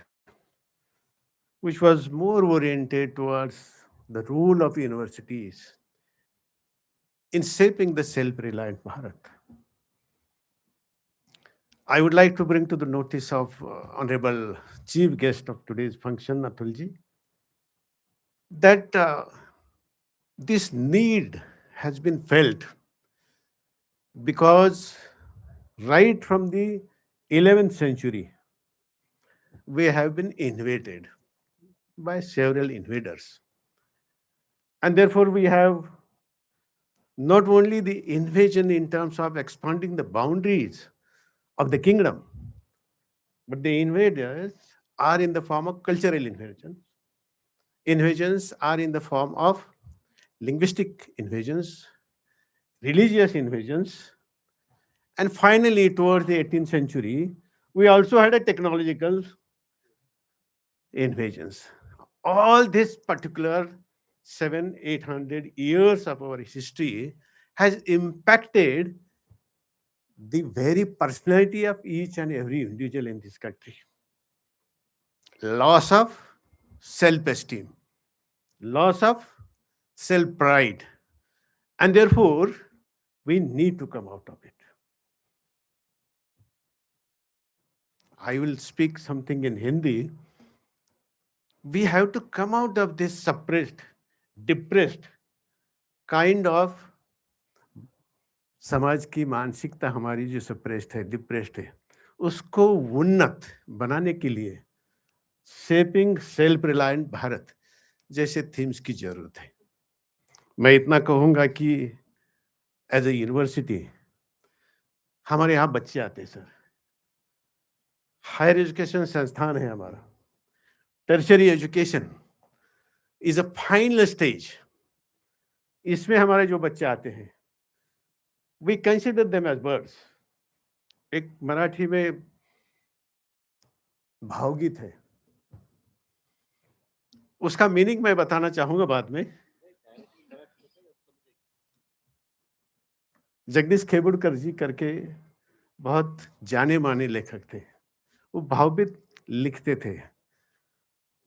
which was more oriented towards the role of universities in shaping the self-reliant Bharat. I would like to bring to the notice of Honorable Chief Guest of today's function, Atulji, that this need has been felt because right from the 11th century, we have been invaded by several invaders. And therefore, we have not only the invasion in terms of expanding the boundaries of the kingdom, but the invaders are in the form of cultural invasion. Invasions are in the form of linguistic invasions, religious invasions, and finally, towards the 18th century, we also had a technological invasions. All this particular 700-800 years of our history has impacted the very personality of each and every individual in this country. Loss of self-esteem, loss of self-pride, and therefore we need to come out of it. I will speak something in Hindi. We have to come out of this suppressed, depressed kind of समाज की मानसिकता हमारी जो suppressed है, depressed है, उसको उन्नत बनाने के लिए शेपिंग सेल्फ रिलायंट भारत जैसे थीम्स की जरूरत है. मैं इतना कहूँगा कि एज ए यूनिवर्सिटी हमारे यहाँ बच्चे आते हैं सर. हायर एजुकेशन संस्थान है हमारा. Tertiary education is a final stage. इसमें हमारे जो बच्चे आते हैं, we consider them as birds. एक मराठी में भावगीत है, उसका मीनिंग मैं बताना चाहूंगा बाद में. जगदीश खेबुड़कर जी करके बहुत जाने माने लेखक थे. वो भावगीत लिखते थे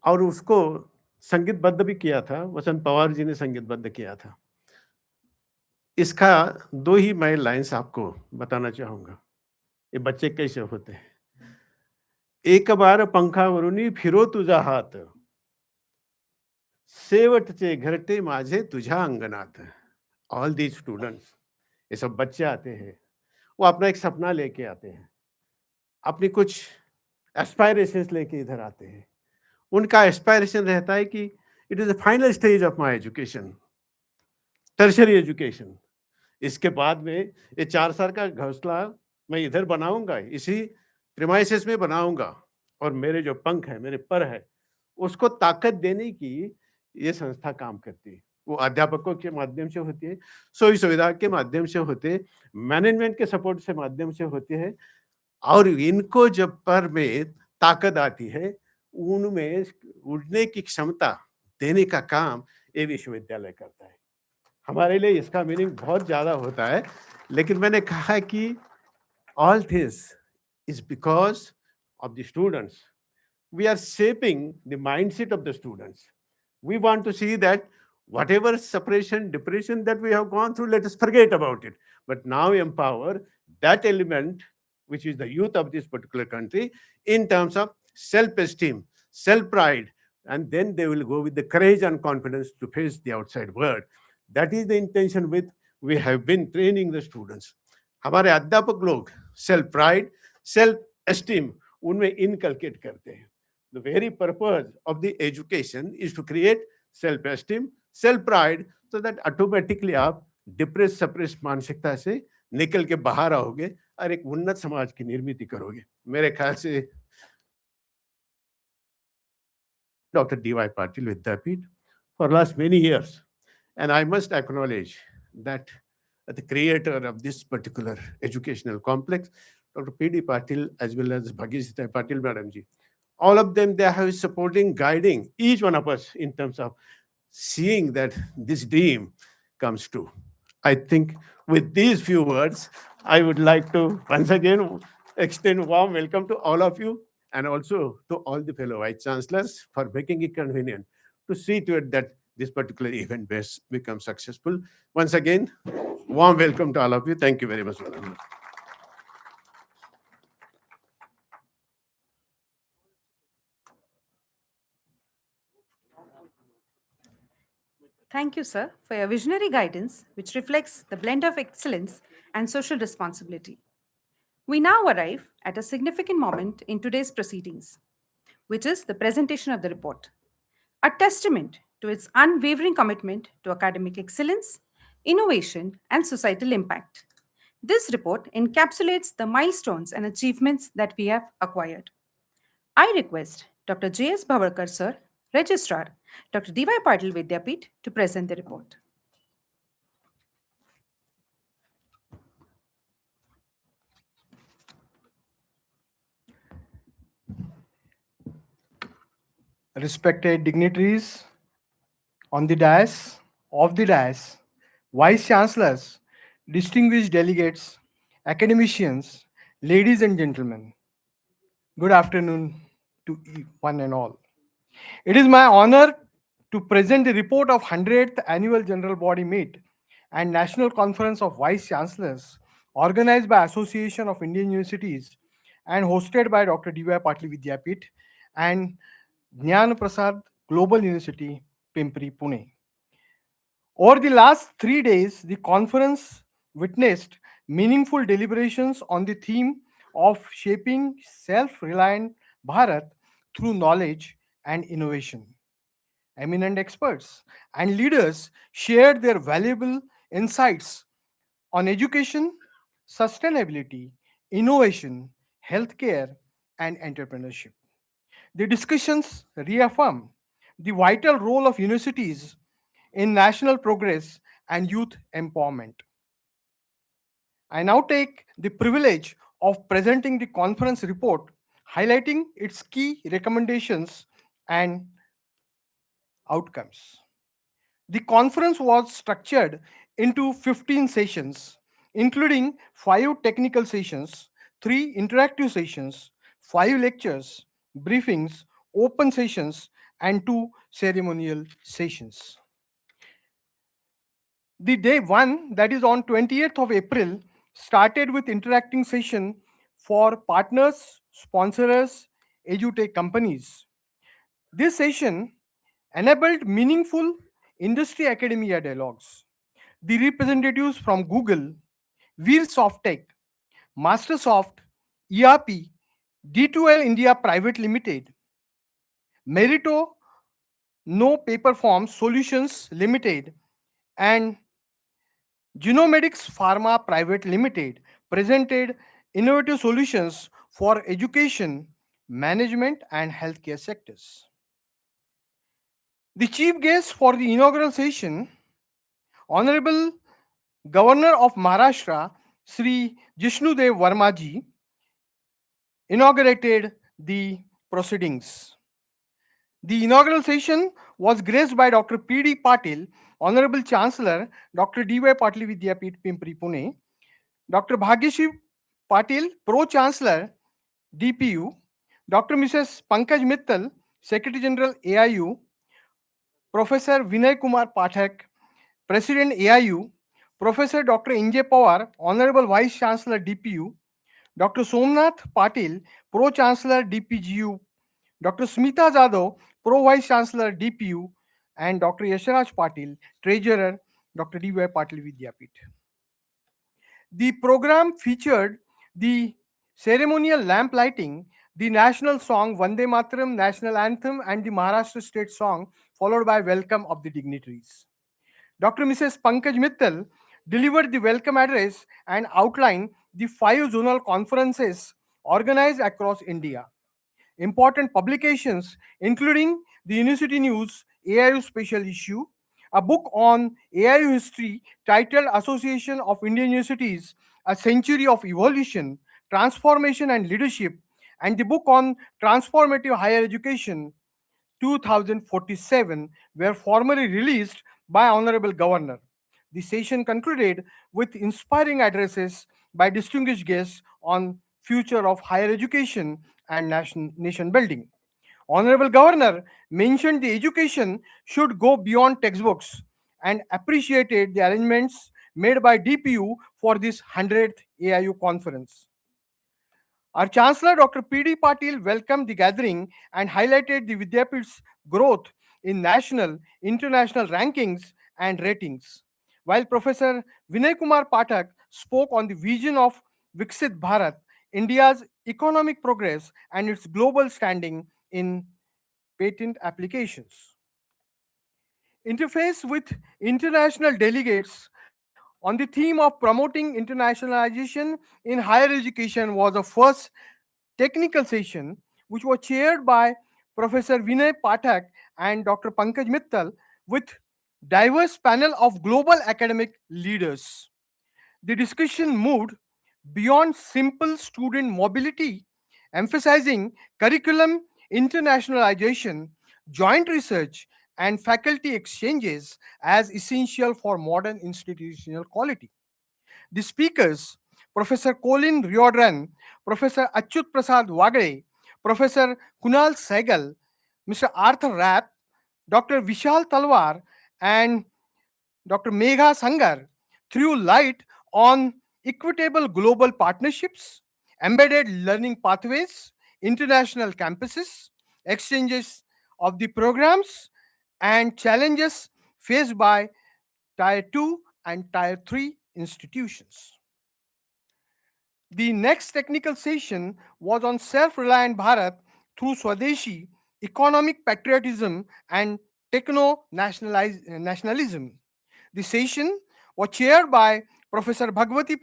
और उसको संगीतबद्ध भी किया था. वसंत पवार जी ने संगीतबद्ध किया था. इसका दो ही मैं लाइंस आपको बताना चाहूंगा. ये बच्चे कैसे होते हैं. एक बार पंखावरुनी फिरो तुझा हात, शेवटचे घरटे माझे तुझ्या अंगणात. ऑल दीज स्टूडेंट्स, ये सब बच्चे आते हैं, वो अपना एक सपना लेके आते हैं, अपनी कुछ एस्पायरेशंस लेके इधर आते हैं. उनका एस्पायरेशन रहता है कि it is the final stage of my education, tertiary education. इसके बाद में ये 4 साल का घोंसला मैं इधर बनाऊंगा, इसी प्रीमाइसेस में बनाऊंगा, और मेरे जो पंख है, मेरे पर है, उसको ताकत देने की ये संस्था काम करती है. वो अध्यापकों के माध्यम से होती है, सोई सुविधा के माध्यम से होते हैं, मैनेजमेंट के सपोर्ट से माध्यम से होते हैं. और इनको जब पर में ताकत आती है, उनमें उड़ने की क्षमता देने का काम ये विश्वविद्यालय करता है. हमारे लिए इसका मीनिंग बहुत ज्यादा होता है. लेकिन मैंने कहा कि all this is because of the students. We are shaping the mindset of the students. We want to see that Whatever separation, depression that we have gone through, let us forget about it. But now empower that element, which is the youth of this particular country, in terms of self-esteem, self-pride, and then they will go with the courage and confidence to face the outside world. That is the intention with we have been training the students. हमारे अध्यापक लोग self pride, self esteem उनमें inculcate करते हैं. The very purpose of the education is to create self esteem, self pride, so that automatically आप depress suppress मानसिकता से निकल के बाहर आओगे और एक उन्नत समाज की निर्मित करोगे. मेरे ख्याल से Dr. D.Y. Patil Vidyapith for last many years. And I must acknowledge that the creator of this particular educational complex, Dr. P.D. Patil, as well as Bhagisita Patil Madam ji, all of them, they have supporting, guiding each one of us in terms of seeing that this dream comes true. I think with these few words, I would like to once again extend warm welcome to all of you and also to all the fellow vice chancellors for making it convenient to see to it that this particular event becomes successful. Once again, warm welcome to all of you. Thank you very much. Thank you, sir, for your visionary guidance, which reflects the blend of excellence and social responsibility. We now arrive at a significant moment in today's proceedings, which is the presentation of the report, a testament to its unwavering commitment to academic excellence, innovation, and societal impact. This report encapsulates the milestones and achievements that we have acquired. I request Dr. J.S. Bhavarkar, sir, Registrar, Dr. D.Y. Patil Vidyapith, to present the report. Respected dignitaries on the dais, off the dais, vice chancellors, distinguished delegates, academicians, ladies and gentlemen, good afternoon to one and all. It is my honor to present the report of 100th Annual General Body Meet and National Conference of Vice Chancellors organized by Association of Indian Universities and hosted by Dr. D.Y. Patil Vidyapith and Jnana Prasad Global University, Pimpri, Pune. Over the last 3 days, the conference witnessed meaningful deliberations on the theme of shaping self-reliant Bharat through knowledge and innovation. Eminent experts and leaders shared their valuable insights on education, sustainability, innovation, healthcare, and entrepreneurship. The discussions reaffirm the vital role of universities in national progress and youth empowerment. I now take the privilege of presenting the conference report, highlighting its key recommendations and outcomes. The conference was structured into 15 sessions, including 5 technical sessions, 3 interactive sessions, 5 lectures, briefings, open sessions, and 2 ceremonial sessions. The day 1, that is on 28th of April, started with interacting session for partners, sponsors, edutech companies. This session enabled meaningful industry academia dialogues. The representatives from Google, Veer Softtech, Mastersoft, ERP, D2L India Private Limited, Merito, No Paper Form Solutions Limited, and Genomedics Pharma Private Limited presented innovative solutions for education, management, and healthcare sectors. The chief guest for the inaugural session, Honorable Governor of Maharashtra, Sri Jishnudev Varmaji, inaugurated the proceedings. The inaugural session was graced by Dr. P.D. Patil, Honorable Chancellor, Dr. D.Y. Patil Vidyapith, Pimpri, Pune, Dr. Bhagyashree Patil, Pro-Chancellor, DPU, Dr. Mrs. Pankaj Mittal, Secretary General, AIU, Professor Vinay Kumar Pathak, President AIU, Professor Dr. Injay Pawar, Honorable Vice Chancellor DPU, Dr. Somnath Patil, Pro Chancellor DPGU, Dr. Smita Jadhav, Pro Vice Chancellor DPU, and Dr. Yashraj Patil, Treasurer, Dr. D.Y. Patil Vidyapith. The program featured the ceremonial lamp lighting, the national song Vande Mataram, national anthem, and the Maharashtra state song, followed by welcome of the dignitaries. Dr. Mrs. Pankaj Mittal delivered the welcome address and outlined the 5 zonal conferences organized across India. Important publications, including the University News AIU Special Issue, a book on AIU history titled Association of Indian Universities, A Century of Evolution, Transformation and Leadership, and the book on Transformative Higher Education, 2047, were formally released by Honorable Governor. The session concluded with inspiring addresses by distinguished guests on future of higher education and nation building. Honorable Governor mentioned the education should go beyond textbooks and appreciated the arrangements made by DPU for this 100th AIU conference. Our Chancellor Dr. P.D. Patil welcomed the gathering and highlighted the Vidyapith's growth in national, international rankings and ratings. While Professor Vinay Kumar Pathak spoke on the vision of Viksit Bharat, India's economic progress and its global standing in patent applications. Interface with international delegates on the theme of promoting internationalization in higher education was the first technical session, which was chaired by Professor Vinay Pathak and Dr. Pankaj Mittal with diverse panel of global academic leaders. The discussion moved beyond simple student mobility, emphasizing curriculum internationalization, joint research, and faculty exchanges as essential for modern institutional quality. The speakers, Professor Colin Riordan, Professor Achyut Prasad Wagre, Professor Kunal Sehgal, Mr. Arthur Rath, Dr. Vishal Talwar, and Dr. Megha Sangar, threw light on equitable global partnerships, embedded learning pathways, international campuses, exchanges of the programs, and challenges faced by Tier 2 and Tier 3 institutions. The next technical session was on self-reliant Bharat through Swadeshi, economic patriotism, and techno-nationalism. The session was chaired by Professor Bhagwati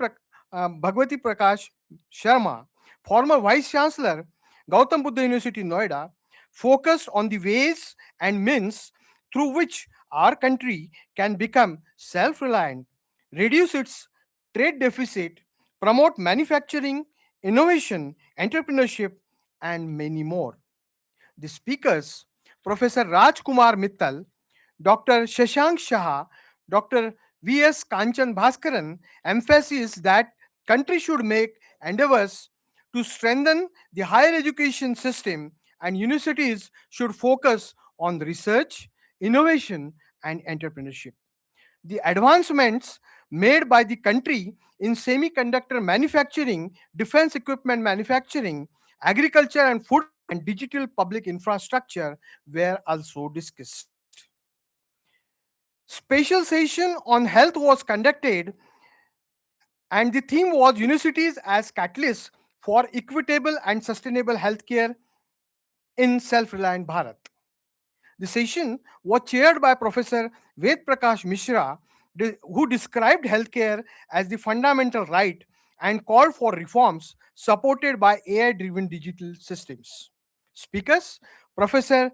Prakash Sharma, former Vice Chancellor, Gautam Buddha University, Noida, focused on the ways and means through which our country can become self-reliant, reduce its trade deficit, promote manufacturing, innovation, entrepreneurship, and many more. The speakers, Professor Raj Kumar Mittal, Dr. Shashank Shah, Dr. V.S. Kanchan Bhaskaran, emphasizes that country should make endeavors to strengthen the higher education system and universities should focus on research, innovation, and entrepreneurship. The advancements made by the country in semiconductor manufacturing, defense equipment manufacturing, agriculture and food and digital public infrastructure were also discussed. Special session on health was conducted and the theme was universities as catalysts for equitable and sustainable healthcare in self-reliant Bharat. The session was chaired by Professor Ved Prakash Mishra, who described healthcare as the fundamental right and called for reforms supported by AI-driven digital systems. Speakers, Professor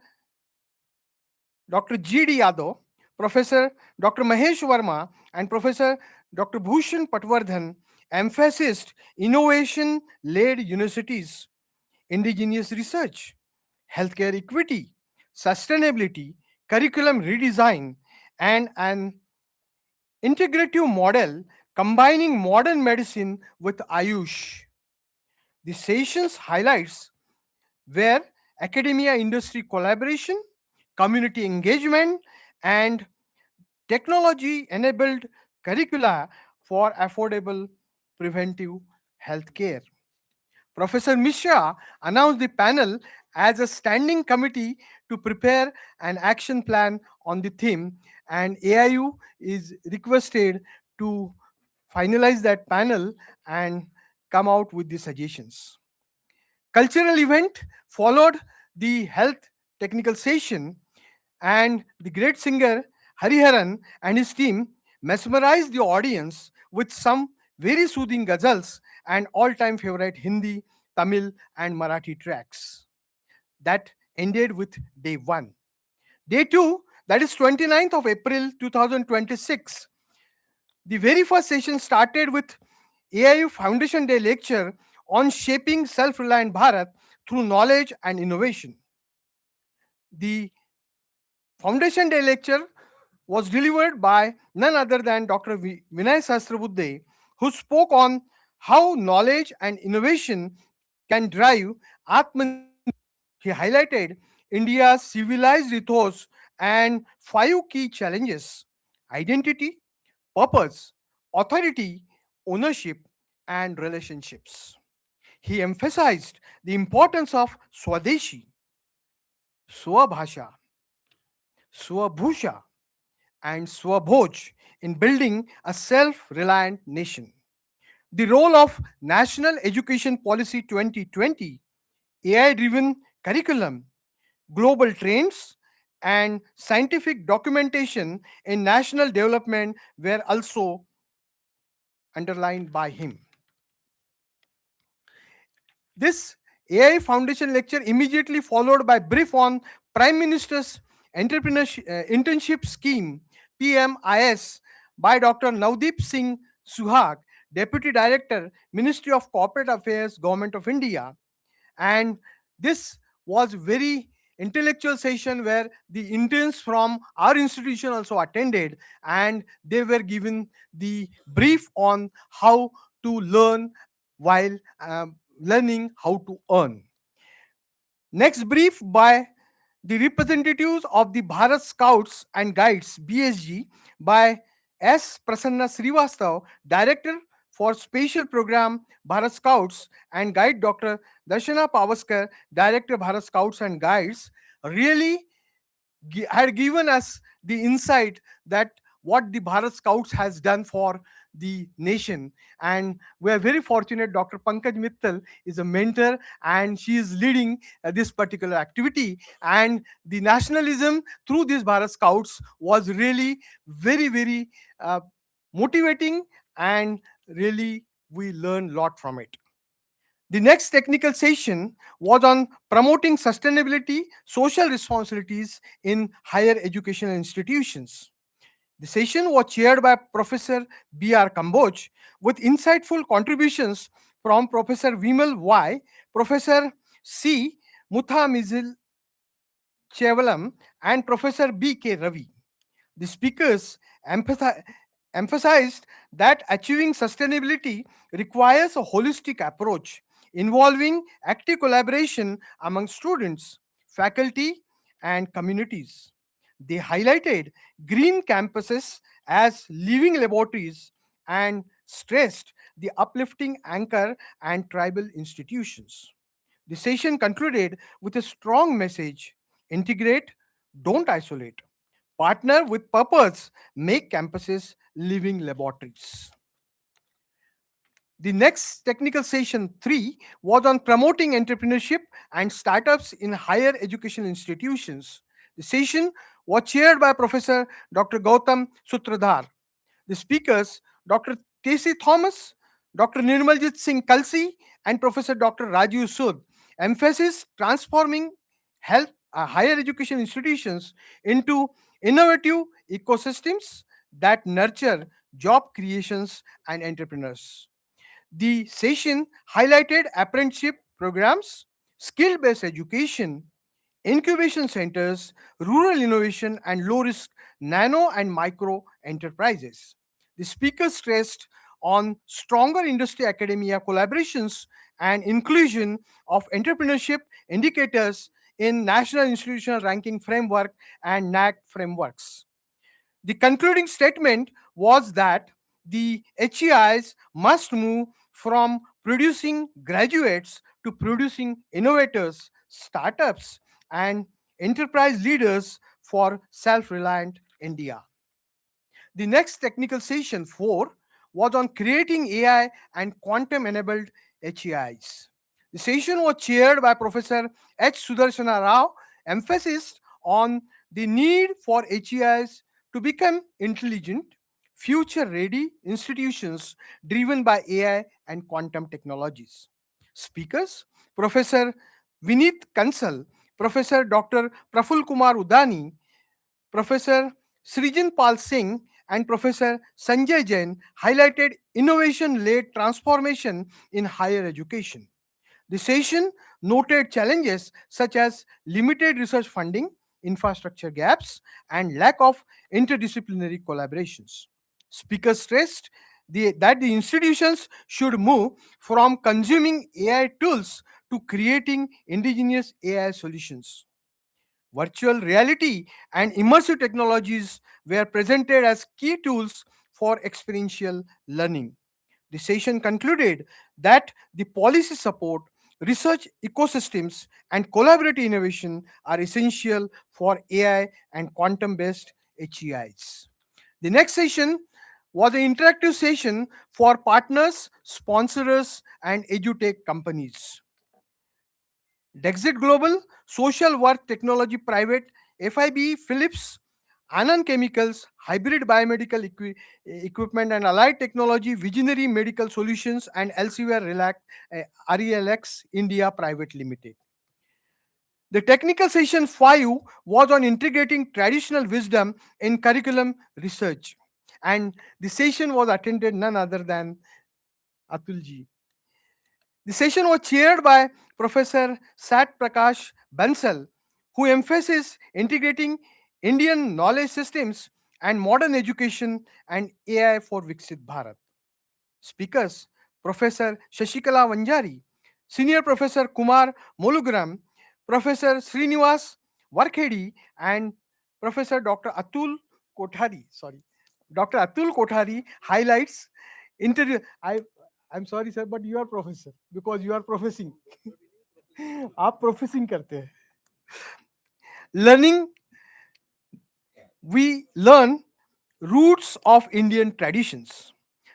Dr. G.D. Yadav, Professor Dr. Mahesh Verma, and Professor Dr. Bhushan Patwardhan emphasized innovation-led universities, indigenous research, healthcare equity, sustainability, curriculum redesign, and an integrative model combining modern medicine with Ayush. The session's highlights were academia industry collaboration, community engagement, and technology enabled curricula for affordable preventive health care. Professor Mishra announced the panel as a standing committee to prepare an action plan on the theme, and AIU is requested to finalize that panel and come out with the suggestions. Cultural event followed the health technical session, and the great singer Hariharan and his team mesmerized the audience with some very soothing ghazals and all-time favorite Hindi, Tamil, and Marathi tracks. That ended with day one. Day two, that is 29th of April 2026. The very first session started with AIU Foundation Day lecture on shaping self-reliant Bharat through knowledge and innovation. The Foundation Day lecture was delivered by none other than Dr. Vinay Sahasrabuddhe, who spoke on how knowledge and innovation can drive Atmanirbhar. He highlighted India's civilized ethos and five key challenges: identity, purpose, authority, ownership, and relationships. He emphasized the importance of Swadeshi, Swabhasha, Swabhusha, and Swabhoj in building a self reliant nation. The role of National Education Policy 2020, AI driven curriculum, global trends, and scientific documentation in national development were also underlined by him. This AI Foundation lecture immediately followed by brief on Prime Minister's entrepreneurship internship scheme PMIS by Dr. Navdeep Singh Suhag, Deputy Director, Ministry of Corporate Affairs, Government of India. And this was very intellectual session where the interns from our institution also attended, and they were given the brief on how to learn while learning how to earn. Next brief by the representatives of the Bharat Scouts and Guides BSG by S. Prasanna Srivastav, Director for Special Program Bharat Scouts and Guide Dr. Darshana Pavaskar, Director Bharat Scouts and Guides, really had given us the insight that what the Bharat Scouts has done for the nation. And we are very fortunate Dr. Pankaj Mittal is a mentor and she is leading this particular activity. And the nationalism through these Bharat Scouts was really very, very motivating, and really we learned a lot from it. The next technical session was on promoting sustainability, social responsibilities in higher educational institutions. The session was chaired by Professor B.R. Kamboj with insightful contributions from Professor Vimal Y., Professor C. Muthamizil Chevalam, and Professor B.K. Ravi. The speakers emphasized that achieving sustainability requires a holistic approach involving active collaboration among students, faculty, and communities. They highlighted green campuses as living laboratories and stressed the uplifting anchor and tribal institutions. The session concluded with a strong message: integrate, don't isolate. Partner with purpose, make campuses living laboratories. The next technical session 3 was on promoting entrepreneurship and startups in higher education institutions. The session was chaired by Professor Dr. Gautam Sutradhar. The speakers, Dr. K.C. Thomas, Dr. Nirmaljit Singh Kalsi, and Professor Dr. Rajiv Sud, emphasis transforming health higher education institutions into innovative ecosystems that nurture job creations and entrepreneurs. The session highlighted apprenticeship programs, skill based education, incubation centers, rural innovation, and low risk nano and micro enterprises. The speaker stressed on stronger industry academia collaborations and inclusion of entrepreneurship indicators in National Institutional Ranking Framework and NAC frameworks. The concluding statement was that the HEIs must move from producing graduates to producing innovators, startups, and enterprise leaders for self reliant India. The next technical session 4 was on creating AI and quantum enabled HEIs. The session was chaired by Professor H. Sudarshana Rao, emphasized on the need for HEIs to become intelligent, future ready institutions driven by AI and quantum technologies. Speakers Professor Vineet Kansal, Professor Dr. Praful Kumar Udani, Professor Srijan Pal Singh, and Professor Sanjay Jain highlighted innovation led transformation in higher education. The session noted challenges such as limited research funding, infrastructure gaps, and lack of interdisciplinary collaborations. Speakers stressed that the institutions should move from consuming AI tools to creating indigenous AI solutions. Virtual reality and immersive technologies were presented as key tools for experiential learning. The session concluded that the policy support, research ecosystems, and collaborative innovation are essential for AI and quantum based HEIs. The next session was an interactive session for partners, sponsors, and edutech companies. Dexit Global, Social Work Technology Private, FIB, Philips, Anand Chemicals, Hybrid Biomedical Equipment and Allied Technology, Visionary Medical Solutions, and Elsevier RELX India Private Limited. The technical session 5 was on integrating traditional wisdom in curriculum research. And the session was attended none other than Atulji. The session was chaired by Professor Sat Prakash Bansal, who emphasized integrating Indian knowledge systems and modern education and AI for Viksit Bharat. Speakers Professor Shashikala Vanjari, Senior Professor Kumar Molugram, Professor Srinivas Varkhedi, and Professor Dr. Atul Kothari. Dr. Atul Kothari highlights I'm sorry sir, but you are professor because you are professing. आप professing करते हैं. Learning, we learn roots of Indian traditions.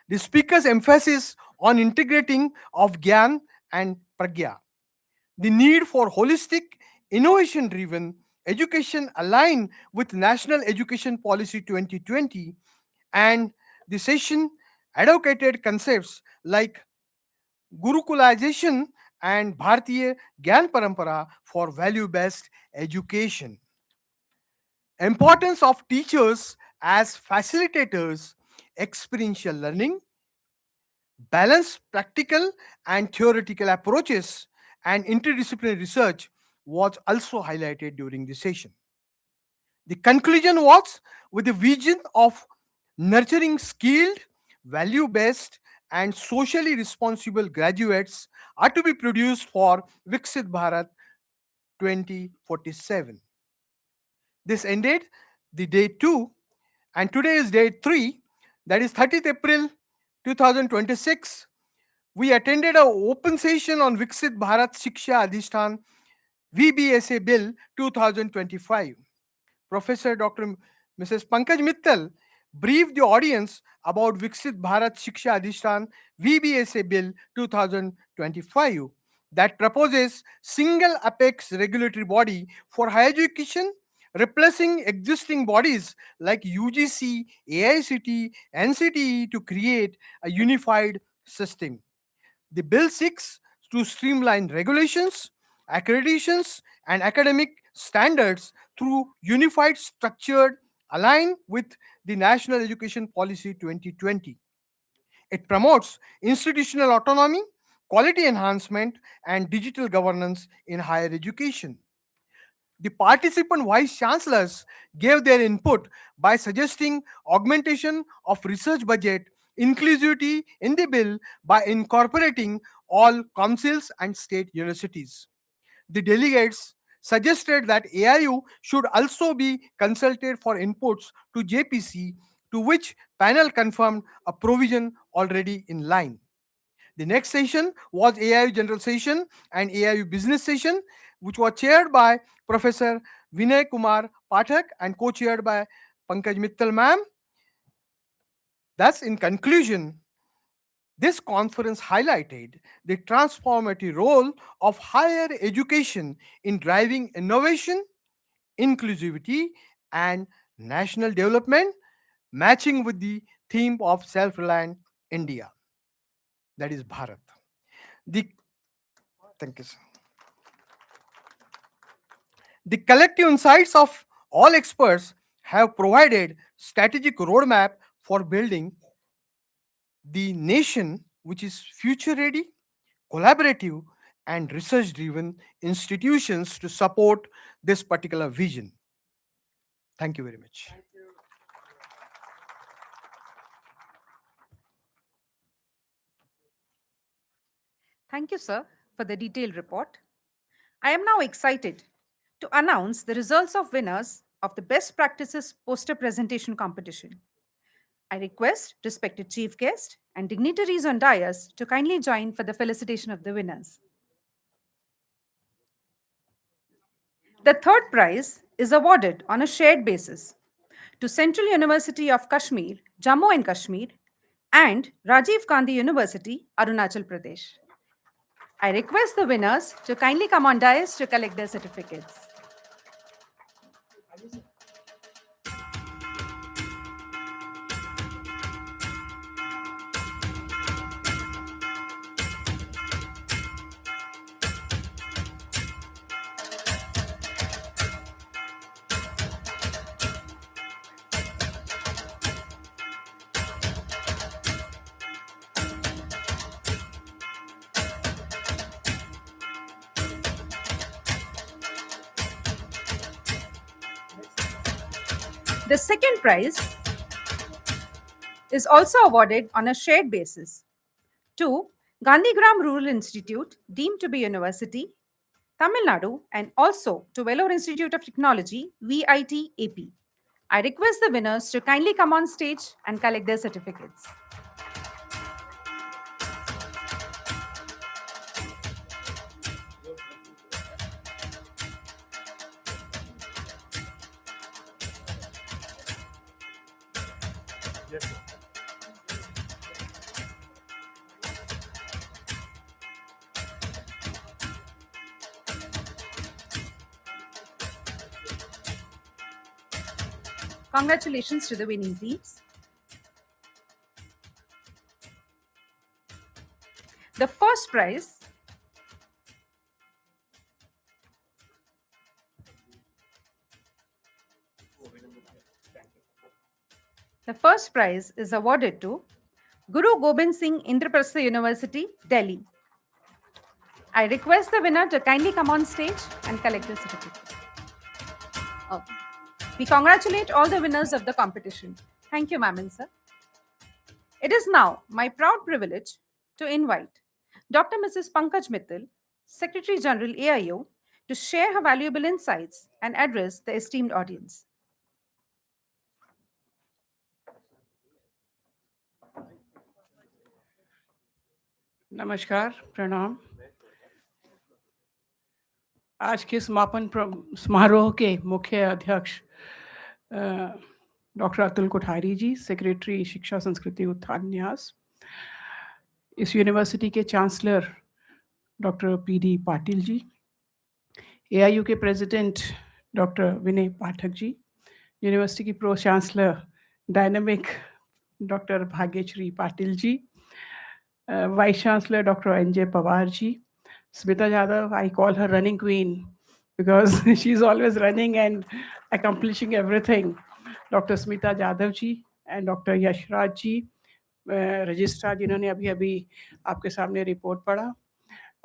The speaker's emphasis on integrating of Gyan and Pragya. The need for holistic, innovation-driven education aligned with National Education Policy 2020, and the session advocated concepts like Gurukulization and Bharatiya Gyan Parampara for value-based education. Importance of teachers as facilitators, experiential learning, balanced practical and theoretical approaches, and interdisciplinary research was also highlighted during the session. The conclusion was with the vision of nurturing skilled, value based, and socially responsible graduates are to be produced for Viksit Bharat 2047. This ended the day 2, and today is day 3, that is 30th April 2026. We attended an open session on Viksit Bharat Shiksha Adhishtan VBSA Bill 2025. Professor Dr. Mrs. Pankaj Mittal briefed the audience about Viksit Bharat Shiksha Adhishtan VBSA Bill 2025 that proposes single apex regulatory body for higher education, replacing existing bodies like UGC, AICT, NCTE to create a unified system. The bill seeks to streamline regulations, accreditations, and academic standards through unified structured aligned with the National Education Policy 2020. It promotes institutional autonomy, quality enhancement, and digital governance in higher education. The participant vice chancellors gave their input by suggesting augmentation of research budget, inclusivity in the bill by incorporating all councils and state universities. The delegates suggested that AIU should also be consulted for inputs to JPC, to which panel confirmed a provision already in line. The next session was AIU General Session and AIU Business Session, which was chaired by Professor Vinay Kumar Pathak and co-chaired by Pankaj Mittal ma'am. Thus, in conclusion, this conference highlighted the transformative role of higher education in driving innovation, inclusivity, and national development, matching with the theme of self-reliant India, that is Bharat. Thank you, sir. The collective insights of all experts have provided strategic roadmap for building the nation which is future ready, collaborative, and research driven institutions to support this particular vision. Thank you very much. Thank you, sir, for the detailed report. I am now excited to announce the results of winners of the Best Practices Poster Presentation Competition. I request respected chief guest and dignitaries on dais to kindly join for the felicitation of the winners. The third prize is awarded on a shared basis to Central University of Kashmir, Jammu and Kashmir, and Rajiv Gandhi University, Arunachal Pradesh. I request the winners to kindly come on dais to collect their certificates. The second prize is also awarded on a shared basis to Gandhigram Rural Institute, deemed to be university, Tamil Nadu, and also to Vellore Institute of Technology, VIT AP. I request the winners to kindly come on stage and collect their certificates. Congratulations to the winning teams. The first prize is awarded to Guru Gobind Singh Indraprastha University, Delhi. I request the winner to kindly come on stage and collect the certificate. We congratulate all the winners of the competition. Thank you, ma'am and sir. It is now my proud privilege to invite Dr. Mrs. Pankaj Mittal, Secretary General AIU, to share her valuable insights and address the esteemed audience. नमस्कार, प्रणाम। आज के समापन समारोह के मुख्य अध्यक्ष doctor Atul Kothari ji, secretary Shiksha Sanskriti Utthan Nyas, इस यूनिवर्सिटी के chancellor doctor PD Patil ji, AIU के president doctor Vinay Pathak ji, university की pro chancellor dynamic doctor Bhagyashree Patil ji, vice chancellor doctor NJ Pawar ji, Smita Jadhav, I call her running queen because she's always running and accomplishing everything. Dr. Smita Jadhav ji and Dr. Yashraj ji, registrar जिन्होंने अभी अभी आपके सामने report पढ़ा.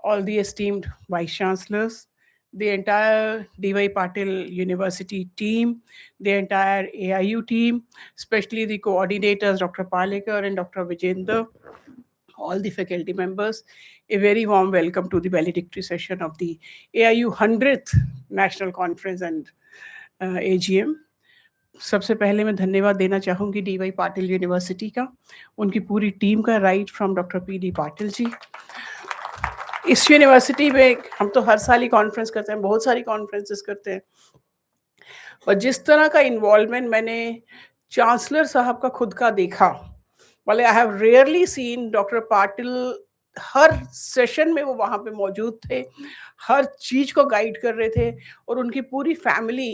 All the esteemed vice chancellors, the entire D.Y. Patil University team, the entire AIU team, especially the coordinators Dr. Palekar and Dr. Vijender, all the faculty members, a very warm welcome to the valedictory session of the AIU 100th National Conference and AGM. सबसे पहले मैं धन्यवाद देना चाहूँगी DY Patil university का, उनकी पूरी team का, right from doctor PD Patil ji. इस यूनिवर्सिटी में हम तो हर साल ही कॉन्फ्रेंस करते हैं, बहुत सारी कॉन्फ्रेंसेस करते हैं, और जिस तरह का इन्वॉल्वमेंट मैंने चांसलर साहब का खुद का देखा, मतलब I have rarely scene doctor Patil her session में वो वहाँ पे मौजूद थे, हर चीज़ को गाइड कर रहे थे, और उनकी पूरी फैमिली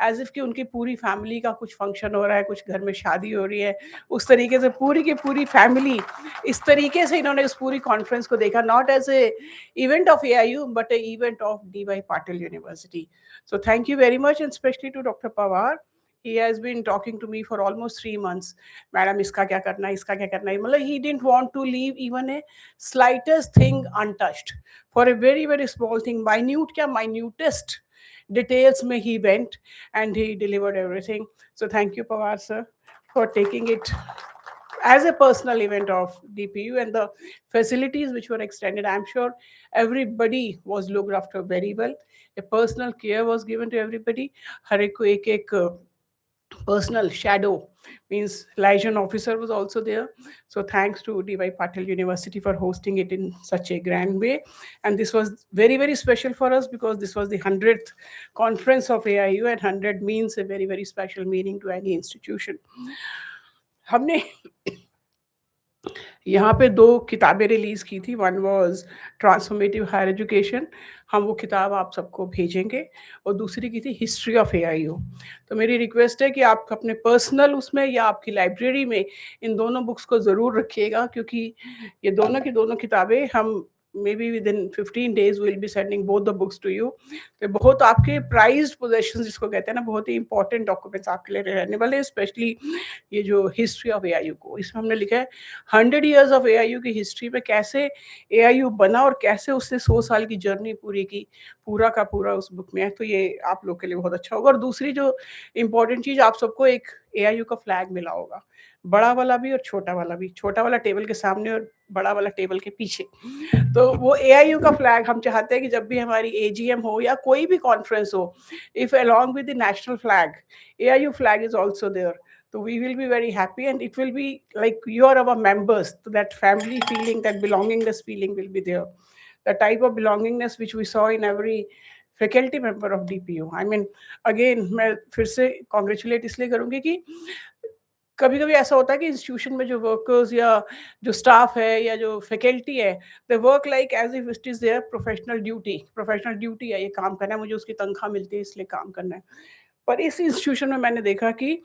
एज इफ कि उनकी पूरी फैमिली का कुछ फंक्शन हो रहा है, कुछ घर में शादी हो रही है, उस तरीके से पूरी की पूरी फैमिली, इस तरीके से इन्होंने उस पूरी कॉन्फ्रेंस को देखा, not as a event of AIU but a event of DY Patil university. So thank you very much, and especially to Dr. Pawar. He has been talking to me for almost 3 months. Madam, iska kya karna hai, iska kya karna hai. Matlab, he didn't want to leave even a slightest thing untouched. For a very, very small thing, minutest details mein he went and he delivered everything. So thank you, Pawar sir, for taking it as a personal event of DPU, and the facilities which were extended, I'm sure everybody was looked after very well. A personal care was given to everybody. हर एक को एक personal shadow, means liaison officer was also there. So thanks to DY Patil University for hosting it in such a grand way. And this was very, very special for us because this was the 100th conference of AIU, and 100 means a very, very special meaning to any institution. हमने यहाँ पे 2 किताबें release की थी, one was transformative higher education, हम वो किताब आप सबको भेजेंगे, और दूसरी की थी हिस्ट्री ऑफ AIU. तो मेरी रिक्वेस्ट है कि आप अपने पर्सनल उसमें या आपकी लाइब्रेरी में इन दोनों बुक्स को ज़रूर रखिएगा, क्योंकि ये दोनों की दोनों किताबें हम maybe within 15 days we'll be sending both the books to you. तो बहुत आपके prized possessions जिसको कहते हैं ना, बहुत ही important documents आपके लिए रहने वाले, especially ये जो history of AIU को, इसमें हमने लिखा है 100 years of AIU की history में कैसे AIU बना और कैसे उसने 100 साल की जर्नी पूरी की, पूरा का पूरा उस बुक में है. तो ये आप लोग के लिए बहुत अच्छा होगा. और दूसरी जो इम्पोर्टेंट चीज़, आप सबको एक AIU का फ्लैग मिला होगा, बड़ा वाला भी और छोटा वाला भी, छोटा वाला टेबल के सामने और बड़ा वाला टेबल के पीछे. तो वो AIU का फ्लैग हम चाहते हैं कि जब भी हमारी AGM हो या कोई भी कॉन्फ्रेंस हो, if along with the national flag, AIU flag is also there. So we will be very happy, and it will be like you are our members. So that family feeling, that belongingness feeling will be there. The type of belongingness which we saw in every faculty member of DPU. I mean, again, मैं फिर से congratulate इसलिए करूँगी कि कभी-कभी ऐसा होता है कि इंस्टीट्यूशन में जो वर्कर्स या जो स्टाफ है या जो फैकल्टी है, they work like as if it is their professional duty है, ये काम करना है, मुझे उसकी तनख्वाह मिलती है इसलिए काम करना है. पर इस इंस्टीट्यूशन में मैंने देखा कि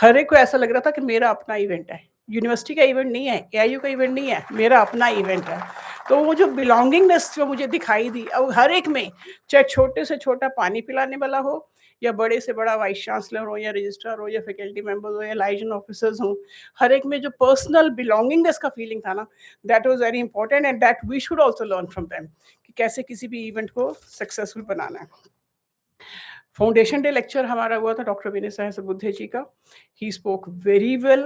हर एक को ऐसा लग रहा था कि मेरा अपना इवेंट है, यूनिवर्सिटी का इवेंट नहीं है, AIU का इवेंट नहीं है, मेरा अपना इवेंट है. तो वो जो बिलोंगिंगनेस जो मुझे दिखाई दी, अब हर एक में, चाहे छोटे से छोटा पानी पिलाने वाला हो या बड़े से बड़ा वाइस चांसलर हो या रजिस्ट्रार हो या फैकल्टी मेंबर्स हो या लाइजन ऑफिसर्स हो, हर एक में जो पर्सनल बिलोंगिंगनेस का फीलिंग था ना, that was very important, and that we should also learn from them कि कैसे किसी भी इवेंट को सक्सेसफुल बनाना है. फाउंडेशन डे लेक्चर हमारा हुआ था डॉक्टर विनय सहस्त्र बुद्धे जी का. ही स्पोक वेरी वेल,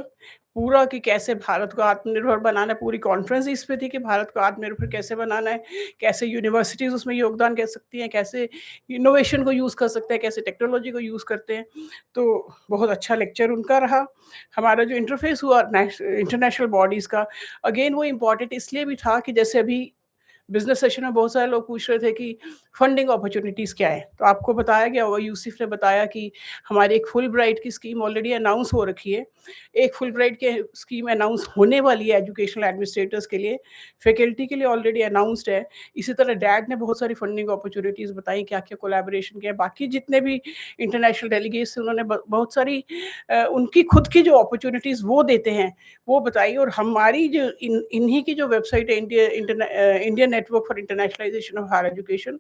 पूरा कि कैसे भारत को आत्मनिर्भर बनाना है. पूरी कॉन्फ्रेंस इस पे थी कि भारत को आत्मनिर्भर कैसे बनाना है, कैसे यूनिवर्सिटीज़ उसमें योगदान कर सकती हैं, कैसे इनोवेशन को यूज़ कर सकते हैं, कैसे टेक्नोलॉजी को यूज़ करते हैं. तो बहुत अच्छा लेक्चर उनका रहा. हमारा जो इंटरफेस हुआ इंटरनेशनल बॉडीज़ का, अगेन वो इम्पॉर्टेंट इसलिए भी था कि जैसे अभी बिजनेस सेशन में बहुत सारे लोग पूछ रहे थे कि फंडिंग अपॉर्चुनिटीज़ क्या है. तो आपको बताया गया होगा, यूसिफ ने बताया कि हमारी एक फुल ब्राइट की स्कीम ऑलरेडी अनाउंस हो रखी है. एक फुल ब्राइट की स्कीम अनाउंस होने वाली है एजुकेशनल एडमिनिस्ट्रेटर्स के लिए, फैकल्टी के लिए ऑलरेडी अनाउंस्ड है. इसी तरह डैड ने बहुत सारी फंडिंग अपॉर्चुनिटीज़ बताई, क्या क्या कोलैबोरेशन किया. बाकी जितने भी इंटरनेशनल डेलीगेट्स थे उन्होंने बहुत सारी उनकी खुद की जो अपॉर्चुनिटीज़ वो देते हैं वो बताई. और हमारी जो इन्हीं की जो वेबसाइट है, Indian network for internationalisation of higher education,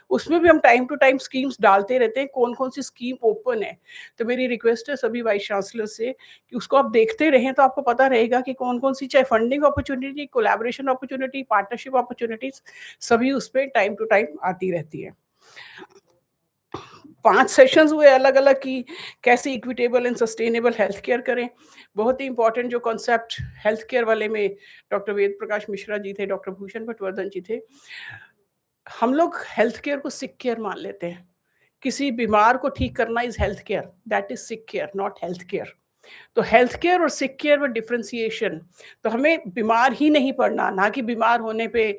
उसमें भी हम टाइम टू टाइम स्कीम्स डालते रहते हैं, कौन कौन सी स्कीम ओपन है. तो मेरी रिक्वेस्ट है सभी वाइस चांसलर से कि उसको आप देखते रहें, तो आपको पता रहेगा कि कौन कौन सी, चाहे funding opportunity, collaboration opportunity, partnership opportunities, सभी उस पर टाइम टू टाइम आती रहती है. 5 सेशंस हुए अलग अलग कि कैसे equitable and sustainable health care करें। बहुत ही इंपॉर्टेंट जो कॉन्सेप्ट हेल्थ केयर वाले में डॉक्टर वेद प्रकाश मिश्रा जी थे, डॉक्टर भूषण पटवर्धन जी थे। हम लोग हेल्थ केयर को सिक केयर मान लेते हैं। किसी बीमार को ठीक करना is health care, that is sick care, not health care. तो हेल्थ केयर और सिक केयर में डिफरेंशिएशन, तो हमें बीमार ही नहीं पड़ना, ना कि बीमार होने पे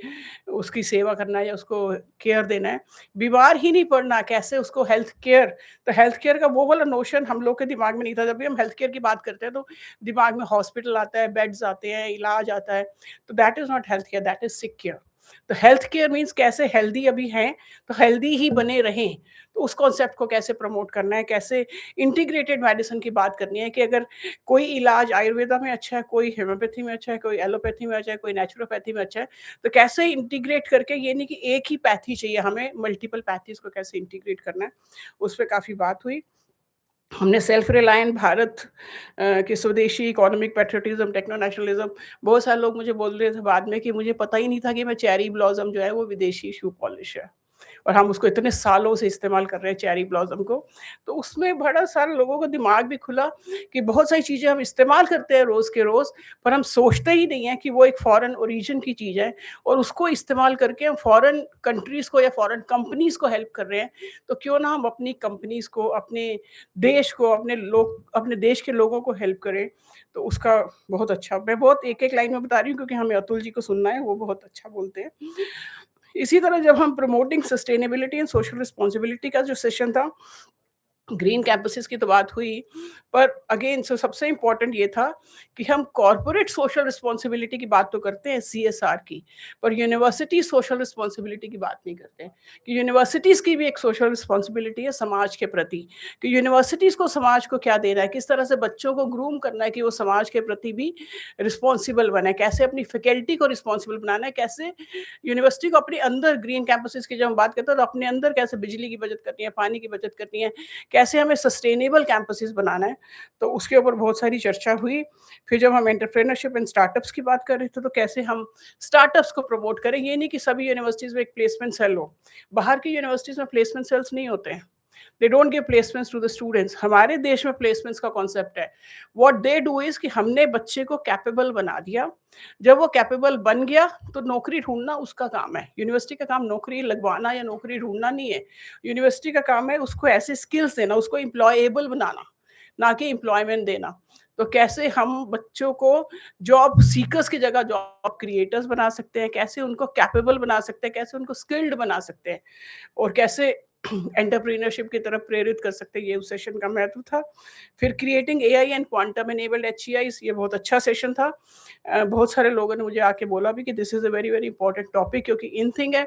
उसकी सेवा करना है या उसको केयर देना है। बीमार ही नहीं पड़ना, कैसे उसको हेल्थ केयर, तो हेल्थ केयर का वो वाला नोशन हम लोग के दिमाग में नहीं था। जब भी हम हेल्थ केयर की बात करते हैं तो दिमाग में हॉस्पिटल आता है, बेड्स आते हैं, इलाज आता है, तो that is not health care, that is sick care. तो हेल्थ केयर मीन्स कैसे हेल्दी अभी हैं तो हेल्दी ही बने रहें, तो उस कॉन्सेप्ट को कैसे प्रमोट करना है, कैसे इंटीग्रेटेड मेडिसिन की बात करनी है कि अगर कोई इलाज आयुर्वेदा में अच्छा है, कोई होम्योपैथी में अच्छा है, कोई एलोपैथी में अच्छा है, कोई नेचुरोपैथी में अच्छा है, तो कैसे इंटीग्रेट करके, ये नहीं कि एक ही पैथी चाहिए हमें, मल्टीपल पैथीज को कैसे इंटीग्रेट करना है, उस पर काफ़ी बात हुई। हमने सेल्फ रिलायंट भारत कि स्वदेशी इकोनॉमिक पैट्रियटिज्म, टेक्नो नेशनलिज्म, बहुत सारे लोग मुझे बोल रहे थे बाद में कि मुझे पता ही नहीं था कि मैं चेरी ब्लॉसम जो है वो विदेशी शू पॉलिश है, और हम उसको इतने सालों से इस्तेमाल कर रहे हैं चेरी ब्लॉसम को। तो उसमें बड़ा सारे लोगों का दिमाग भी खुला कि बहुत सारी चीज़ें हम इस्तेमाल करते हैं रोज़ के रोज़, पर हम सोचते ही नहीं हैं कि वो एक फॉरेन ओरिजिन की चीज़ है, और उसको इस्तेमाल करके हम फॉरेन कंट्रीज़ को या फॉरेन कंपनीज़ को हेल्प कर रहे हैं। तो क्यों ना हम अपनी कंपनीज़ को, अपने देश को, अपने देश के लोगों को हेल्प करें। तो उसका बहुत अच्छा, मैं बहुत एक-एक लाइन में बता रही हूँ क्योंकि हमें अतुल जी को सुनना है, वो बहुत अच्छा बोलते हैं। इसी तरह जब हम promoting sustainability and social responsibility का जो सेशन था, ग्रीन कैंपसेस की तो बात हुई, पर अगेन सबसे इम्पोर्टेंट ये था कि हम कॉर्पोरेट सोशल रिस्पॉन्सिबिलिटी की बात तो करते हैं CSR की, पर यूनिवर्सिटी सोशल रिस्पॉन्सिबिलिटी की बात नहीं करते हैं कि यूनिवर्सिटीज़ की भी एक सोशल रिस्पॉन्सिबिलिटी है समाज के प्रति, कि यूनिवर्सिटीज़ को समाज को क्या देना है, किस तरह से बच्चों को ग्रूम करना है कि वो समाज के प्रति भी रिस्पॉन्सिबल बने, कैसे अपनी फैकल्टी को रिस्पॉन्सिबल बनाना है, कैसे यूनिवर्सिटी को अपने अंदर ग्रीन कैंपसेस की जब हम बात करते हैं तो अपने अंदर कैसे बिजली की बचत करनी है, पानी की बचत करनी है, कैसे हमें सस्टेनेबल कैंपसेस बनाना है, तो उसके ऊपर बहुत सारी चर्चा हुई। फिर जब हम एंटरप्रेन्योरशिप एंड स्टार्टअप्स की बात कर रहे थे तो कैसे हम स्टार्टअप्स को प्रमोट करें। ये नहीं कि सभी यूनिवर्सिटीज़ में एक प्लेसमेंट सेल हो, बाहर की यूनिवर्सिटीज़ में प्लेसमेंट सेल्स नहीं होते हैं, they don't give placements to the students. हमारे देश में प्लेसमेंट्स का कॉन्सेप्ट है, व्हाट दे डू इज कि हमने बच्चे को कैपेबल बना दिया, जब वो कैपेबल बन गया तो नौकरी ढूंढना उसका काम है। यूनिवर्सिटी का काम नौकरी लगवाना या नौकरी ढूंढना नहीं है, यूनिवर्सिटी का काम है उसको ऐसे स्किल्स देना, उसको एम्प्लॉयबल बनाना, ना कि एम्प्लॉयमेंट देना। तो कैसे हम बच्चों को जॉब सीकर्स की जगह जॉब क्रिएटर्स बना सकते हैं, कैसे उनको कैपेबल बना सकते हैं, कैसे उनको स्किल्ड बना सकते हैं, और कैसे एंटरप्रेन्योरशिप की तरफ प्रेरित कर सकते हैं, ये उस सेशन का महत्व था। फिर creating AI and quantum enabled HEIs, ये बहुत अच्छा सेशन था। बहुत सारे लोगों ने मुझे आके बोला भी कि this is a very very important topic, क्योंकि इन थिंग है,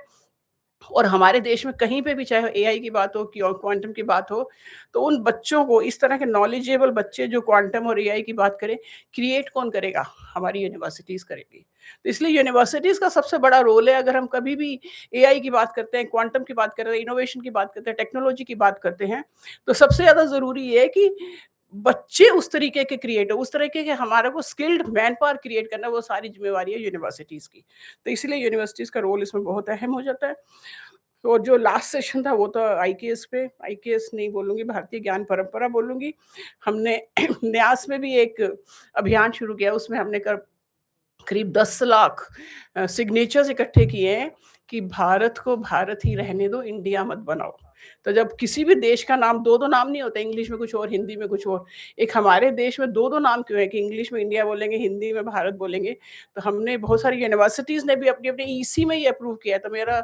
और हमारे देश में कहीं पे भी चाहे AI की बात हो कि और क्वांटम की बात हो, तो उन बच्चों को, इस तरह के नॉलेजेबल बच्चे जो क्वांटम और AI की बात करें, क्रिएट कौन करेगा? हमारी यूनिवर्सिटीज़ करेगी। तो इसलिए यूनिवर्सिटीज़ का सबसे बड़ा रोल है, अगर हम कभी भी AI की बात करते हैं, क्वांटम की बात करते हैं, इनोवेशन की बात करते हैं, टेक्नोलॉजी की बात करते हैं, तो सबसे ज़्यादा ज़रूरी ये है कि बच्चे उस तरीके के क्रिएट हो, उस तरीके के हमारे को स्किल्ड मैन पावर क्रिएट करना, वो सारी ज़िम्मेवारी है यूनिवर्सिटीज़ की। तो इसलिए यूनिवर्सिटीज़ का रोल इसमें बहुत अहम हो जाता है। तो जो लास्ट सेशन था वो तो IKS पे, IKS नहीं बोलूँगी, भारतीय ज्ञान परंपरा बोलूँगी। हमने न्यास में भी एक अभियान शुरू किया, उसमें हमने करीब 10 लाख सिग्नेचर्स इकट्ठे किए हैं कि भारत को भारत ही रहने दो, इंडिया मत बनाओ। तो जब किसी भी देश का नाम 2-2 नाम नहीं होता, इंग्लिश में कुछ और, हिंदी में कुछ और, एक हमारे देश में 2-2 नाम क्यों है कि इंग्लिश में इंडिया बोलेंगे, हिंदी में भारत बोलेंगे। तो हमने बहुत सारी यूनिवर्सिटीज़ ने भी अपनी-अपनी EC में ये अप्रूव किया है। तो मेरा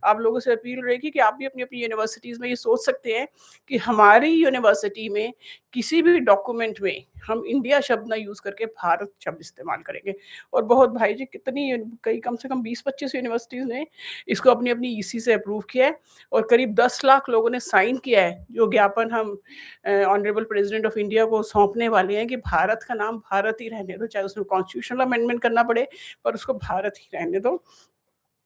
आप लोगों से अपील रहेगी कि आप भी अपनी-अपनी यूनिवर्सिटीज़ में ये सोच सकते हैं कि हमारी यूनिवर्सिटी में किसी भी डॉक्यूमेंट में हम इंडिया शब्द ना यूज़ करके भारत शब्द इस्तेमाल करेंगे। और बहुत भाई जी कितनी कई कम से कम 20-25 यूनिवर्सिटीज़ ने इसको अपनी-अपनी EC से अप्रूव किया है, और करीब 10 लाख लोगों ने साइन किया है, जो ज्ञापन हम ऑनरेबल प्रेसिडेंट ऑफ इंडिया को सौंपने वाले हैं कि भारत का नाम भारत ही रहने दो, चाहे उसमें कॉन्स्टिट्यूशनल अमेंडमेंट करना पड़े, पर उसको भारत ही रहने दो।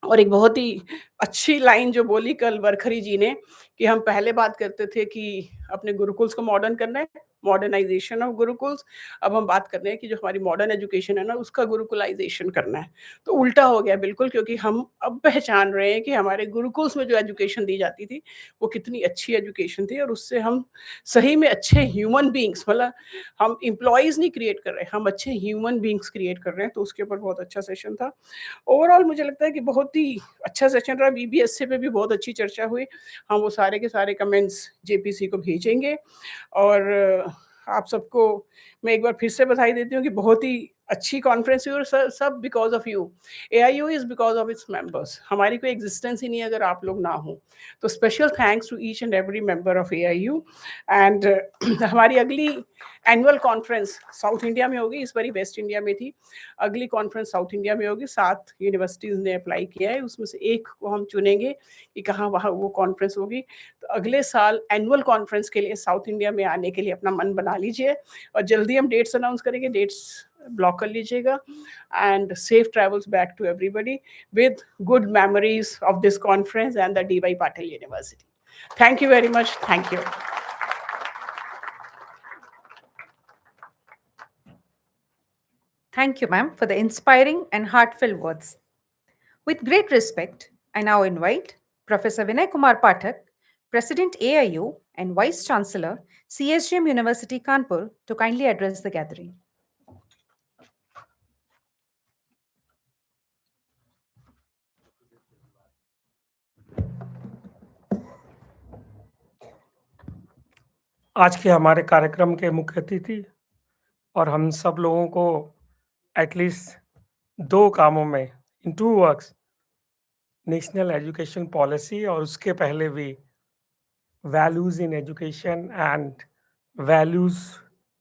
और एक बहुत ही अच्छी लाइन जो बोली कल वरखरी जी ने कि हम पहले बात करते थे कि अपने गुरुकुल्स को मॉडर्न करना है, मॉडर्नाइजेशन ऑफ गुरुकुल्स। अब हम बात कर रहे हैं कि जो हमारी मॉडर्न एजुकेशन है ना, उसका गुरुकुलाइजेशन करना है। तो उल्टा हो गया बिल्कुल, क्योंकि हम अब पहचान रहे हैं कि हमारे गुरुकुल्स में जो एजुकेशन दी जाती थी वो कितनी अच्छी एजुकेशन थी, और उससे हम सही में अच्छे ह्यूमन बींग्स, मतलब हम एम्प्लॉयज़ नहीं क्रिएट कर रहे हैं, हम अच्छे ह्यूमन बींग्स क्रिएट कर रहे हैं। तो उसके ऊपर बहुत अच्छा सेशन था। ओवरऑल मुझे लगता है कि बहुत ही अच्छा सेशन रहा। बीबीएससी पे भी बहुत अच्छी चर्चा हुई। हम वो सारे के सारे कमेंट्स जेपीसी को भेजेंगे, और आप सबको मैं एक बार फिर से बधाई देती हूँ कि बहुत ही अच्छी कॉन्फ्रेंस हुई, और सब because of you. AIU is because of its members. हमारी कोई एग्जिस्टेंस ही नहीं है अगर आप लोग ना हो। तो special thanks to each and every member of AIU। And हमारी अगली एनुअल कॉन्फ्रेंस साउथ इंडिया में होगी। इस बारी वेस्ट इंडिया में थी, अगली कॉन्फ्रेंस साउथ इंडिया में होगी। 7 यूनिवर्सिटीज़ ने अप्लाई किया है, उसमें से एक को हम चुनेंगे कि कहाँ वहाँ वो कॉन्फ्रेंस होगी। तो अगले साल एनुअल कॉन्फ्रेंस के लिए साउथ इंडिया में आने के लिए अपना मन बना लीजिए, और जल्दी हम डेट्स अनाउंस करेंगे, डेट्स ब्लॉक कर लीजिएगा। And safe travels back to everybody with good memories of this conference and the DY Patil university. Thank you very much. Thank you. Thank you, ma'am, for the inspiring and heartfelt words. With great respect, I now invite Professor Vinay Kumar Pathak, President AIU and Vice Chancellor, CSGM University Kanpur, to kindly address the gathering. आज के हमारे कार्यक्रम के मुख्य अतिथि और हम सब लोगों को एटलीस्ट 2 कामों में, इन 2 वर्क्स, नेशनल एजुकेशन पॉलिसी और उसके पहले भी values in education and values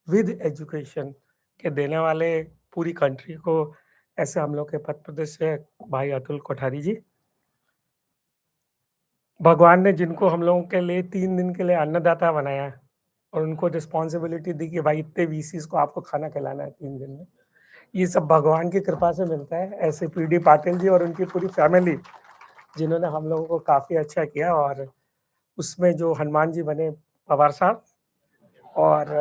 with education के देने वाले पूरी कंट्री को, ऐसे हम लोग के पथ प्रदर्शक भाई अतुल कोठारी जी। भगवान ने जिनको हम लोगों के लिए 3 दिन के लिए अन्नदाता बनाया और उनको रिस्पॉन्सिबिलिटी दी कि भाई इतने VCs को आपको खाना खिलाना है 3 दिन में, ये सब भगवान की कृपा से मिलता है। ऐसे PD पाटिल जी और उनकी पूरी फैमिली जिन्होंने हम लोगों को काफ़ी अच्छा किया, और उसमें जो हनुमान जी बने पवार साहब, और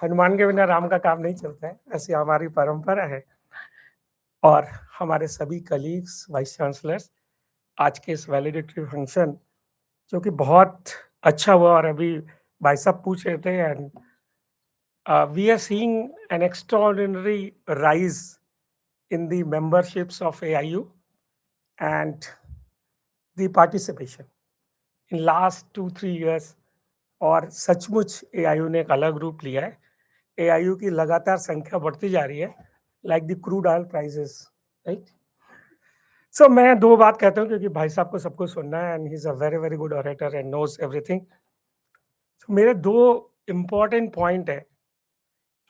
हनुमान के बिना राम का काम नहीं चलता है, ऐसी हमारी परंपरा है। और हमारे सभी कलीग्स, वाइस चांसलर्स, आज के इस वैलिडेटरी फंक्शन जो कि बहुत अच्छा हुआ, और अभी भाई साहब पूछ रहे थे, and we are seeing an extraordinary rise in the memberships of AIU and the participation in last 2-3 years। और सचमुच AIU ने एक अलग रूप लिया है। AIU की लगातार संख्या बढ़ती जा रही है, like the crude oil prices, right. So मैं 2 बात कहता हूँ क्योंकि भाई साहब को सब कुछ सुनना है, and he is a very very good orator and knows everything. मेरे 2 इम्पॉर्टेंट पॉइंट है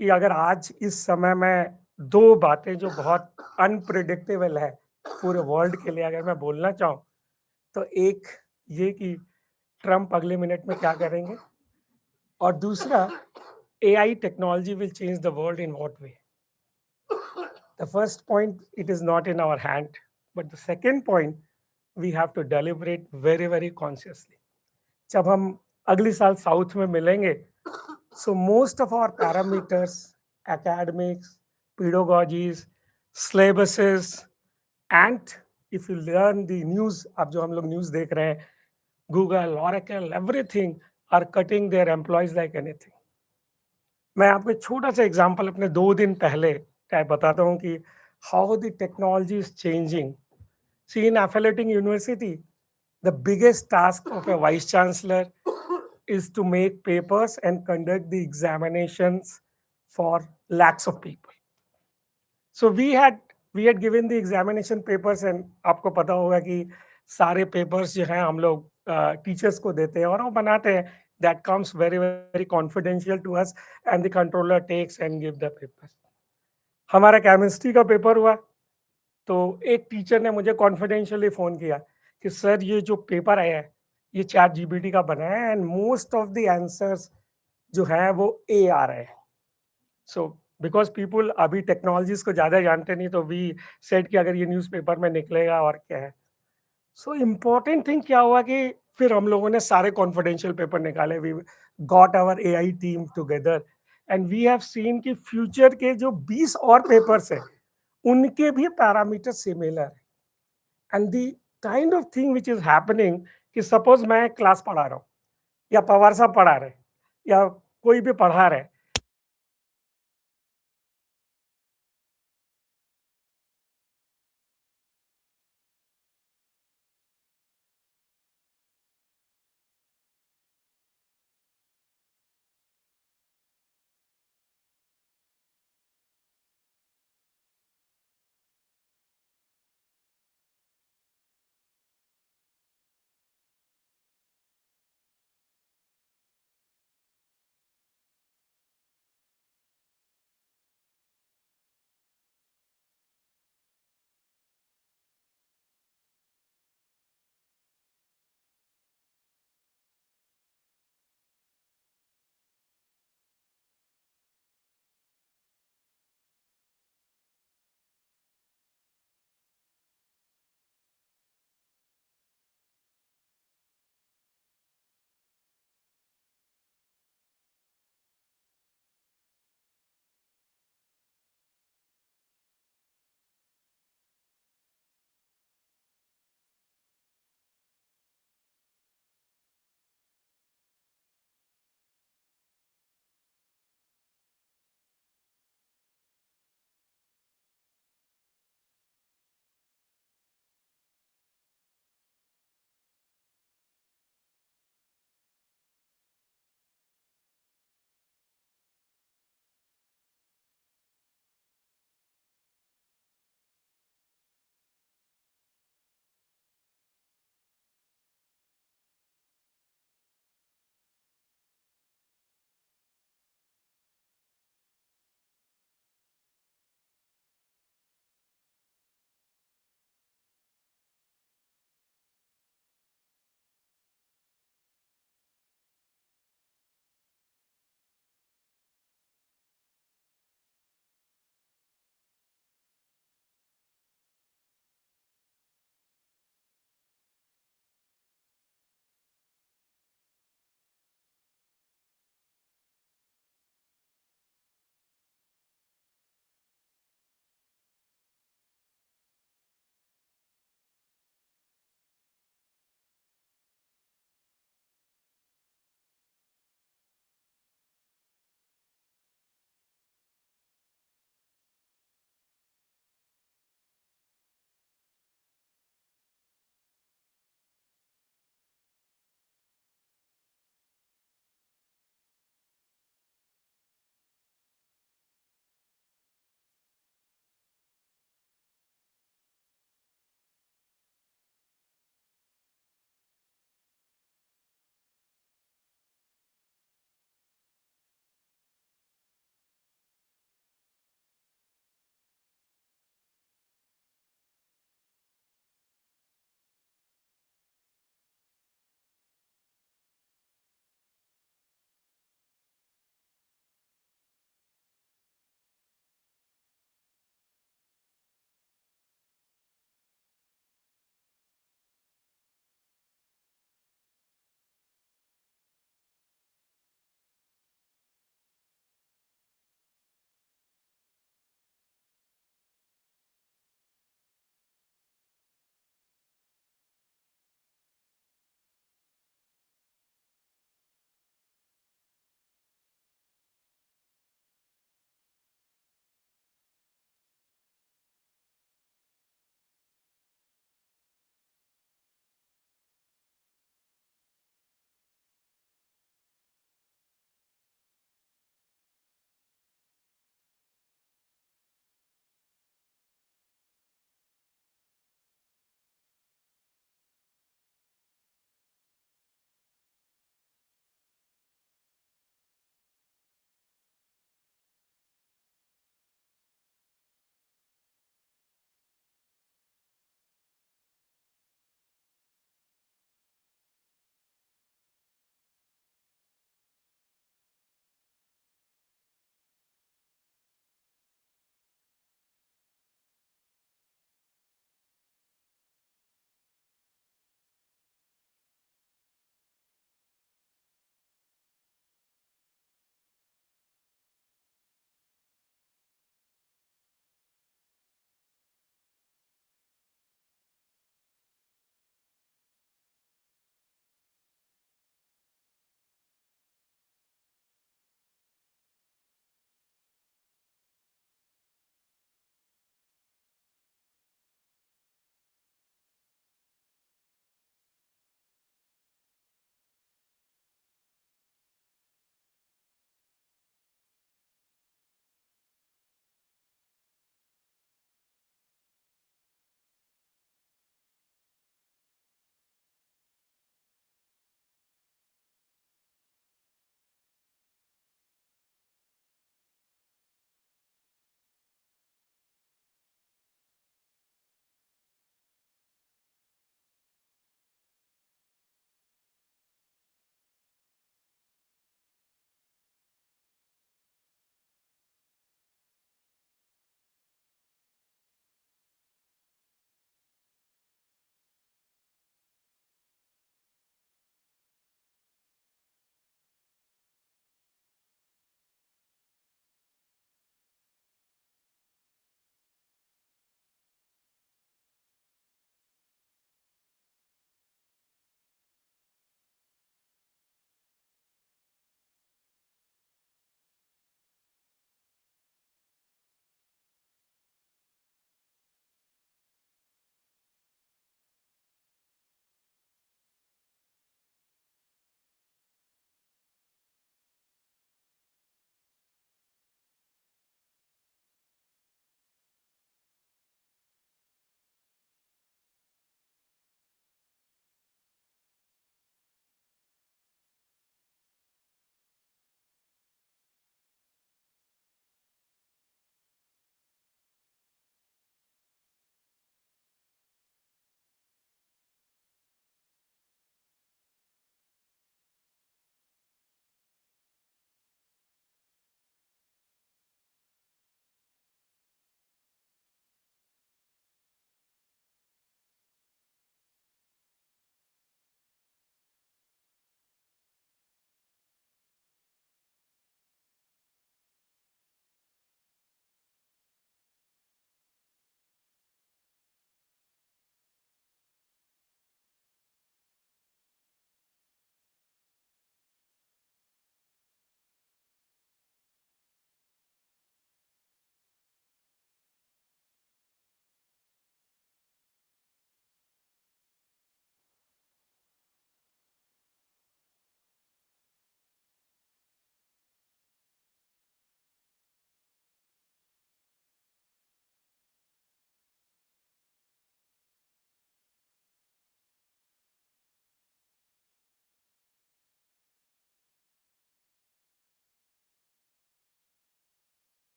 कि अगर आज इस समय में 2 बातें जो बहुत अनप्रिडिक्टेबल है पूरे वर्ल्ड के लिए अगर मैं बोलना चाहूँ, तो एक ये कि ट्रम्प अगले मिनट में क्या करेंगे, और दूसरा AI technology will change the world in what way? The first point, it is not in our hand, but the second point, we have to deliberate very very consciously। जब हम अगली साल साउथ में मिलेंगे, so most of our parameters, academics, pedagogies, syllabuses, and if you learn the news, अब जो हम लोग न्यूज़ देख रहे हैं, Google, Oracle, everything are cutting their employees like anything। मैं आपको एक छोटा सा एग्जांपल अपने 2 दिन पहले क्या बताता हूँ कि how the technology is changing. See in affiliating university, the biggest task of a vice chancellor is to make papers and conduct the examinations for lakhs of people। So we had given the examination papers, and आपको पता होगा कि सारे papers जो हैं हम लोग teachers को देते हैं और वो बनाते हैं। That comes very very confidential to us, and the controller takes and give the papers। हमारा केमिस्ट्री का पेपर हुआ तो एक टीचर ने मुझे कॉन्फिडेंशियली फ़ोन किया कि सर ये जो पेपर आया है ये ChatGPT का बना है, and most of the answers जो है वो A आ रहे हैं। सो बिकॉज पीपल अभी टेक्नोलॉजीज को ज़्यादा जानते नहीं, तो वी सेड कि अगर ये न्यूज़पेपर में निकलेगा और क्या है। सो इम्पोर्टेंट थिंग क्या हुआ कि फिर हम लोगों ने सारे कॉन्फिडेंशियल पेपर निकाले, we got our AI team together and we have seen कि फ्यूचर के जो 20 और पेपर्स हैं उनके भी पैरामीटर सिमिलर है। And the kind of thing which is happening कि सपोज मैं क्लास पढ़ा रहा हूँ या पवार साहब पढ़ा रहे या कोई भी पढ़ा रहे,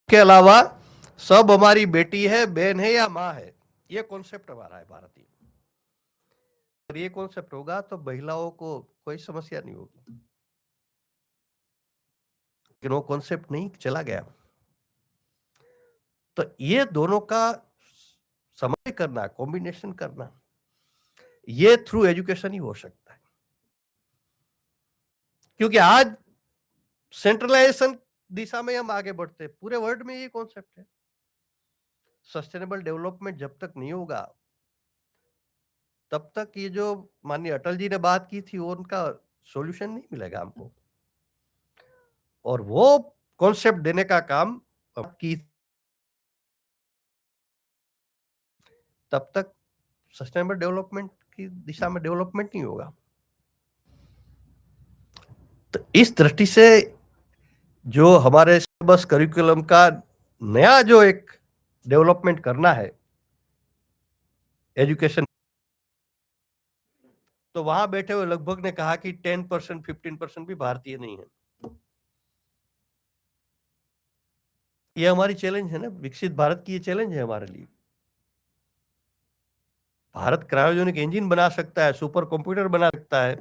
के अलावा सब हमारी बेटी है, बहन है या माँ है, ये कॉन्सेप्ट हमारा है भारतीय। अगर ये कॉन्सेप्ट होगा तो महिलाओं को कोई समस्या नहीं होगी, लेकिन वो कॉन्सेप्ट नहीं चला गया। तो ये दोनों का समन्वय करना, कॉम्बिनेशन करना, ये थ्रू एजुकेशन ही हो सकता है। क्योंकि आज सेंट्रलाइजेशन दिशा में हम आगे बढ़ते हैं, पूरे वर्ल्ड में ये कॉन्सेप्ट है। सस्टेनेबल डेवलपमेंट जब तक नहीं होगा तब तक ये जो माननीय अटल जी ने बात की थी वो उनका सॉल्यूशन नहीं मिलेगा हमको। और वो कॉन्सेप्ट देने का काम की तब तक सस्टेनेबल डेवलपमेंट की दिशा में डेवलपमेंट नहीं होगा। तो इस दृष्टि से जो हमारे सिलेबस करिकुलम का नया जो एक डेवलपमेंट करना है एजुकेशन, तो वहां बैठे हुए लगभग ने कहा कि 10% 15% भी भारतीय नहीं है। ये हमारी चैलेंज है ना, विकसित भारत की ये चैलेंज है हमारे लिए। भारत क्रायोजेनिक इंजन बना सकता है, सुपर कंप्यूटर बना सकता है,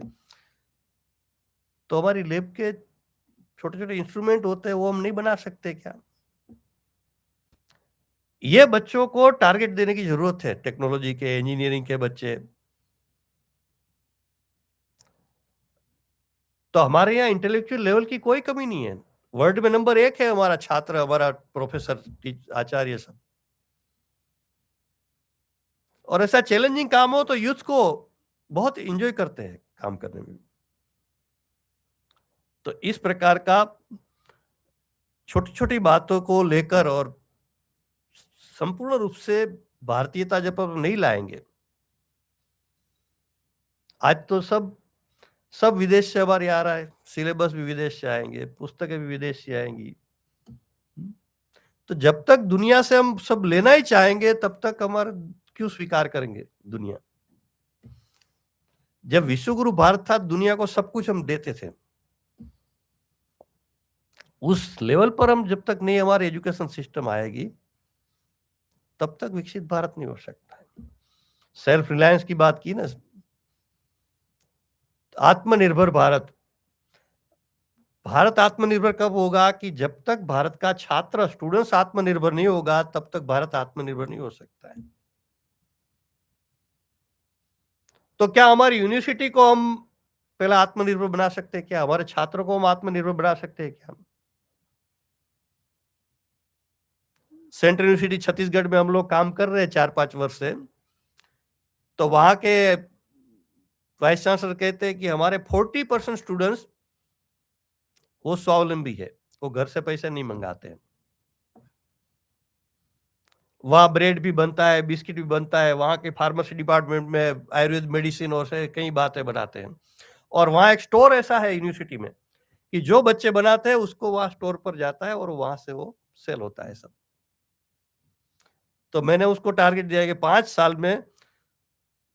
तो हमारी लैब के छोटे छोटे इंस्ट्रूमेंट होते हैं वो हम नहीं बना सकते क्या? ये बच्चों को टारगेट देने की जरूरत है, टेक्नोलॉजी के, इंजीनियरिंग के बच्चे। तो हमारे यहाँ इंटेलेक्चुअल लेवल की कोई कमी नहीं है, वर्ल्ड में नंबर 1 है हमारा छात्र, हमारा प्रोफेसर, आचार्य सब। और ऐसा चैलेंजिंग काम हो तो यूथ को बहुत एंजॉय करते हैं काम करने में। तो इस प्रकार का छोटी छोटी बातों को लेकर और संपूर्ण रूप से भारतीयता जब हम नहीं लाएंगे, आज तो सब विदेश से हमारे आ रहा है, सिलेबस भी विदेश से आएंगे, पुस्तकें भी विदेश से आएंगी। तो जब तक दुनिया से हम सब लेना ही चाहेंगे तब तक हमारा क्यों स्वीकार करेंगे दुनिया? जब विश्वगुरु भारत था, दुनिया को सब कुछ हम देते थे। उस लेवल पर हम जब तक नहीं हमारे एजुकेशन सिस्टम आएगी तब तक विकसित भारत नहीं हो सकता है। सेल्फ रिलायंस की बात की ना, आत्मनिर्भर भारत। भारत आत्मनिर्भर कब होगा कि जब तक भारत का छात्र, स्टूडेंट्स आत्मनिर्भर नहीं होगा तब तक भारत आत्मनिर्भर नहीं हो सकता है। तो क्या हमारी यूनिवर्सिटी को हम पहले आत्मनिर्भर बना सकते हैं क्या? हमारे छात्रों को हम आत्मनिर्भर बना सकते हैं क्या? सेंट्रल यूनिवर्सिटी छत्तीसगढ़ में हम लोग काम कर रहे हैं 4-5 वर्ष से, तो वहां के वाइस चांसलर कहते हैं कि हमारे 40% स्टूडेंट्स वो स्वावलंबी है, वो घर से पैसे नहीं मंगाते हैं। वहां ब्रेड भी बनता है, बिस्किट भी बनता है, वहां के फार्मेसी डिपार्टमेंट में आयुर्वेद मेडिसिन और से कई बातें बनाते हैं। और वहां एक स्टोर ऐसा है यूनिवर्सिटी में कि जो बच्चे बनाते हैं उसको वहां स्टोर पर जाता है और वहां से वो सेल होता है सब। तो मैंने उसको टारगेट दिया कि 5 साल में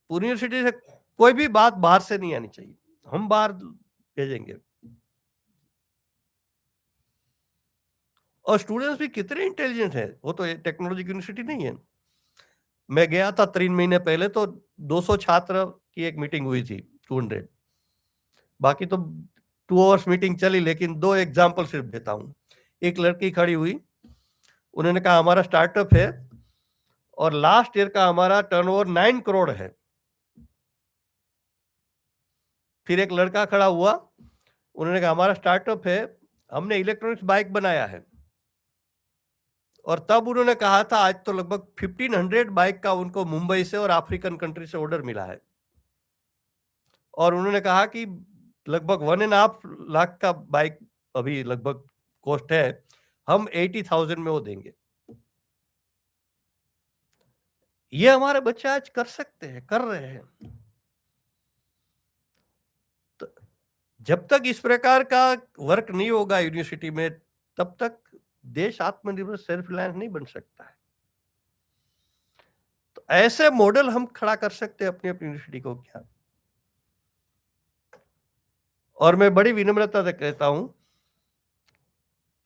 पूरी यूनिवर्सिटी से कोई भी बात बाहर से नहीं आनी चाहिए, हम बाहर भेजेंगे। और स्टूडेंट्स भी कितने इंटेलिजेंट हैं, वो तो टेक्नोलॉजी यूनिवर्सिटी नहीं है। मैं गया था 3 महीने पहले, तो 200 छात्र की एक मीटिंग हुई थी, 200। बाकी तो 2 आवर्स मीटिंग चली, लेकिन 2 एग्जाम्पल सिर्फ देता हूं। एक लड़की खड़ी हुई, उन्होंने कहा हमारा स्टार्टअप है और लास्ट ईयर का हमारा टर्नओवर 9 करोड़ है। फिर एक लड़का खड़ा हुआ, उन्होंने कहा हमारा स्टार्टअप है, हमने इलेक्ट्रॉनिक्स बाइक बनाया है। और तब उन्होंने कहा था आज तो लगभग 1500 बाइक का उनको मुंबई से और अफ्रीकन कंट्री से ऑर्डर मिला है। और उन्होंने कहा कि लगभग 1.5 लाख का बाइक अभी लगभग कॉस्ट है, हम 80,000 में वो देंगे। ये हमारे बच्चे आज कर सकते हैं, कर रहे हैं। तो जब तक इस प्रकार का वर्क नहीं होगा यूनिवर्सिटी में तब तक देश आत्मनिर्भर, सेल्फ रिलायंस नहीं बन सकता है। तो ऐसे मॉडल हम खड़ा कर सकते हैं अपनी अपनी यूनिवर्सिटी को क्या? और मैं बड़ी विनम्रता से कहता हूं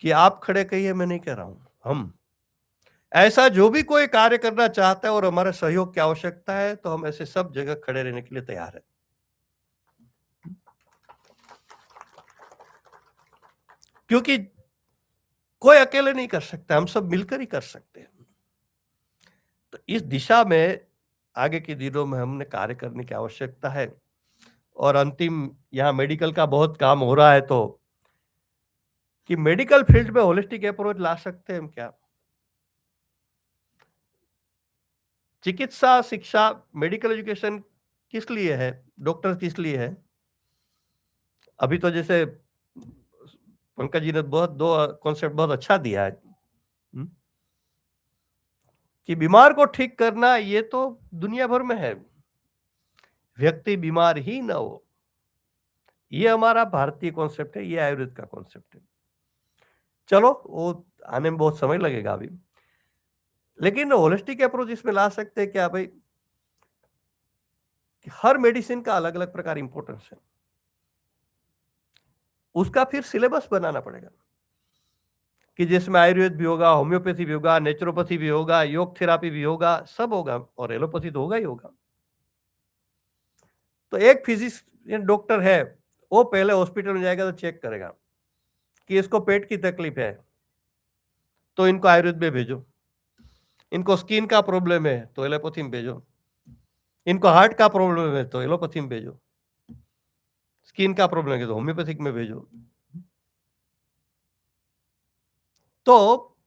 कि आप खड़े कहिए, मैं नहीं कह रहा हूं, हम ऐसा जो भी कोई कार्य करना चाहता है और हमारे सहयोग की आवश्यकता है तो हम ऐसे सब जगह खड़े रहने के लिए तैयार हैं। क्योंकि कोई अकेले नहीं कर सकता, हम सब मिलकर ही कर सकते हैं। तो इस दिशा में आगे के दिनों में हमने कार्य करने की आवश्यकता है। और अंतिम यहाँ मेडिकल का बहुत काम हो रहा है, तो कि मेडिकल फील्ड में होलिस्टिक अप्रोच ला सकते हैं हम क्या? चिकित्सा शिक्षा, मेडिकल एजुकेशन किस लिए है, डॉक्टर किस लिए है? अभी तो जैसे पंकज जी ने बहुत दो कॉन्सेप्ट बहुत अच्छा दिया है कि बीमार को ठीक करना, ये तो दुनिया भर में है, व्यक्ति बीमार ही ना हो, ये हमारा भारतीय कॉन्सेप्ट है, ये आयुर्वेद का कॉन्सेप्ट है। चलो वो आने में बहुत समय लगेगा अभी, लेकिन होलिस्टिक अप्रोच इसमें ला सकते हैं क्या भाई कि हर मेडिसिन का अलग अलग प्रकार इंपॉर्टेंस है, उसका फिर सिलेबस बनाना पड़ेगा कि जिसमें आयुर्वेद भी होगा, होम्योपैथी भी होगा, नेचुरोपैथी भी होगा, योग थेरापी भी होगा, सब होगा, और एलोपैथी तो होगा ही होगा। तो एक फिजिशियन डॉक्टर है, वो पहले हॉस्पिटल में जाएगा तो चेक करेगा कि इसको पेट की तकलीफ है तो इनको आयुर्वेद में भेजो, इनको स्किन का प्रॉब्लम है तो एलोपैथी में भेजो, इनको हार्ट का प्रॉब्लम है तो एलोपैथी में भेजो, स्किन का प्रॉब्लम है तो होम्योपैथिक में भेजो। तो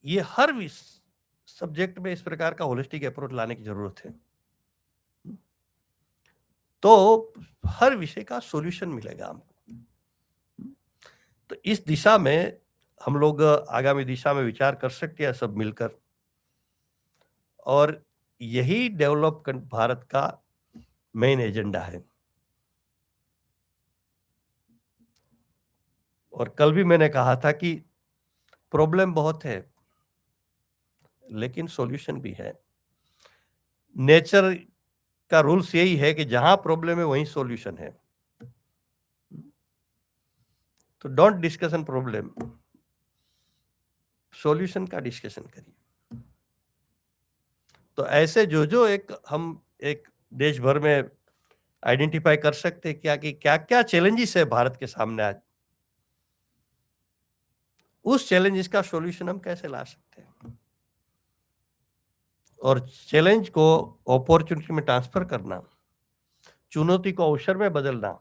ये हर सब्जेक्ट में इस प्रकार का होलिस्टिक अप्रोच लाने की जरूरत है, तो हर विषय का सॉल्यूशन मिलेगा हमको। तो इस दिशा में हम लोग आगामी दिशा में विचार कर सकते हैं सब मिलकर, और यही डेवलप भारत का मेन एजेंडा है। और कल भी मैंने कहा था कि प्रॉब्लम बहुत है लेकिन सॉल्यूशन भी है। नेचर का रूल्स यही है कि जहां प्रॉब्लम है वहीं सॉल्यूशन है। तो डोंट डिस्कशन प्रॉब्लम, सॉल्यूशन का डिस्कशन करिए। तो ऐसे जो एक हम एक देश भर में आइडेंटिफाई कर सकते हैं क्या कि क्या क्या चैलेंजेस है भारत के सामने आज, उस चैलेंजेस का सॉल्यूशन हम कैसे ला सकते हैं, और चैलेंज को अपॉर्चुनिटी में ट्रांसफर करना, चुनौती को अवसर में बदलना,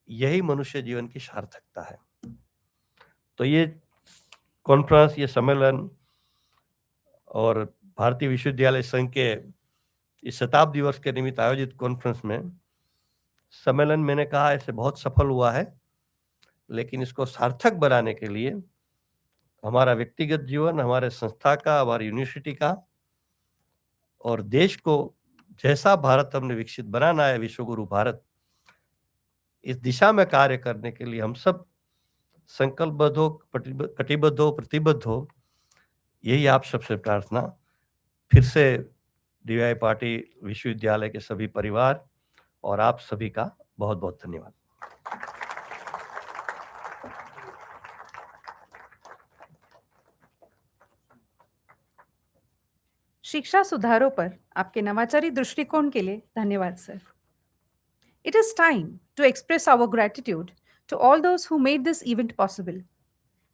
यही मनुष्य जीवन की सार्थकता है। तो ये कॉन्फ्रेंस, ये सम्मेलन और भारतीय विश्वविद्यालय संघ के इस शताब्दी वर्ष के निमित्त आयोजित कॉन्फ्रेंस में सम्मेलन, मैंने कहा ऐसे बहुत सफल हुआ है, लेकिन इसको सार्थक बनाने के लिए हमारा व्यक्तिगत जीवन, हमारे संस्था का, हमारी यूनिवर्सिटी का और देश को जैसा भारत हमने विकसित बनाना है, विश्वगुरु भारत, इस दिशा में कार्य करने के लिए हम सब संकल्पबद्ध हो, कटिबद्ध हो, प्रतिबद्ध हो, यही आप सबसे प्रार्थना। फिर से डीवाई पार्टी विश्वविद्यालय के सभी परिवार और आप सभी का बहुत बहुत धन्यवाद। शिक्षा सुधारों पर आपके नवाचारी दृष्टिकोण के लिए धन्यवाद sir. It is time to express our gratitude to all those who made this event possible.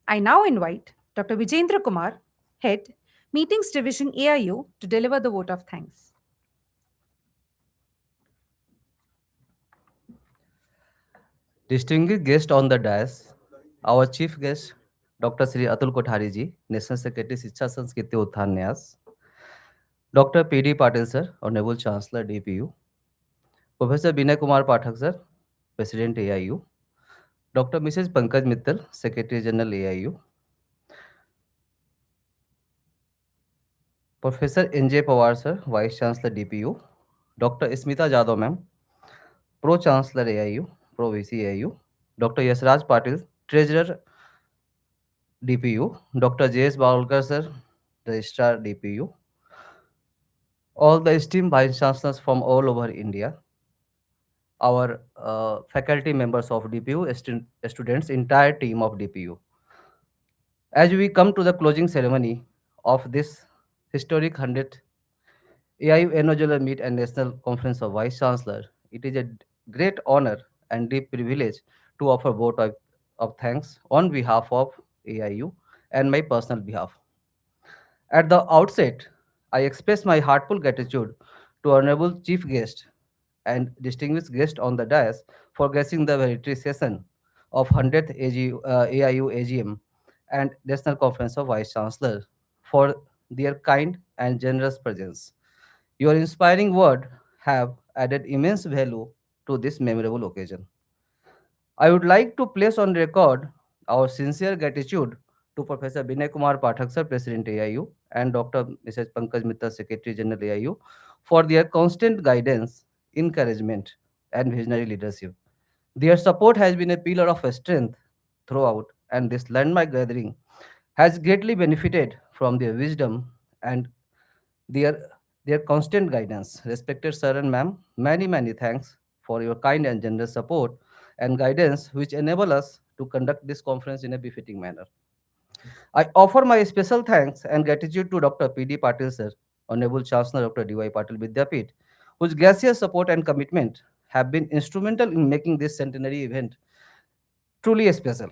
I now invite Dr. Vijendra Kumar, Head, Meetings Division AIU, to deliver the vote of thanks. Distinguished guest on the dais, our chief guest, Dr. Sri Atul Kothari ji, National Secretary Shiksha Sanskriti Utthhan Nyas, Dr. P.D. Patil sir, Honorable Chancellor DPU, Professor Binay Kumar Pathak sir, President AIU, Dr. Mrs. Pankaj Mittal, Secretary General AIU, Professor N.J. Pawar sir, Vice Chancellor DPU, Dr. Smita Jadhav ma'am, Pro Chancellor AIU, Pro VC AIU, Dr. Yasraj Patil, Treasurer DPU, Dr. J.S. Bawalkar sir, Registrar DPU, all the esteemed Vice Chancellors from all over India, our faculty members of DPU, students, entire team of DPU. As we come to the closing ceremony of this historic 100th AIU Annual Meet and National Conference of Vice Chancellor, it is a great honor and deep privilege to offer vote of thanks on behalf of AIU and my personal behalf. At the outset, I express my heartfelt gratitude to Honorable Chief Guest and distinguished guest on the dais for gracing the veritable session of 100th AIU AGM and National Conference of Vice Chancellor for their kind and generous presence. Your inspiring word have added immense value to this memorable occasion. I would like to place on record our sincere gratitude to Professor Binay Kumar Pathak sir, President AIU, and Dr. Mrs. Pankaj Mitra, Secretary General AIU, for their constant guidance, encouragement, and visionary leadership. Their support has been a pillar of strength throughout, and this landmark gathering has greatly benefited from their wisdom and their their constant guidance. Respected sir and ma'am, many thanks for your kind and generous support and guidance which enable us to conduct this conference in a befitting manner. I offer my special thanks and gratitude to Dr. P.D. Patil sir, Honorable Chancellor Dr. D.Y. Patil Vidyapith, whose gracious support and commitment have been instrumental in making this centenary event truly special.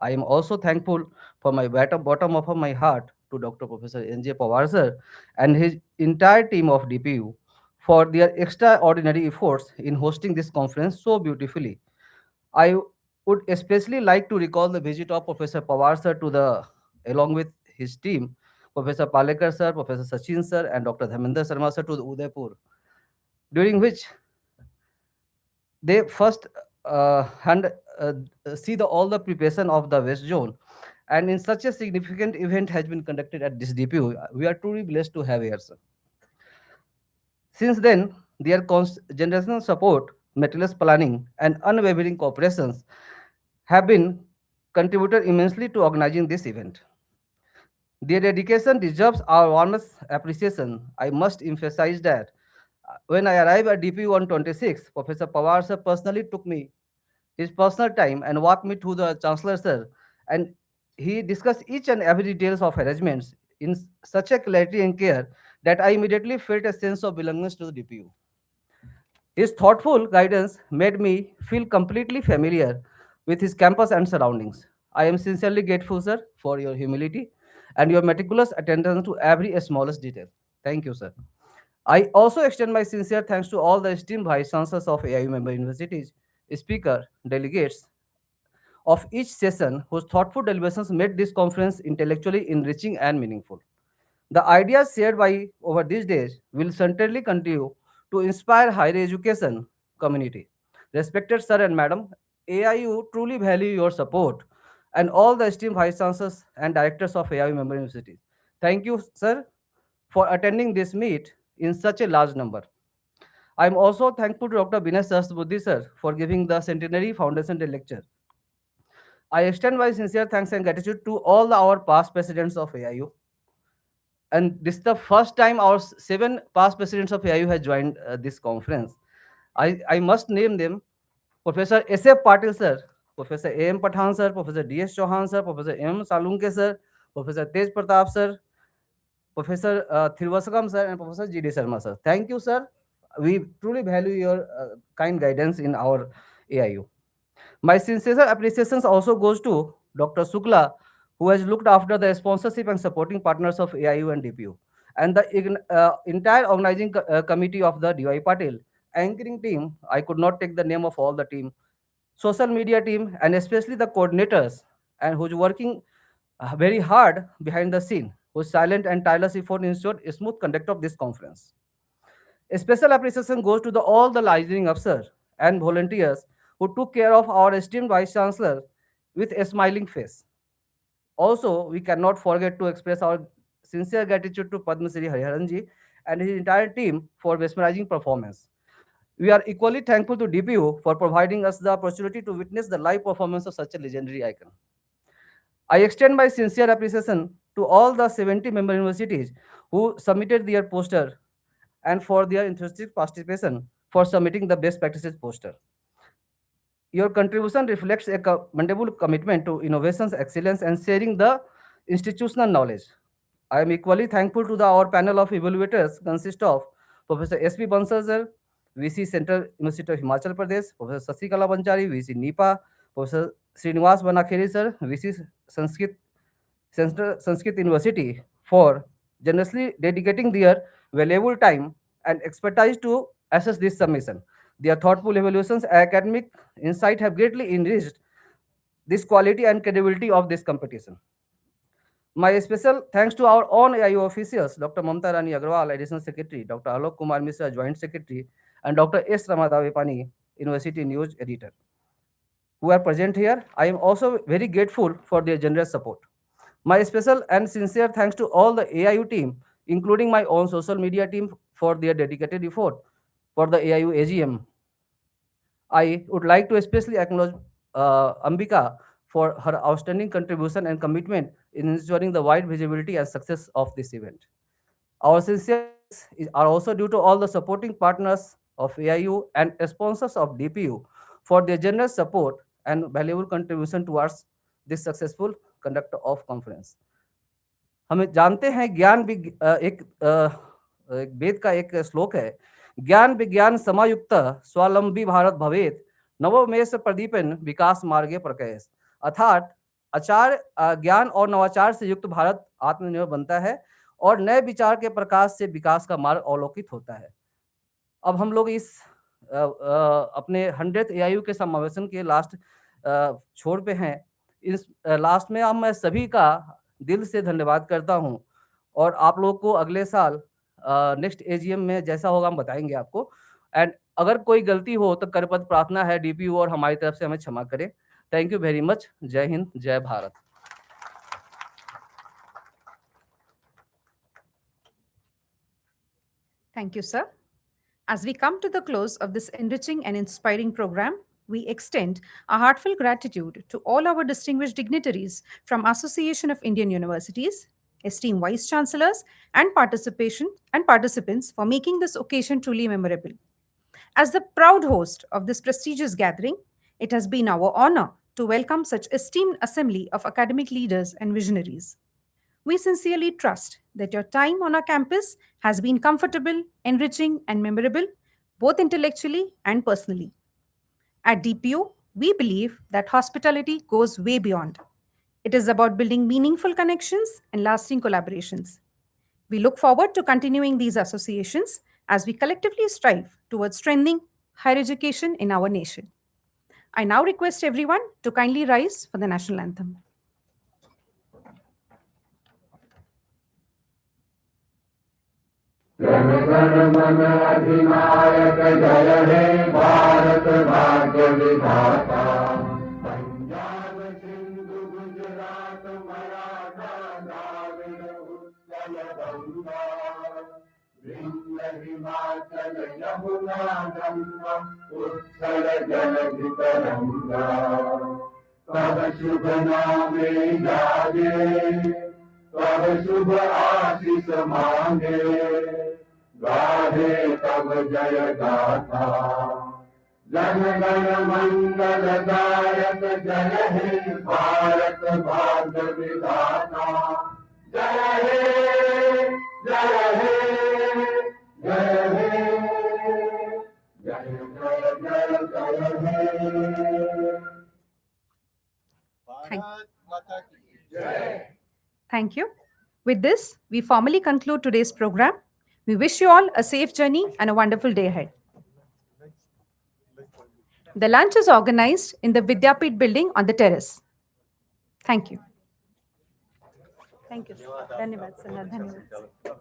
I am also thankful for my bottom of my heart to Dr. Professor N.J. Pawar sir and his entire team of DPU for their extraordinary efforts in hosting this conference so beautifully. I would especially like to recall the visit of Professor Pawar sir to the, along with his team, Professor Palekar sir, Professor Sachin sir, and Dr. Dharmender Sharma sir to the Udaipur, during which they first hand see all the preparation of the West Zone. And in such a significant event has been conducted at this DPU, we are truly blessed to have here, sir. Since then, their generational support, meticulous planning, and unwavering cooperations have been contributed immensely to organizing this event. Their dedication deserves our warmest appreciation. I must emphasize that when I arrived at DPU on 26, Professor Pawar sir personally took me his personal time and walked me to the Chancellor sir, and he discussed each and every details of arrangements in such a clarity and care that I immediately felt a sense of belongingness to the DPU. His thoughtful guidance made me feel completely familiar with his campus and surroundings. I am sincerely grateful, sir, for your humility and your meticulous attention to every smallest detail. Thank you, sir. I also extend my sincere thanks to all the esteemed vice chancellors of AIU member universities, speaker, delegates of each session whose thoughtful deliberations made this conference intellectually enriching and meaningful. The ideas shared by over these days will certainly continue to inspire higher education community. Respected sir and madam, AIU truly value your support and all the esteemed vice chancellors and directors of AIU member universities. Thank you, sir, for attending this meet in such a large number. I am also thankful to Dr. Binay Sahasrabudhe sir for giving the Centenary Foundation Day lecture. I extend my sincere thanks and gratitude to all our past presidents of AIU. And this is the first time our seven past presidents of AIU have joined this conference. I must name them: Professor S.F. Patil sir, Professor A.M. Pathan sir, Professor D.S. Chauhan sir, Professor M. Salunke sir, Professor Tej Pratap sir, Professor Thiruvasakam sir, and Professor G.D. Sharma sir. Thank you, sir. We truly value your kind guidance in our AIU. My sincere appreciations also goes to Dr. Sukla, who has looked after the sponsorship and supporting partners of AIU and DPU, and the entire organizing committee of the DY Patil, anchoring team. I could not take the name of all the team, social media team, and especially the coordinators, and who's working very hard behind the scene, whose silent and tireless effort ensured a smooth conduct of this conference. A special appreciation goes to all the licensing officers and volunteers who took care of our esteemed Vice Chancellor with a smiling face. Also, we cannot forget to express our sincere gratitude to Padma Shri Hariharanji and his entire team for mesmerizing performance. We are equally thankful to DPU for providing us the opportunity to witness the live performance of such a legendary icon. I extend my sincere appreciation to all the 70 member universities who submitted their poster and for their enthusiastic participation for submitting the best practices poster. Your contribution reflects a commendable commitment to innovations, excellence, and sharing the institutional knowledge. I am equally thankful to our panel of evaluators consist of Professor S.P. Bansal sir, VC Central University of Himachal Pradesh, Professor Sasikala Banchari, VC NIPA, Professor Srinivas Banakheri sir, VC Sanskrit Central Sanskrit University for generously dedicating their valuable time and expertise to assess this submission. Their thoughtful evaluations and academic insight have greatly enriched this quality and credibility of this competition. My special thanks to our own AIU officials, Dr. Mamta Rani Agrawal, Additional Secretary, Dr. Alok Kumar Mishra, Joint Secretary, and Dr. S. Ramadavipani, University News Editor, who are present here. I am also very grateful for their generous support. My special and sincere thanks to all the AIU team, including my own social media team, for their dedicated effort for the AIU AGM. I would like to especially acknowledge Ambika for her outstanding contribution and commitment in ensuring the wide visibility and success of this event. Our sincere thanks are also due to all the supporting partners of AIU and sponsors of DPU for their generous support and valuable contribution towards this successful conduct of conference. हमें जानते हैं एक वेद का एक श्लोक है, ज्ञान विज्ञान समायुक्त स्वावलंबी भारत भवेत नवोमेष प्रदीपन विकास मार्गे प्रकयस। अर्थात ज्ञान और नवाचार से युक्त भारत आत्मनिर्भर बनता है और नए विचार के प्रकाश से विकास का मार्ग अवलोकित होता है। अब हम लोग इस अपने 100th AIU के समावेशन के लास्ट छोर पे हैं। इस लास्ट में अब मैं सभी का दिल से धन्यवाद करता हूं और आप लोग को अगले साल नेक्स्ट AGM में जैसा होगा हम बताएंगे आपको। एंड अगर कोई गलती हो तो करपत्र प्रार्थना है DPU और हमारी तरफ से हमें क्षमा करें। Thank you very much. जय हिंद, जय Bharat. Thank you, sir. As we come to the close of this enriching and inspiring program, we extend our heartfelt gratitude to all our distinguished dignitaries from Association of Indian Universities, esteemed vice chancellors, and participants for making this occasion truly memorable. As the proud host of this prestigious gathering, it has been our honor to welcome such esteemed assembly of academic leaders and visionaries. We sincerely trust that your time on our campus has been comfortable, enriching, and memorable, both intellectually and personally. At DPU, we believe that hospitality goes way beyond. It is about building meaningful connections and lasting collaborations. We look forward to continuing these associations as we collectively strive towards strengthening higher education in our nation. I now request everyone to kindly rise for the national anthem. Jana Gana मन अधिनायक जय हे भारत भाग्य विधाता। पंजाब सिंधु गुजरात मराठा द्राविड़ उत्कल गंगा विंध्य हिमाचल यमुना गंगा उत्कल जलधि तरंगा। तब शुभ नामे जागे तब शुभ आशीष मांगे गाहे तब जय गाथा। जन गण मंगल दायक जय हे भारत भाग्य विधाता। जय हे जय हे जय हे जय जय जय जय हे। भारत माता की जय। Thank you. With this, we formally conclude today's program. We wish you all a safe journey and a wonderful day ahead. The lunch is organized in the Vidyapit building on the terrace. Thank you. Thank you. Dhanyawad, Sanna. Dhanyawad.